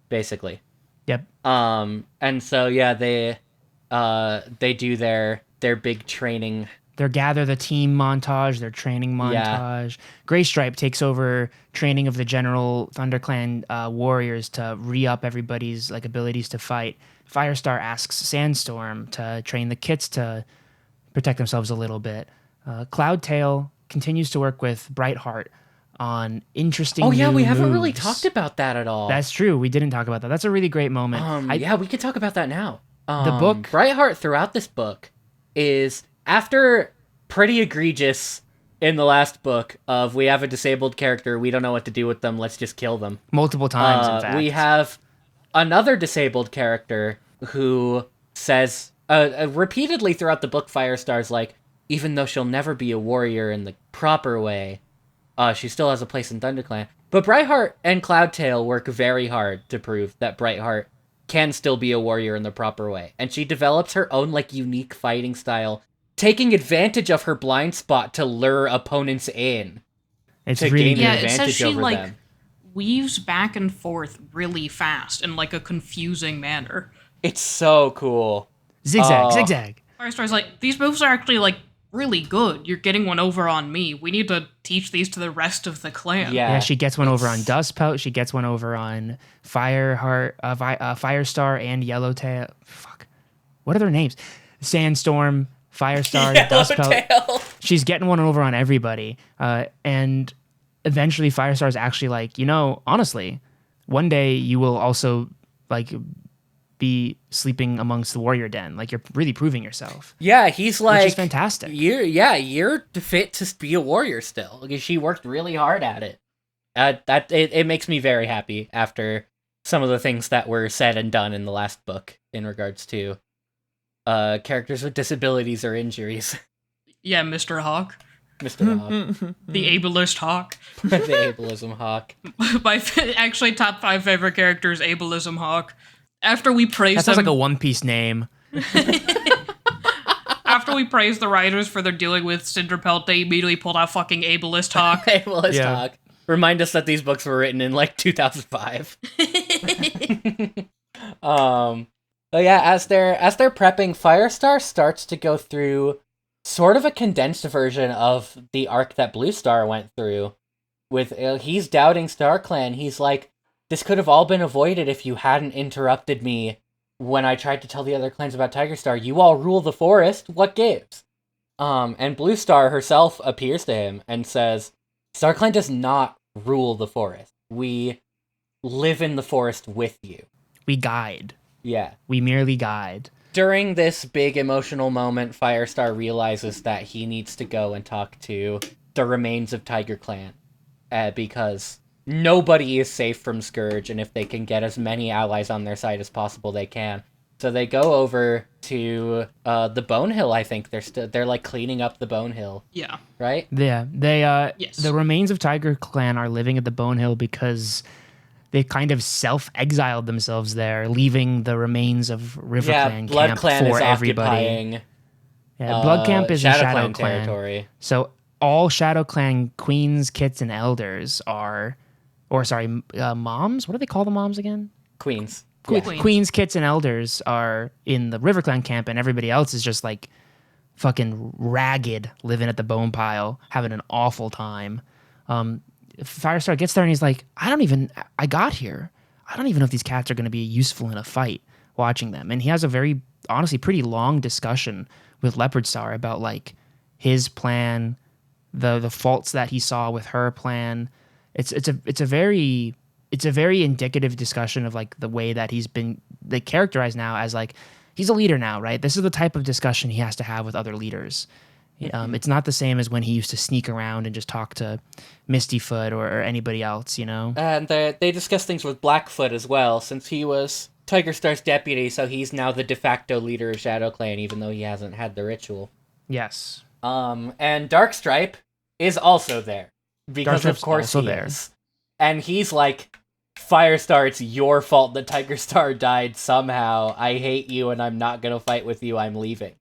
basically. Yep. And so yeah, they do their big training. Their gather the team montage, their training montage. Yeah. Greystripe takes over training of the general ThunderClan warriors to re-up everybody's abilities to fight. Firestar asks Sandstorm to train the kits to protect themselves a little bit. Cloudtail continues to work with Brightheart on interesting Oh yeah, new we haven't moves. really talked about that at all. That's true. We didn't talk about that. That's a really great moment. Yeah, we could talk about that now. The book... Brightheart throughout this book is, after pretty egregious in the last book of we have a disabled character, we don't know what to do with them, let's just kill them. Multiple times, in fact. We have another disabled character who says, repeatedly throughout the book, Firestar's like, even though she'll never be a warrior in the proper way, she still has a place in ThunderClan. But Brightheart and Cloudtail work very hard to prove that Brightheart can still be a warrior in the proper way. And she develops her own, unique fighting style, taking advantage of her blind spot to lure opponents in. It's to really gain good. an Yeah, it says advantage she, over them. weaves back and forth really fast in, a confusing manner. It's so cool. Zigzag, zigzag. Firestar's like, these moves are actually, really good. You're getting one over on me. We need to teach these to the rest of the clan. Yeah, she gets one over on Dustpout. She gets one over on Firestar and Yellowtail. Fuck. What are their names? Sandstorm, Firestar, Dustpout. She's getting one over on everybody. And eventually Firestar's actually like, honestly, one day you will also, be sleeping amongst the warrior den. Like, you're really proving yourself. Yeah, he's like, which is fantastic. You're fit to be a warrior still. Because she worked really hard at it. It makes me very happy after some of the things that were said and done in the last book in regards to characters with disabilities or injuries. Yeah, Mr. Hawk. Mr. Hawk. The ableist Hawk. The ableism Hawk. Actually, top 5 favorite characters, ableism Hawk. After we praise that sounds like a One Piece name. After we praise the writers for their dealing with Cinderpelt, they immediately pulled out fucking ableist Hawk. Ableist Hawk. Remind us that these books were written in like 2005. But yeah, as they're prepping, Firestar starts to go through sort of a condensed version of the arc that Blue Star went through. With he's doubting StarClan. He's like, this could have all been avoided if you hadn't interrupted me when I tried to tell the other clans about Tigerstar. You all rule the forest. What gives? And Blue Star herself appears to him and says, StarClan does not rule the forest. We live in the forest with you. We guide. Yeah. We merely guide. During this big emotional moment, Firestar realizes that he needs to go and talk to the remains of Tiger Clan. Because nobody is safe from Scourge, and if they can get as many allies on their side as possible, they can. So they go over to the Bone Hill. I think they're like cleaning up the Bone Hill. Yeah. Right? Yeah. Yes. The remains of Tiger Clan are living at the Bone Hill because they kind of self-exiled themselves there, leaving the remains of River Clan Blood camp Clan for is everybody. occupying, Yeah, Blood Camp is Shadow in Shadow Clan Clan territory. So all Shadow Clan queens, kits, and elders are, moms? What do they call the moms again? Queens. Queens, kits, and elders are in the River Clan camp, and everybody else is just like fucking ragged, living at the bone pile, having an awful time. Firestar gets there and he's like, I got here. I don't even know if these cats are going to be useful in a fight watching them. And he has a very, honestly, pretty long discussion with Leopard Star about like his plan, the faults that he saw with her plan. It's a very indicative discussion of like the way that he's been characterized now as like, he's a leader now, right? This is the type of discussion he has to have with other leaders. It's not the same as when he used to sneak around and just talk to Mistyfoot or anybody else, you know? And they discuss things with Blackfoot as well, since he was Tigerstar's deputy, so he's now the de facto leader of Shadow Clan, even though he hasn't had the ritual. Yes. And Darkstripe is also there. Because Darkstripe's of course also he there. is. And he's like, Firestar, it's your fault that Tigerstar died somehow. I hate you and I'm not gonna fight with you, I'm leaving.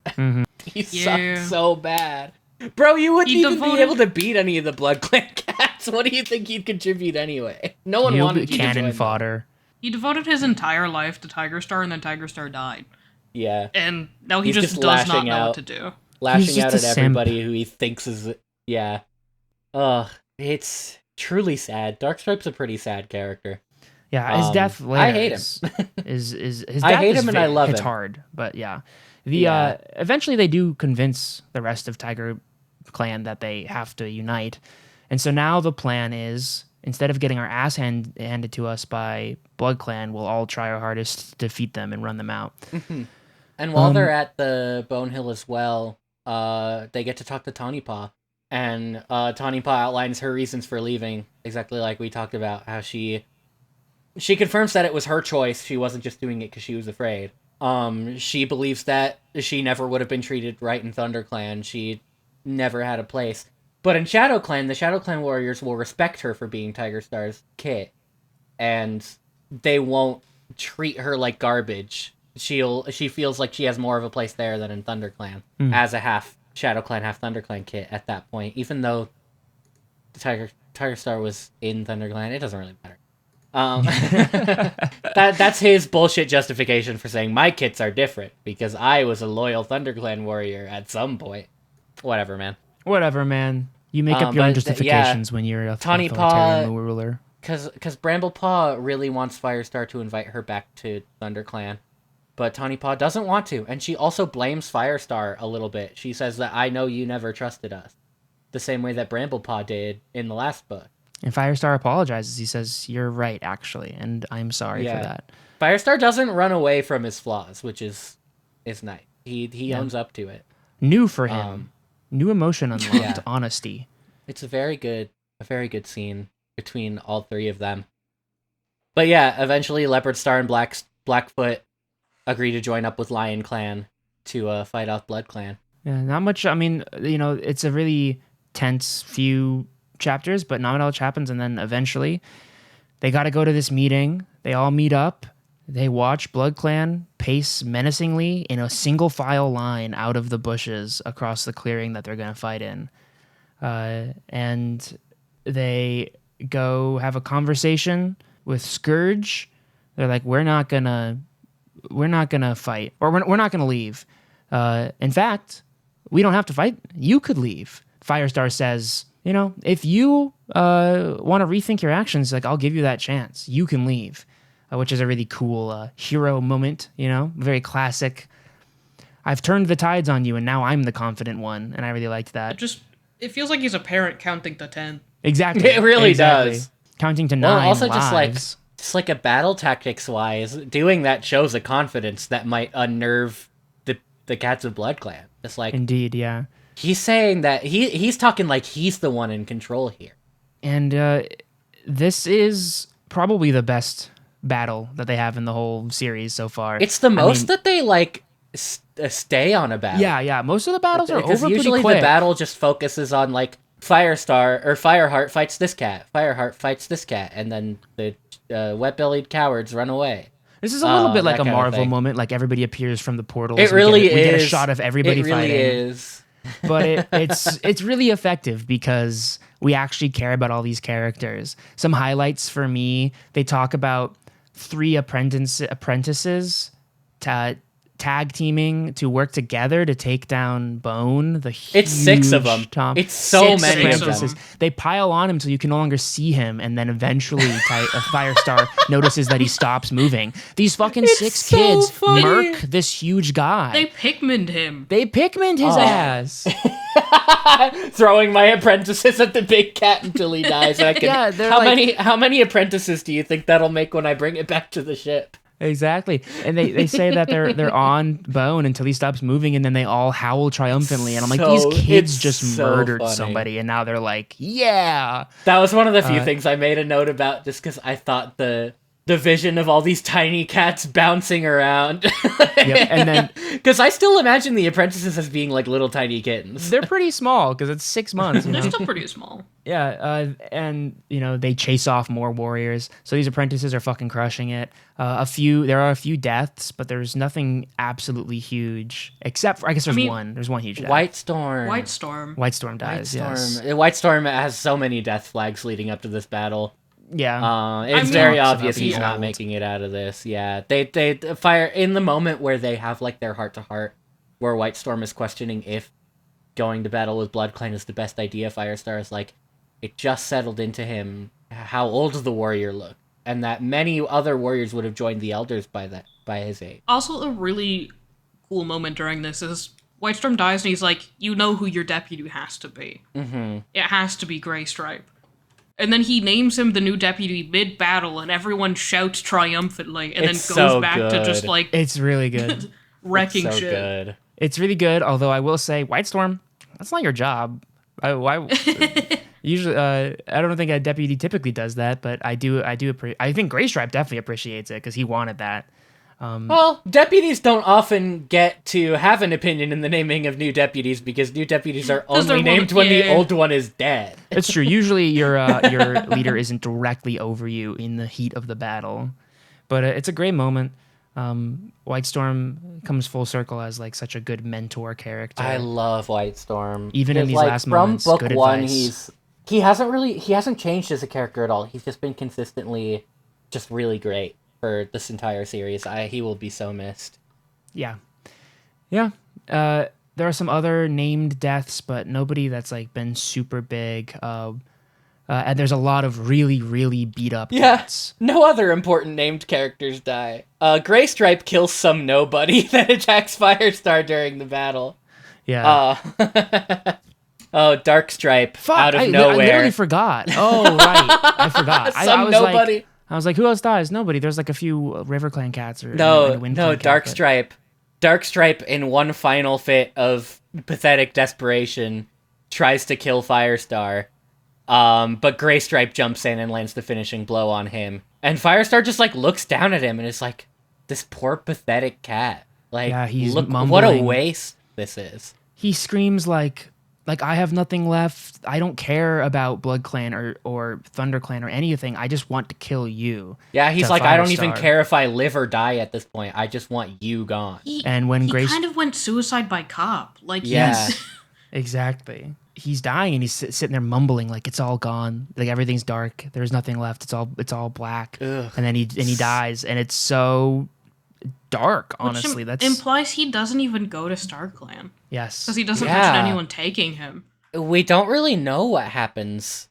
Mm-hmm. He sucks so bad. Bro, you wouldn't even be able to beat any of the Blood Clan cats. What do you think he'd contribute anyway? No one wanted you to cannon join fodder. He devoted his entire life to Tigerstar, and then Tigerstar died. Yeah. And now he He's just does not know what to do. Lashing out just at a everybody who he thinks is... Yeah. Ugh. It's truly sad. Darkstripe's a pretty sad character. Yeah, his death later I hate him. is his death I hate is him and I love hits him. hard, but yeah. Yeah. Eventually they do convince the rest of Tiger Clan that they have to unite. And so now the plan is, instead of getting our ass handed to us by Blood Clan, we'll all try our hardest to defeat them and run them out. Mm-hmm. And while they're at the Bone Hill as well, they get to talk to Tawny Paw. And Tawny Paw outlines her reasons for leaving, exactly like we talked about, how she confirms that it was her choice. She wasn't just doing it because she was afraid. She believes that she never would have been treated right in ThunderClan. She never had a place. But in Shadow Clan, the Shadow Clan warriors will respect her for being Tigerstar's kit. And they won't treat her like garbage. She feels like she has more of a place there than in ThunderClan as a half Shadow Clan, half ThunderClan kit at that point. Even though Tigerstar was in ThunderClan, it doesn't really matter. That's his bullshit justification for saying my kits are different because I was a loyal ThunderClan warrior at some point. Whatever, man. You make up your own justifications when you're a Tawny authoritarian Paw, ruler. Because Bramblepaw really wants Firestar to invite her back to ThunderClan, but Tawny Paw doesn't want to, and she also blames Firestar a little bit. She says that I know you never trusted us, the same way that Bramblepaw did in the last book. And Firestar apologizes. He says, "You're right, actually, and I'm sorry for that." Firestar doesn't run away from his flaws, which is nice. He owns up to it. New for him. New emotion unlocked. Yeah. Honesty. It's a very good scene between all three of them. But yeah, eventually Leopard Star and Blackfoot agree to join up with Lion Clan to fight off Blood Clan. Yeah, not much. I mean, it's a really tense few chapters, but not much happens. And then eventually they got to go to this meeting. They all meet up. They watch Blood Clan pace menacingly in a single file line out of the bushes across the clearing that they're going to fight in. And they go have a conversation with Scourge. They're like, we're not gonna fight, or we're not gonna leave. In fact, we don't have to fight. You could leave. Firestar says, if you want to rethink your actions, like, I'll give you that chance. You can leave, which is a really cool hero moment. Very classic. I've turned the tides on you, and now I'm the confident one, and I really liked that. It feels like he's a parent counting to 10. Exactly. It really does. Counting to 9 also lives. just like a battle tactics wise, doing that shows a confidence that might unnerve the Cats of Blood Clan. Just like, indeed, yeah. He's saying that he's talking like he's the one in control here. And this is probably the best battle that they have in the whole series so far. It's the most that they like stay on a battle. Yeah. Most of the battles are over pretty quick. Usually the battle just focuses on like Firestar or Fireheart fights this cat, Fireheart fights this cat, and then the wet-bellied cowards run away. This is a little bit like a Marvel moment, like everybody appears from the portals. It really is. We get a shot of everybody fighting. It really is. But it's really effective because we actually care about all these characters. Some highlights for me, they talk about 3 apprentices tag teaming to work together to take down Bone. It's 6 of them. It's so many of them. They pile on him so you can no longer see him, and then eventually Firestar notices that he stops moving. These fucking 6 kids murk this huge guy. They Pikmin'd him. They Pikmin'd his ass. Throwing my apprentices at the big cat until he dies. How many apprentices do you think that'll make when I bring it back to the ship? Exactly. And they say that they're on Bone until he stops moving, and then they all howl triumphantly. And I'm like, these kids just murdered somebody, and now they're like, yeah. That was one of the few things I made a note about, just because I thought the vision of all these tiny cats bouncing around. Yep. And then, because I still imagine the apprentices as being like little tiny kittens. They're pretty small because it's 6 months. They're still pretty small. Yeah, and they chase off more warriors. So these apprentices are fucking crushing it. There are a few deaths, but there's nothing absolutely huge except for, I guess there's one. There's one huge death. White Storm dies. Yes. White Storm has so many death flags leading up to this battle. Yeah, it's very obvious he's not making it out of this. Yeah, they fire in the moment where they have like their heart to heart, where White Storm is questioning if going to battle with Blood Clan is the best idea. Firestar is like, it just settled into him how old the warrior looked, and that many other warriors would have joined the elders by his age. Also, a really cool moment during this is White Storm dies, and he's like, you know who your deputy has to be. Mm-hmm. It has to be Grey Stripe. And then he names him the new deputy mid-battle, and everyone shouts triumphantly, and then goes back to just like... It's really good. wrecking it's so shit. Good. It's really good, although I will say, White Storm, that's not your job. Usually, I don't think a deputy typically does that, but I think Grey Stripe definitely appreciates it, because he wanted that. Well, deputies don't often get to have an opinion in the naming of new deputies, because new deputies are only named when the old one is dead. It's true. Usually your leader isn't directly over you in the heat of the battle. But it's a great moment. White Storm comes full circle as like such a good mentor character. I love White Storm. Even in these last moments, from book good one, advice. he hasn't changed as a character at all. He's just been consistently just really great for this entire series. He will be so missed. Yeah. There are some other named deaths, but nobody that's like been super big. And there's a lot of really, really beat up deaths. No other important named characters die. Grey Stripe kills some nobody that attacks Firestar during the battle. Yeah. Oh, Darkstripe Fuck, out of I nowhere. literally forgot. Oh, right. I forgot. I was nobody. Like, I was like, who else dies? Nobody. There's like a few River Clan cats or No, Wind Clan cat, but- Darkstripe. Darkstripe, in one final fit of pathetic desperation, tries to kill Firestar. But Graystripe jumps in and lands the finishing blow on him. And Firestar just, like, looks down at him and is like, this poor pathetic cat. Like, Yeah, he's look, mumbling. what a waste this is. He screams like I have nothing left. I don't care about Blood Clan or Thunder Clan or anything. I just want to kill you. Yeah, he's to like, I don't even Firestar. care if I live or die at this point. I just want you gone. And when he Grace kind of went suicide by cop. Like, Yeah. exactly, he's dying and he's sitting there mumbling like it's all gone, like everything's dark. There's nothing left. It's all black. Ugh. And then he dies, and it's so dark. Honestly, which that's implies he doesn't even go to StarClan yes. because he doesn't Yeah. mention anyone taking him. We don't really know what happens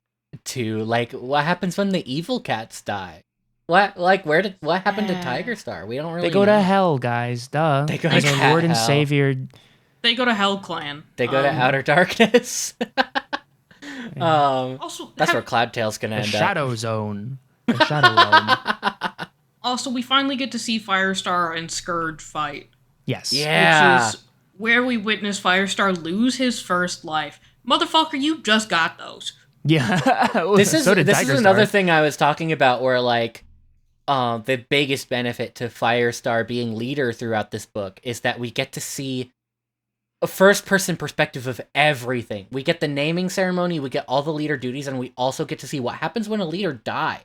what happens when the evil cats die. What happened to Tigerstar? We don't really They go know. to hell, guys. Duh. They go As to our Lord and hell. Savior. They go to Hell Clan. They go to outer darkness. Also, That's where Cloudtail's gonna The end Shadow Zone. The Shadow Realm. Also, we finally get to see Firestar and Scourge fight, Yes. Yeah. which is where we witness Firestar lose his first life. Motherfucker, you just got those. Yeah. This is So did this is Tigerstar. another thing I was talking about where like the biggest benefit to Firestar being leader throughout this book is that we get to see a first-person perspective of everything. We get the naming ceremony, we get all the leader duties, and we also get to see what happens when a leader dies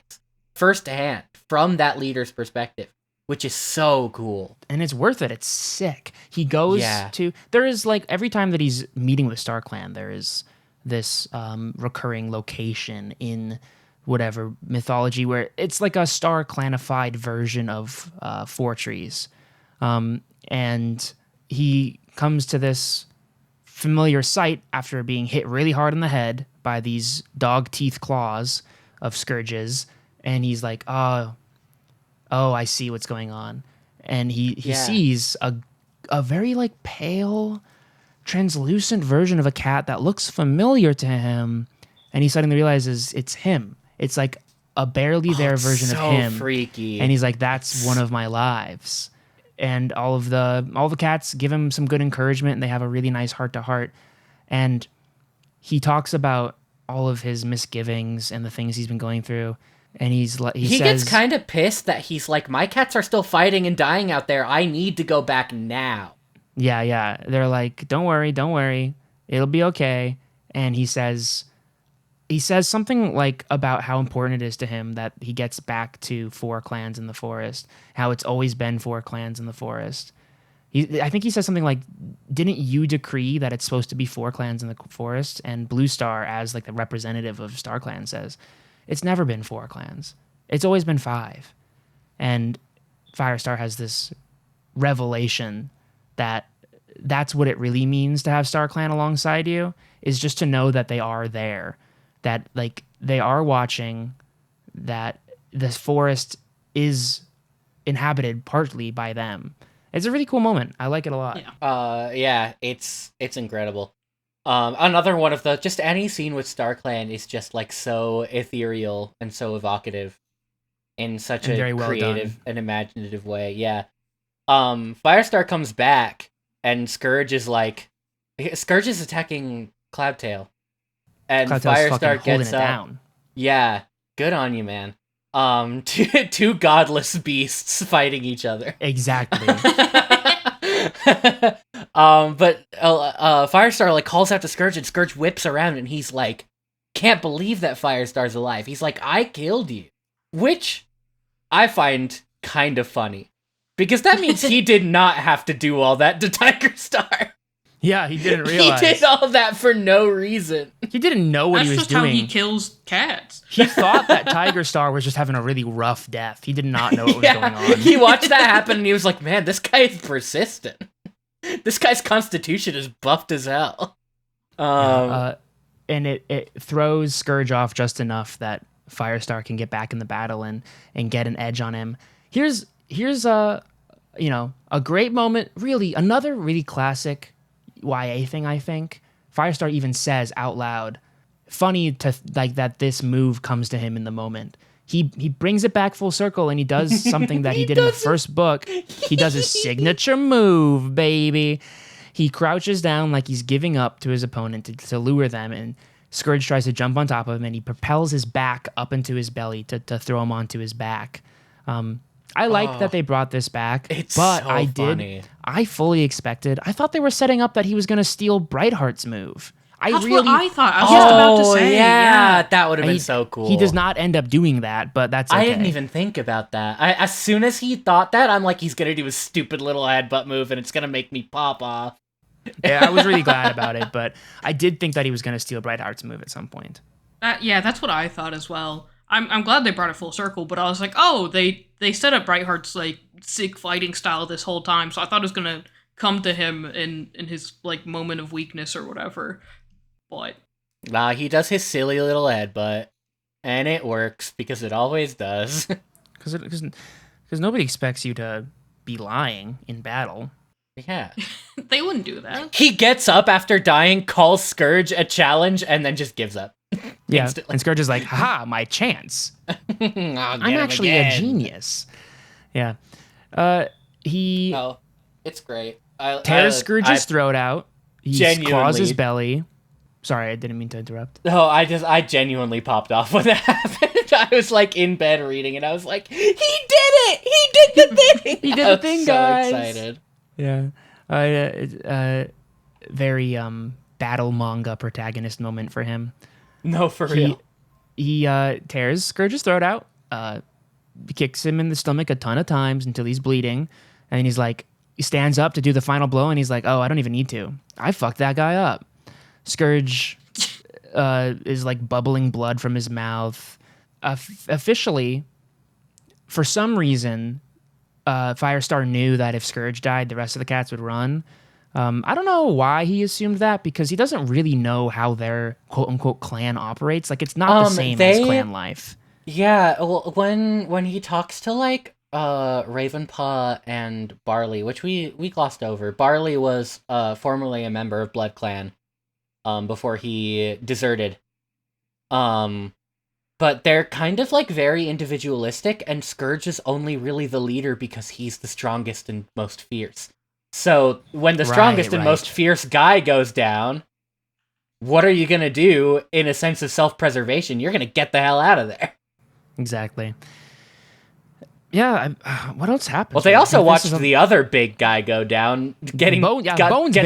firsthand from that leader's perspective, which is so cool. And it's worth it. It's sick. He goes Yeah. to... There is, like, every time that he's meeting with StarClan, there is this recurring location in whatever mythology where it's like a StarClanified version of Fortress. And he comes to this familiar sight after being hit really hard in the head by these dog teeth claws of Scourges. And he's like, oh, I see what's going on. And he sees a very like pale, translucent version of a cat that looks familiar to him. And he suddenly realizes it's him. It's like a barely there version so of him. freaky. And he's like, that's one of my lives. And all the cats give him some good encouragement, and they have a really nice heart-to-heart. And he talks about all of his misgivings and the things he's been going through. And he He says, gets kind of pissed that he's like, my cats are still fighting and dying out there. I need to go back now. yeah. They're like, don't worry. It'll be okay. And he says something like about how important it is to him that he gets back to 4 clans in the forest, how it's always been 4 clans in the forest. I think he says something like, didn't you decree that it's supposed to be 4 clans in the forest? And Blue Star, as like the representative of StarClan, says, it's never been 4 clans. It's always been 5. And Firestar has this revelation that that's what it really means to have StarClan alongside you, is just to know that they are there. That like they are watching, that this forest is inhabited partly by them. It's a really cool moment. I like it a lot. Yeah. It's incredible. Another one of the just any scene with StarClan is just like so ethereal and so evocative in such a very well creative done. and imaginative way. Yeah. Firestar comes back and Scourge is attacking Cloudtail. And Cloudtail's fucking Firestar holding gets it up. down. Yeah, good on you, man. Two godless beasts fighting each other. Exactly. But Firestar like calls out to Scourge, and Scourge whips around, and he's like, "Can't believe that Firestar's alive." He's like, "I killed you," which I find kind of funny because that means he did not have to do all that to Tigerstar. Yeah, he didn't realize. He did all that for no reason. He didn't know what That's he was just how doing. he kills cats. He thought that Tigerstar was just having a really rough death. He did not know what was going on. He watched that happen and he was like, "Man, this guy is persistent. This guy's constitution is buffed as hell." And it throws Scourge off just enough that Firestar can get back in the battle and get an edge on him. Here's a great moment. Really, another really classic YA thing. I think Firestar even says out loud, funny to like that this move comes to him in the moment. He brings it back full circle and he does something that he did in the first book. He does his signature move, baby. He crouches down like he's giving up to his opponent to lure them, and Scourge tries to jump on top of him and he propels his back up into his belly to throw him onto his back. I like that they brought this back, but so I fully expected. I thought they were setting up that he was going to steal Brightheart's move. That's what I thought. I was just about to say. Yeah, that would have been so cool. He does not end up doing that, but that's okay. I didn't even think about that. As soon as he thought that, I'm like, he's going to do his stupid little headbutt move, and it's going to make me pop off. Yeah, I was really glad about it, but I did think that he was going to steal Brightheart's move at some point. Yeah, that's what I thought as well. I'm glad they brought it full circle, but I was like, oh, they set up Brightheart's like sick fighting style this whole time, so I thought it was going to come to him in his like moment of weakness or whatever. But Nah, he does his silly little headbutt, and it works because it always does. Because nobody expects you to be lying in battle. Yeah. they wouldn't do that. He gets up after dying, calls Scourge a challenge, and then just gives up. Yeah, Instantly. and Scourge is like, haha, my chance. I'm actually a genius. Yeah. He Oh, it's great. tears Scourge's throat out. He genuinely- claws his belly. Sorry, I didn't mean to interrupt. No, I genuinely popped off when that happened. I was like in bed reading, and I was like, he did it! He did the thing! He did I the thing, was so guys! excited. Yeah. Very battle manga protagonist moment for him. No, for real. He tears Scourge's throat out, kicks him in the stomach a ton of times until he's bleeding, and he's like, he stands up to do the final blow, and he's like, oh, I don't even need to. I fucked that guy up. Scourge is like bubbling blood from his mouth. Officially, for some reason, Firestar knew that if Scourge died, the rest of the cats would run. I don't know why he assumed that, because he doesn't really know how their quote-unquote clan operates. Like, it's not the same as clan life. Yeah, well, when he talks to, like, Ravenpaw and Barley, which we glossed over. Barley was formerly a member of Blood Clan before he deserted. But they're kind of, like, very individualistic, and Scourge is only really the leader because he's the strongest and most fierce. So, when the strongest and most fierce guy goes down, what are you gonna do in a sense of self-preservation? You're gonna get the hell out of there. Exactly. Yeah, what else happened? Well, they also watched the other big guy go down, get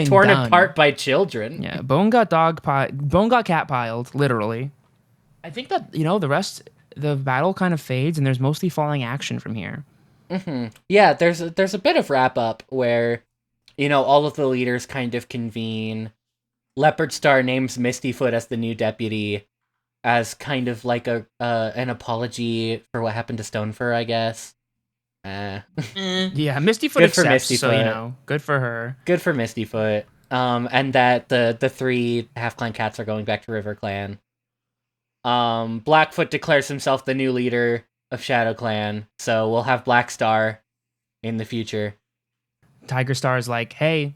torn apart by children. Yeah, Bone got cat piled, literally. I think that, the rest, the battle kind of fades, and there's mostly falling action from here. Mm-hmm. Yeah, there's a bit of wrap up where, all of the leaders kind of convene. Leopard Star names Mistyfoot as the new deputy, as kind of like an apology for what happened to Stonefur, I guess. Yeah, Mistyfoot accepts, so good for her. Good for Mistyfoot. And that the three half-clan cats are going back to River Clan. Blackfoot declares himself the new leader of Shadow Clan, so we'll have Black Star in the future. Tigerstar is like, hey,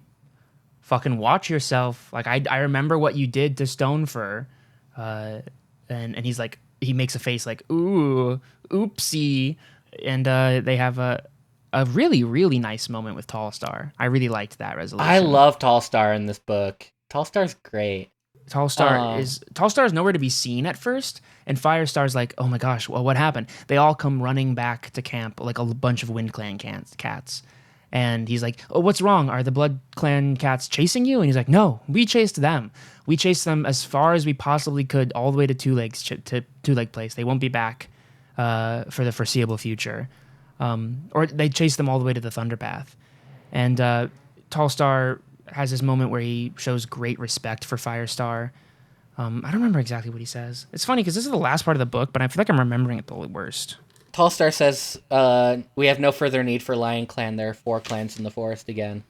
fucking watch yourself. Like, I remember what you did to Stonefur. And he's like, he makes a face like, ooh, oopsie. And they have a really, really nice moment with Tallstar. I really liked that resolution. I love Tallstar in this book. Tallstar's great. Tallstar is nowhere to be seen at first, and Firestar's like, oh my gosh, well, what happened? They all come running back to camp, like a bunch of Wind Clan cats. And he's like, oh, what's wrong? Are the Blood Clan cats chasing you? And he's like, no, we chased them. We chased them as far as we possibly could, all the way to Two Leg Place. They won't be back for the foreseeable future. Or they chased them all the way to the Thunderpath. And Tallstar has this moment where he shows great respect for Firestar. I don't remember exactly what he says. It's funny because this is the last part of the book, but I feel like I'm remembering it the worst. Tallstar says, we have no further need for Lion Clan. There are 4 clans in the forest again.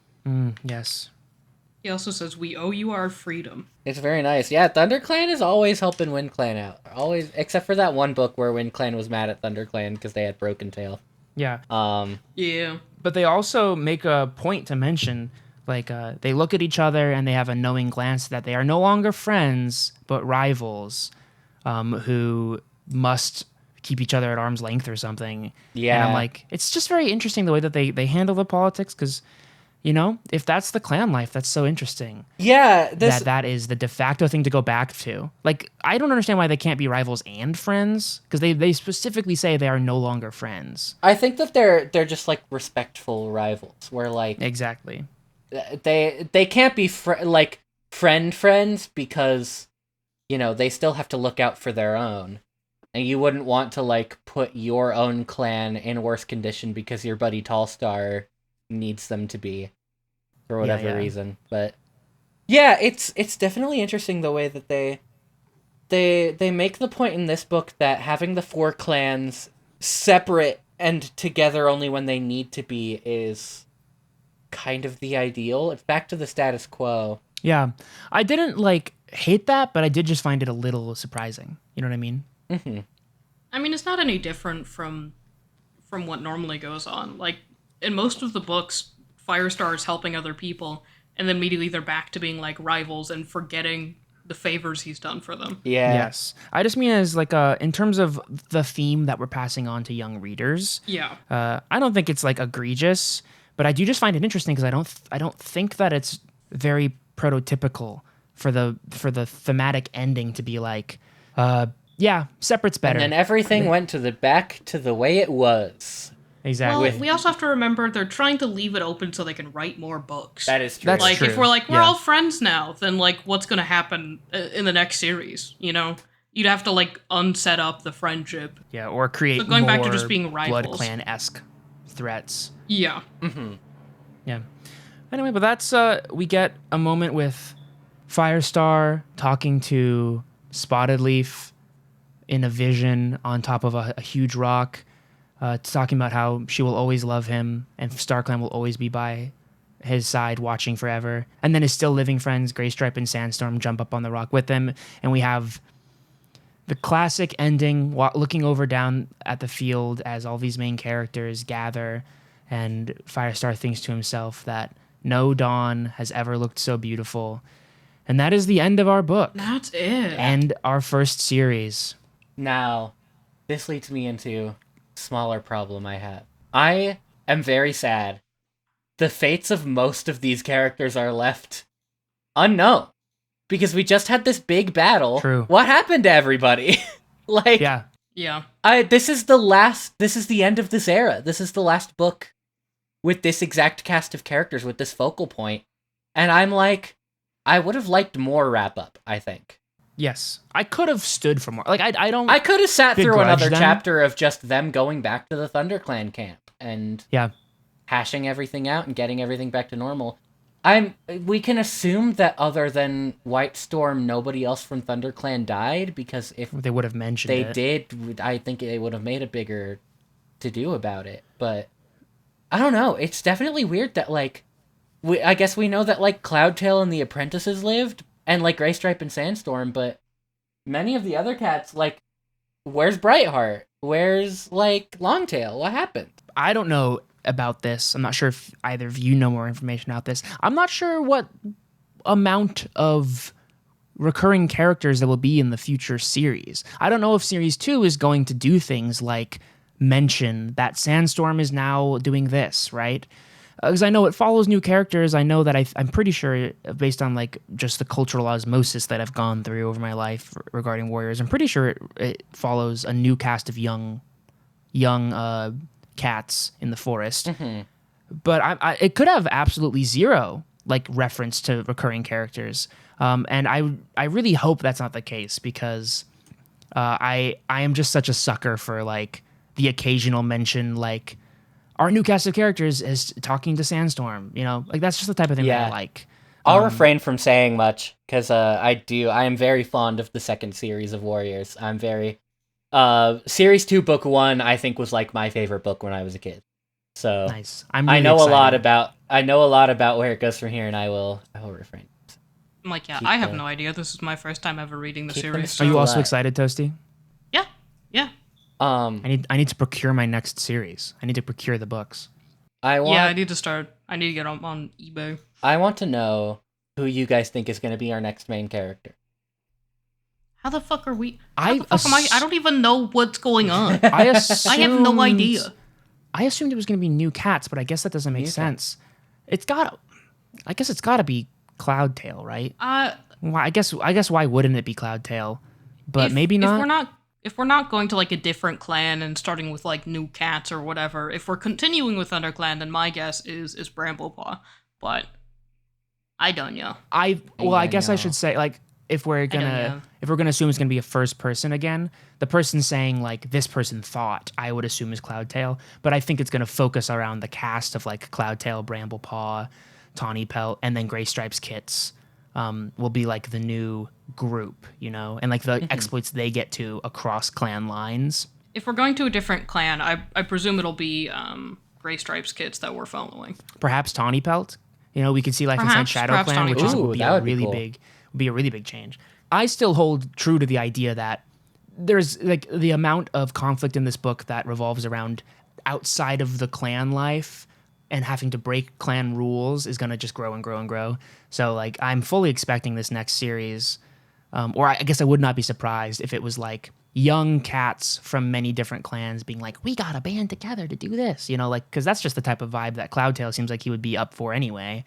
Yes. He also says, we owe you our freedom. It's very nice. Yeah, Thunder Clan is always helping Wind Clan out. Always, except for that one book where Wind Clan was mad at Thunder Clan because they had Broken Tail. Yeah. Yeah. But they also make a point to mention Like they look at each other and they have a knowing glance that they are no longer friends but rivals, who must keep each other at arm's length or something. Yeah. And I'm like, it's just very interesting the way that they handle the politics, because, you know, if that's the clan life, that's so interesting. Yeah, That is the de facto thing to go back to. Like, I don't understand why they can't be rivals and friends, because they specifically say they are no longer friends. I think that they're just like respectful rivals, where like Exactly. they can't be friends because, you know, they still have to look out for their own. And you wouldn't want to like put your own clan in worse condition because your buddy Tallstar needs them to be for whatever reason. But yeah, it's definitely interesting the way that they make the point in this book that having the 4 clans separate and together only when they need to be is kind of the ideal. It's back to the status quo. Yeah. I didn't like hate that, but I did just find it a little surprising. You know what I mean? Mm-hmm. I mean, it's not any different from what normally goes on. Like, in most of the books, Firestar is helping other people, and then immediately they're back to being, like, rivals and forgetting the favors he's done for them. Yeah. Yes. I just mean as, like, in terms of the theme that we're passing on to young readers. Yeah. I don't think it's, like, egregious, but I do just find it interesting because I don't think that it's very prototypical for the thematic ending to be like, yeah, separate's better. And then everything went back to the way it was. Exactly. Well, we also have to remember they're trying to leave it open so they can write more books. That is true. That's like, true. if we're like, we're Yeah. all friends now, then, like, what's going to happen in the next series, you know? You'd have to, like, unset up the friendship. Yeah, or create So going back to more just being Blood rivals. Clan-esque threats. Yeah. Mm-hmm. Yeah. Anyway, but that's we get a moment with Firestar talking to Spotted Leaf in a vision on top of a huge rock, talking about how she will always love him and StarClan will always be by his side watching forever. And then his still living friends, Graystripe and Sandstorm, jump up on the rock with him, and we have the classic ending, looking over down at the field as all these main characters gather, and Firestar thinks to himself that no dawn has ever looked so beautiful. And that is the end of our book That's it. and our first series. Now, this leads me into a smaller problem I have. I am very sad. The fates of most of these characters are left unknown. Because we just had this big battle. True. What happened to everybody? Like, Yeah. Yeah. this is the end of this era. This is the last book with this exact cast of characters, with this focal point. And I'm like, I would have liked more wrap-up, I think. Yes. I could have stood for more. Like, I don't... I could have sat through begrudge another them. chapter of just them going back to the ThunderClan camp and Yeah. hashing everything out and getting everything back to normal. We can assume that other than White Storm, nobody else from ThunderClan died, because if They would have mentioned they it. did, I think they would have made a bigger to-do about it. But I don't know. It's definitely weird that, like, I guess we know that, like, Cloudtail and the Apprentices lived, and, like, Graystripe and Sandstorm, but many of the other cats, like, where's Brightheart? Where's, like, Longtail? What happened? I don't know about this. I'm not sure if either of you know more information about this. I'm not sure what amount of recurring characters there will be in the future series. I don't know if series 2 is going to do things like mention that Sandstorm is now doing this, right? Because I know it follows new characters. I know that I'm pretty sure, based on like just the cultural osmosis that I've gone through over my life regarding Warriors, I'm pretty sure it follows a new cast of young cats in the forest. Mm-hmm. But it could have absolutely zero like reference to recurring characters. And I really hope that's not the case, because I am just such a sucker for like the occasional mention, like our new cast of characters is talking to Sandstorm. You know, like that's just the type of thing that I like. I'll refrain from saying much, because I am very fond of the second series of Warriors. I'm very... Series 2, Book 1, I think was like my favorite book when I was a kid. So Nice. I'm I really know excited. I know a lot about where it goes from here, and I will refrain. I'm like, yeah, Keep I have the- no idea. This is my first time ever reading the Keep them series. Are you so- also Right. excited, Toasty? Yeah. Yeah. I need to procure my next series. I need to procure the books. I want Yeah, I need to get on eBay. I want to know who you guys think is going to be our next main character. How the fuck are we? I don't even know what's going on. I have no idea. I assumed it was going to be new cats, but I guess that doesn't make sense. I guess it's got to be Cloudtail, right? Well, I guess why wouldn't it be Cloudtail? But maybe not. If we're not going to like a different clan and starting with like new cats or whatever, if we're continuing with ThunderClan, then my guess is Bramblepaw. But I don't know. I guess I should say, like, if we're gonna assume it's gonna be a first person again, the person saying like this person thought, I would assume is Cloudtail. But I think it's gonna focus around the cast of like Cloudtail, Bramblepaw, Tawny Pelt, and then Gray Stripes Kits. Will be like the new group, you know, and like the exploits they get to across clan lines. If we're going to a different clan, I presume it'll be Gray Stripes Kits that we're following. Perhaps Tawny Pelt. You know, we could see life inside Shadow Clan, which would be a really big change. I still hold true to the idea that there's like the amount of conflict in this book that revolves around outside of the clan life and having to break clan rules is going to just grow and grow and grow. So like I'm fully expecting this next series, or I guess I would not be surprised if it was like young cats from many different clans being like, we got to band together to do this, you know, like, because that's just the type of vibe that Cloudtail seems like he would be up for anyway.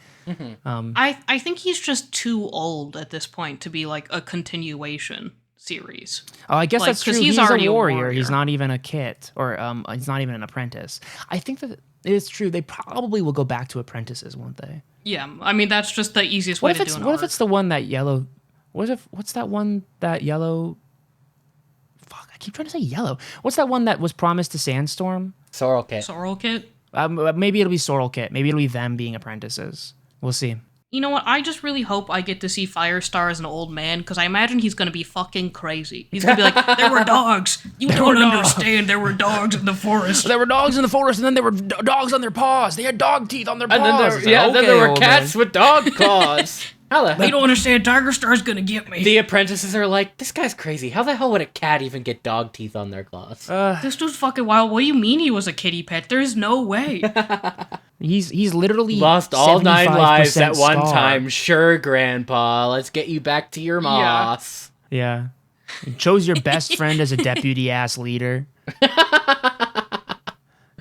I think he's just too old at this point to be like a continuation series. Oh, I guess like, that's true. He's already a warrior. He's not even a kit, or he's not even an apprentice. I think that it's true. They probably will go back to apprentices, won't they? Yeah, I mean that's just the easiest way to do it. What if it's the one that yellow? What's that one that yellow? Fuck, I keep trying to say yellow. What's that one that was promised to Sandstorm? Sorrel Kit. Sorrel Kit? Maybe it'll be Sorrel Kit. Maybe it'll be them being apprentices. We'll see. You know what? I just really hope I get to see Firestar as an old man, because I imagine he's going to be fucking crazy. He's going to be like, there were dogs. You don't understand. There were dogs in the forest. There were dogs in the forest, and then there were dogs on their paws. They had dog teeth on their paws. Then there were cats with dog claws. How the hell? They don't understand. Tigerstar's going to get me. The apprentices are like, this guy's crazy. How the hell would a cat even get dog teeth on their claws? This dude's fucking wild. What do you mean he was a kitty pet? There's no way. He's literally lost all 9 lives at one scar. time. Sure, Grandpa. Let's get you back to your moss. Yeah. You chose your best friend as a deputy-ass leader.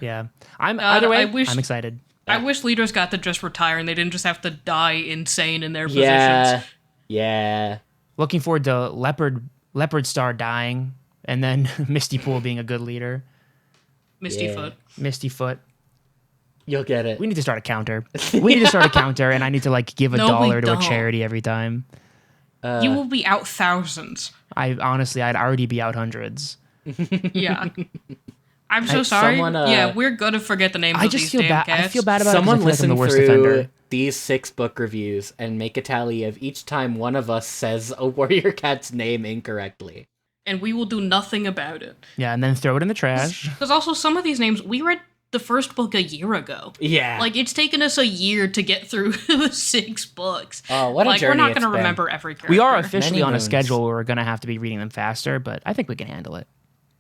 Yeah. Either way, I'm excited. I wish leaders got to just retire and they didn't just have to die insane in their positions. Yeah. Looking forward to Leopard Star dying, and then Misty Pool being a good leader. Misty Foot. You'll get it. We need to start a counter. And I need to like give a $1 to a charity every time. You will be out thousands. I'd already be out hundreds. Yeah. I'm so sorry. We're gonna forget the names of these damn cats. I feel bad about someone it. Listen I'm the worst through offender. These 6 book reviews and make a tally of each time one of us says a warrior cat's name incorrectly. And we will do nothing about it. Yeah, and then throw it in the trash. Because also some of these names, we read the first book a year ago. Yeah. Like, it's taken us a year to get through the 6 books. Oh, what a journey. We're not going to remember every character. We are officially on a moons. schedule where we're going to have to be reading them faster, but I think we can handle it.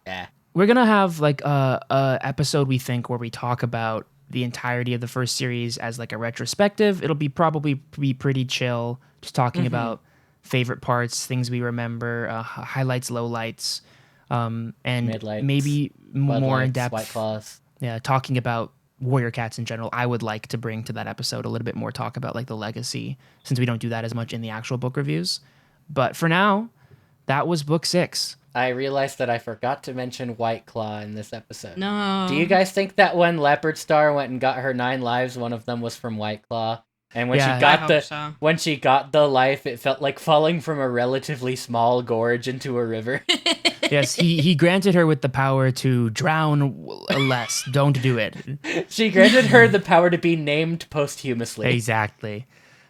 Yeah. We're going to have like a episode, we think, where we talk about the entirety of the first series as like a retrospective. It'll be probably be pretty chill, just talking about favorite parts, things we remember, highlights, lowlights, and Midlights, maybe more in depth. White Claws. Yeah, talking about warrior cats in general. I would like to bring to that episode a little bit more talk about like the legacy, since we don't do that as much in the actual book reviews. But for now, that was book 6. I realized that I forgot to mention White Claw in this episode. No. Do you guys think that when Leopard Star went and got her 9 lives, one of them was from White Claw? And when when she got the life, it felt like falling from a relatively small gorge into a river. Yes, he granted her with the power to drown less. Don't do it. She granted her the power to be named posthumously. Exactly.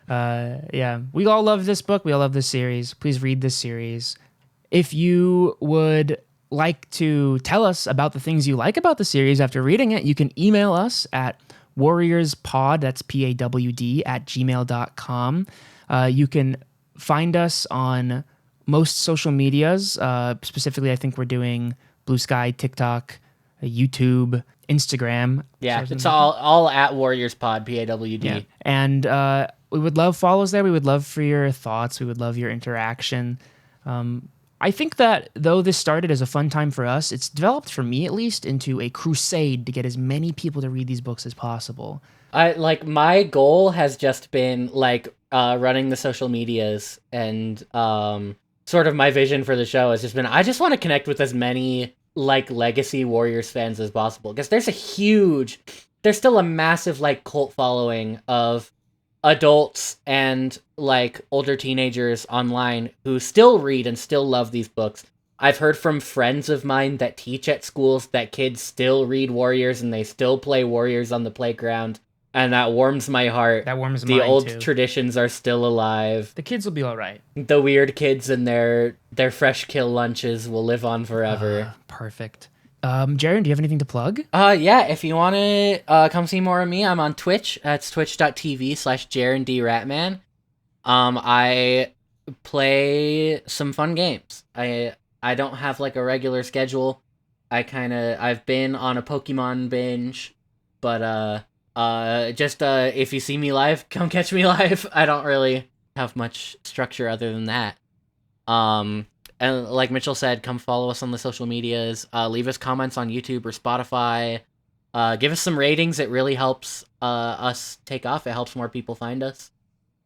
Yeah, we all love this book. We all love this series. Please read this series. If you would like to tell us about the things you like about the series after reading it, you can email us at warriorspod, that's PAWD, @gmail.com. You can find us on most social medias. Specifically, I think we're doing Blue Sky, TikTok, YouTube, Instagram. Yeah, it's all at Warriors Pod, PAWD. Yeah. And we would love follows there. We would love for your thoughts. We would love your interaction. I think that though this started as a fun time for us, it's developed, for me at least, into a crusade to get as many people to read these books as possible. My goal has just been running the social medias, and sort of my vision for the show has just been, I just want to connect with as many legacy Warriors fans as possible, because there's still a massive cult following of adults and older teenagers online who still read and still love these books. I've heard from friends of mine that teach at schools that kids still read Warriors and they still play Warriors on the playground, and that warms my heart. That warms mine, the old too. Traditions are still alive. The kids will be all right. The weird kids and their fresh kill lunches will live on forever. Perfect. Jaron, do you have anything to plug? Yeah, if you want to come see more of me, I'm on Twitch. That's twitch.tv/Jaron D Ratman. I play some fun games. I don't have a regular schedule. I've been on a Pokemon binge, but if you see me live, come catch me live. I don't really have much structure other than that. And like Mitchell said, come follow us on the social medias. Leave us comments on YouTube or Spotify. Give us some ratings. It really helps us take off. It helps more people find us.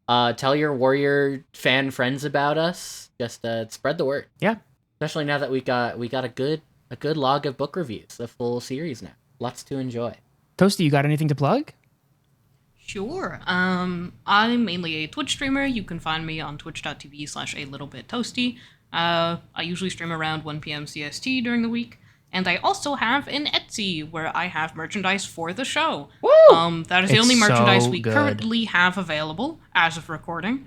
Tell your Warrior fan friends about us. Just spread the word. Yeah. Especially now that we got a good log of book reviews, a full series now. Lots to enjoy. Toasty, you got anything to plug? Sure. I'm mainly a Twitch streamer. You can find me on twitch.tv/a littlebittoasty. I usually stream around 1 p.m. CST during the week. And I also have an Etsy where I have merchandise for the show. Woo! That is the only merchandise so we good. currently have available as of recording.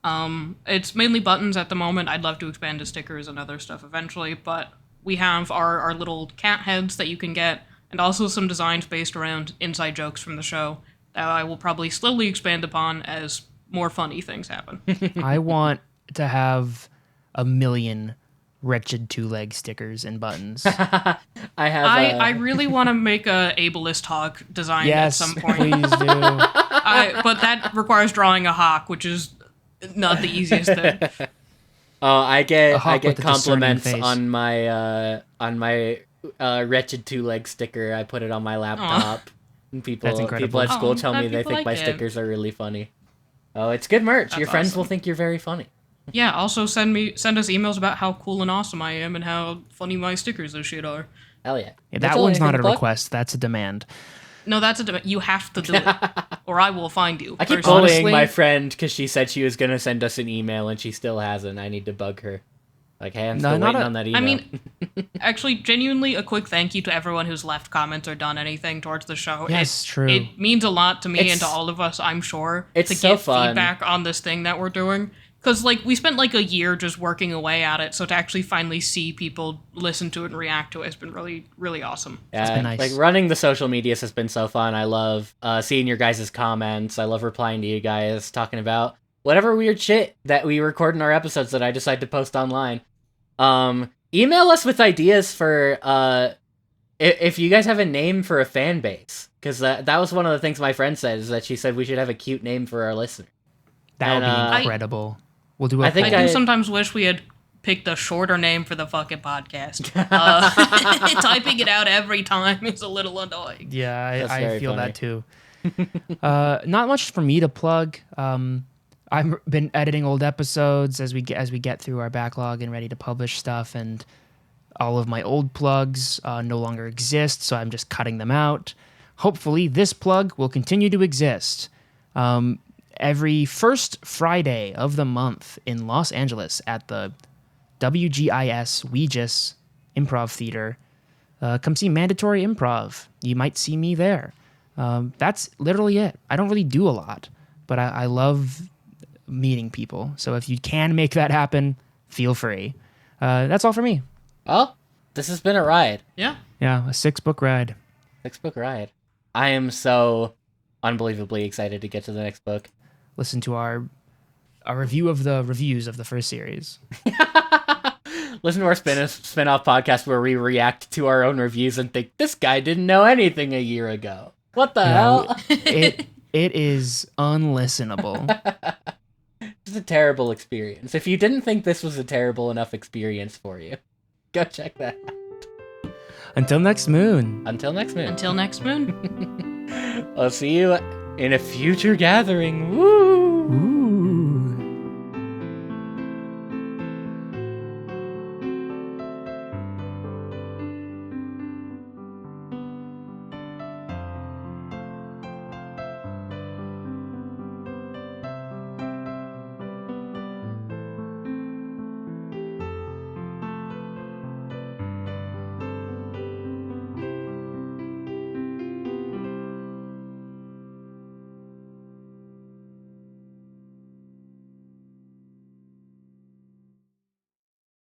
It's mainly buttons at the moment. I'd love to expand to stickers and other stuff eventually, but we have our little cat heads that you can get, and also some designs based around inside jokes from the show that I will probably slowly expand upon as more funny things happen. I want to have 1 million wretched two-leg stickers and buttons. I really want to make a ableist hawk design at some point. Please do. But that requires drawing a hawk, which is not the easiest thing. I get with a compliments discerning face. on my wretched two-leg sticker. I put it on my laptop. And That's incredible. people at school tell glad me they people think my like it. stickers are really funny. Oh, it's good merch. That's Your friends awesome. will think you're very funny. Yeah, also send us emails about how cool and awesome I am and how funny my stickers and shit are. Hell yeah. Yeah, that Mitchell, one's not anything a to plug? request. That's a demand. No, that's a demand. You have to do it, or I will find you. I keep personally. bullying Honestly- my friend because she said she was going to send us an email and she still hasn't. I need to bug her. Hey, I'm still not waiting a- on that email. I mean, actually, genuinely, a quick thank you to everyone who's left comments or done anything towards the show. Yes, true. It means a lot to me and It's- to all of us, I'm sure, it's to so get fun. feedback on this thing that we're doing. Because, we spent, a year just working away at it, so to actually finally see people listen to it and react to it has been really, really awesome. Yeah, been nice. running the social medias has been so fun. I love seeing your guys' comments. I love replying to you guys, talking about whatever weird shit that we record in our episodes that I decide to post online. Email us with ideas for if you guys have a name for a fan base, because that was one of the things my friend said, is that she said we should have a cute name for our listener. That would And, be incredible. We'll do a I think poll. I do sometimes wish we had picked a shorter name for the fucking podcast. Typing it out every time is a little annoying. Yeah, That's I very feel funny. that too. Not much for me to plug. I've been editing old episodes as we get through our backlog and ready to publish stuff, and all of my old plugs no longer exist, so I'm just cutting them out. Hopefully, this plug will continue to exist. Every first Friday of the month in Los Angeles at the WGIS Weegis Improv Theater. Come see Mandatory Improv. You might see me there. That's literally it. I don't really do a lot, but I love meeting people. So if you can make that happen, feel free. That's all for me. Oh, this has been a ride. Yeah. Yeah, a 6-book ride. 6-book ride. I am so unbelievably excited to get to the next book. Listen to our review of the reviews of the first series. Listen to our spin-off podcast where we react to our own reviews and think, this guy didn't know anything a year ago. What the hell? It is unlistenable. It's a terrible experience. If you didn't think this was a terrible enough experience for you, go check that out. Until next moon. Until next moon. Until next moon. I'll see you in a future gathering. Woo!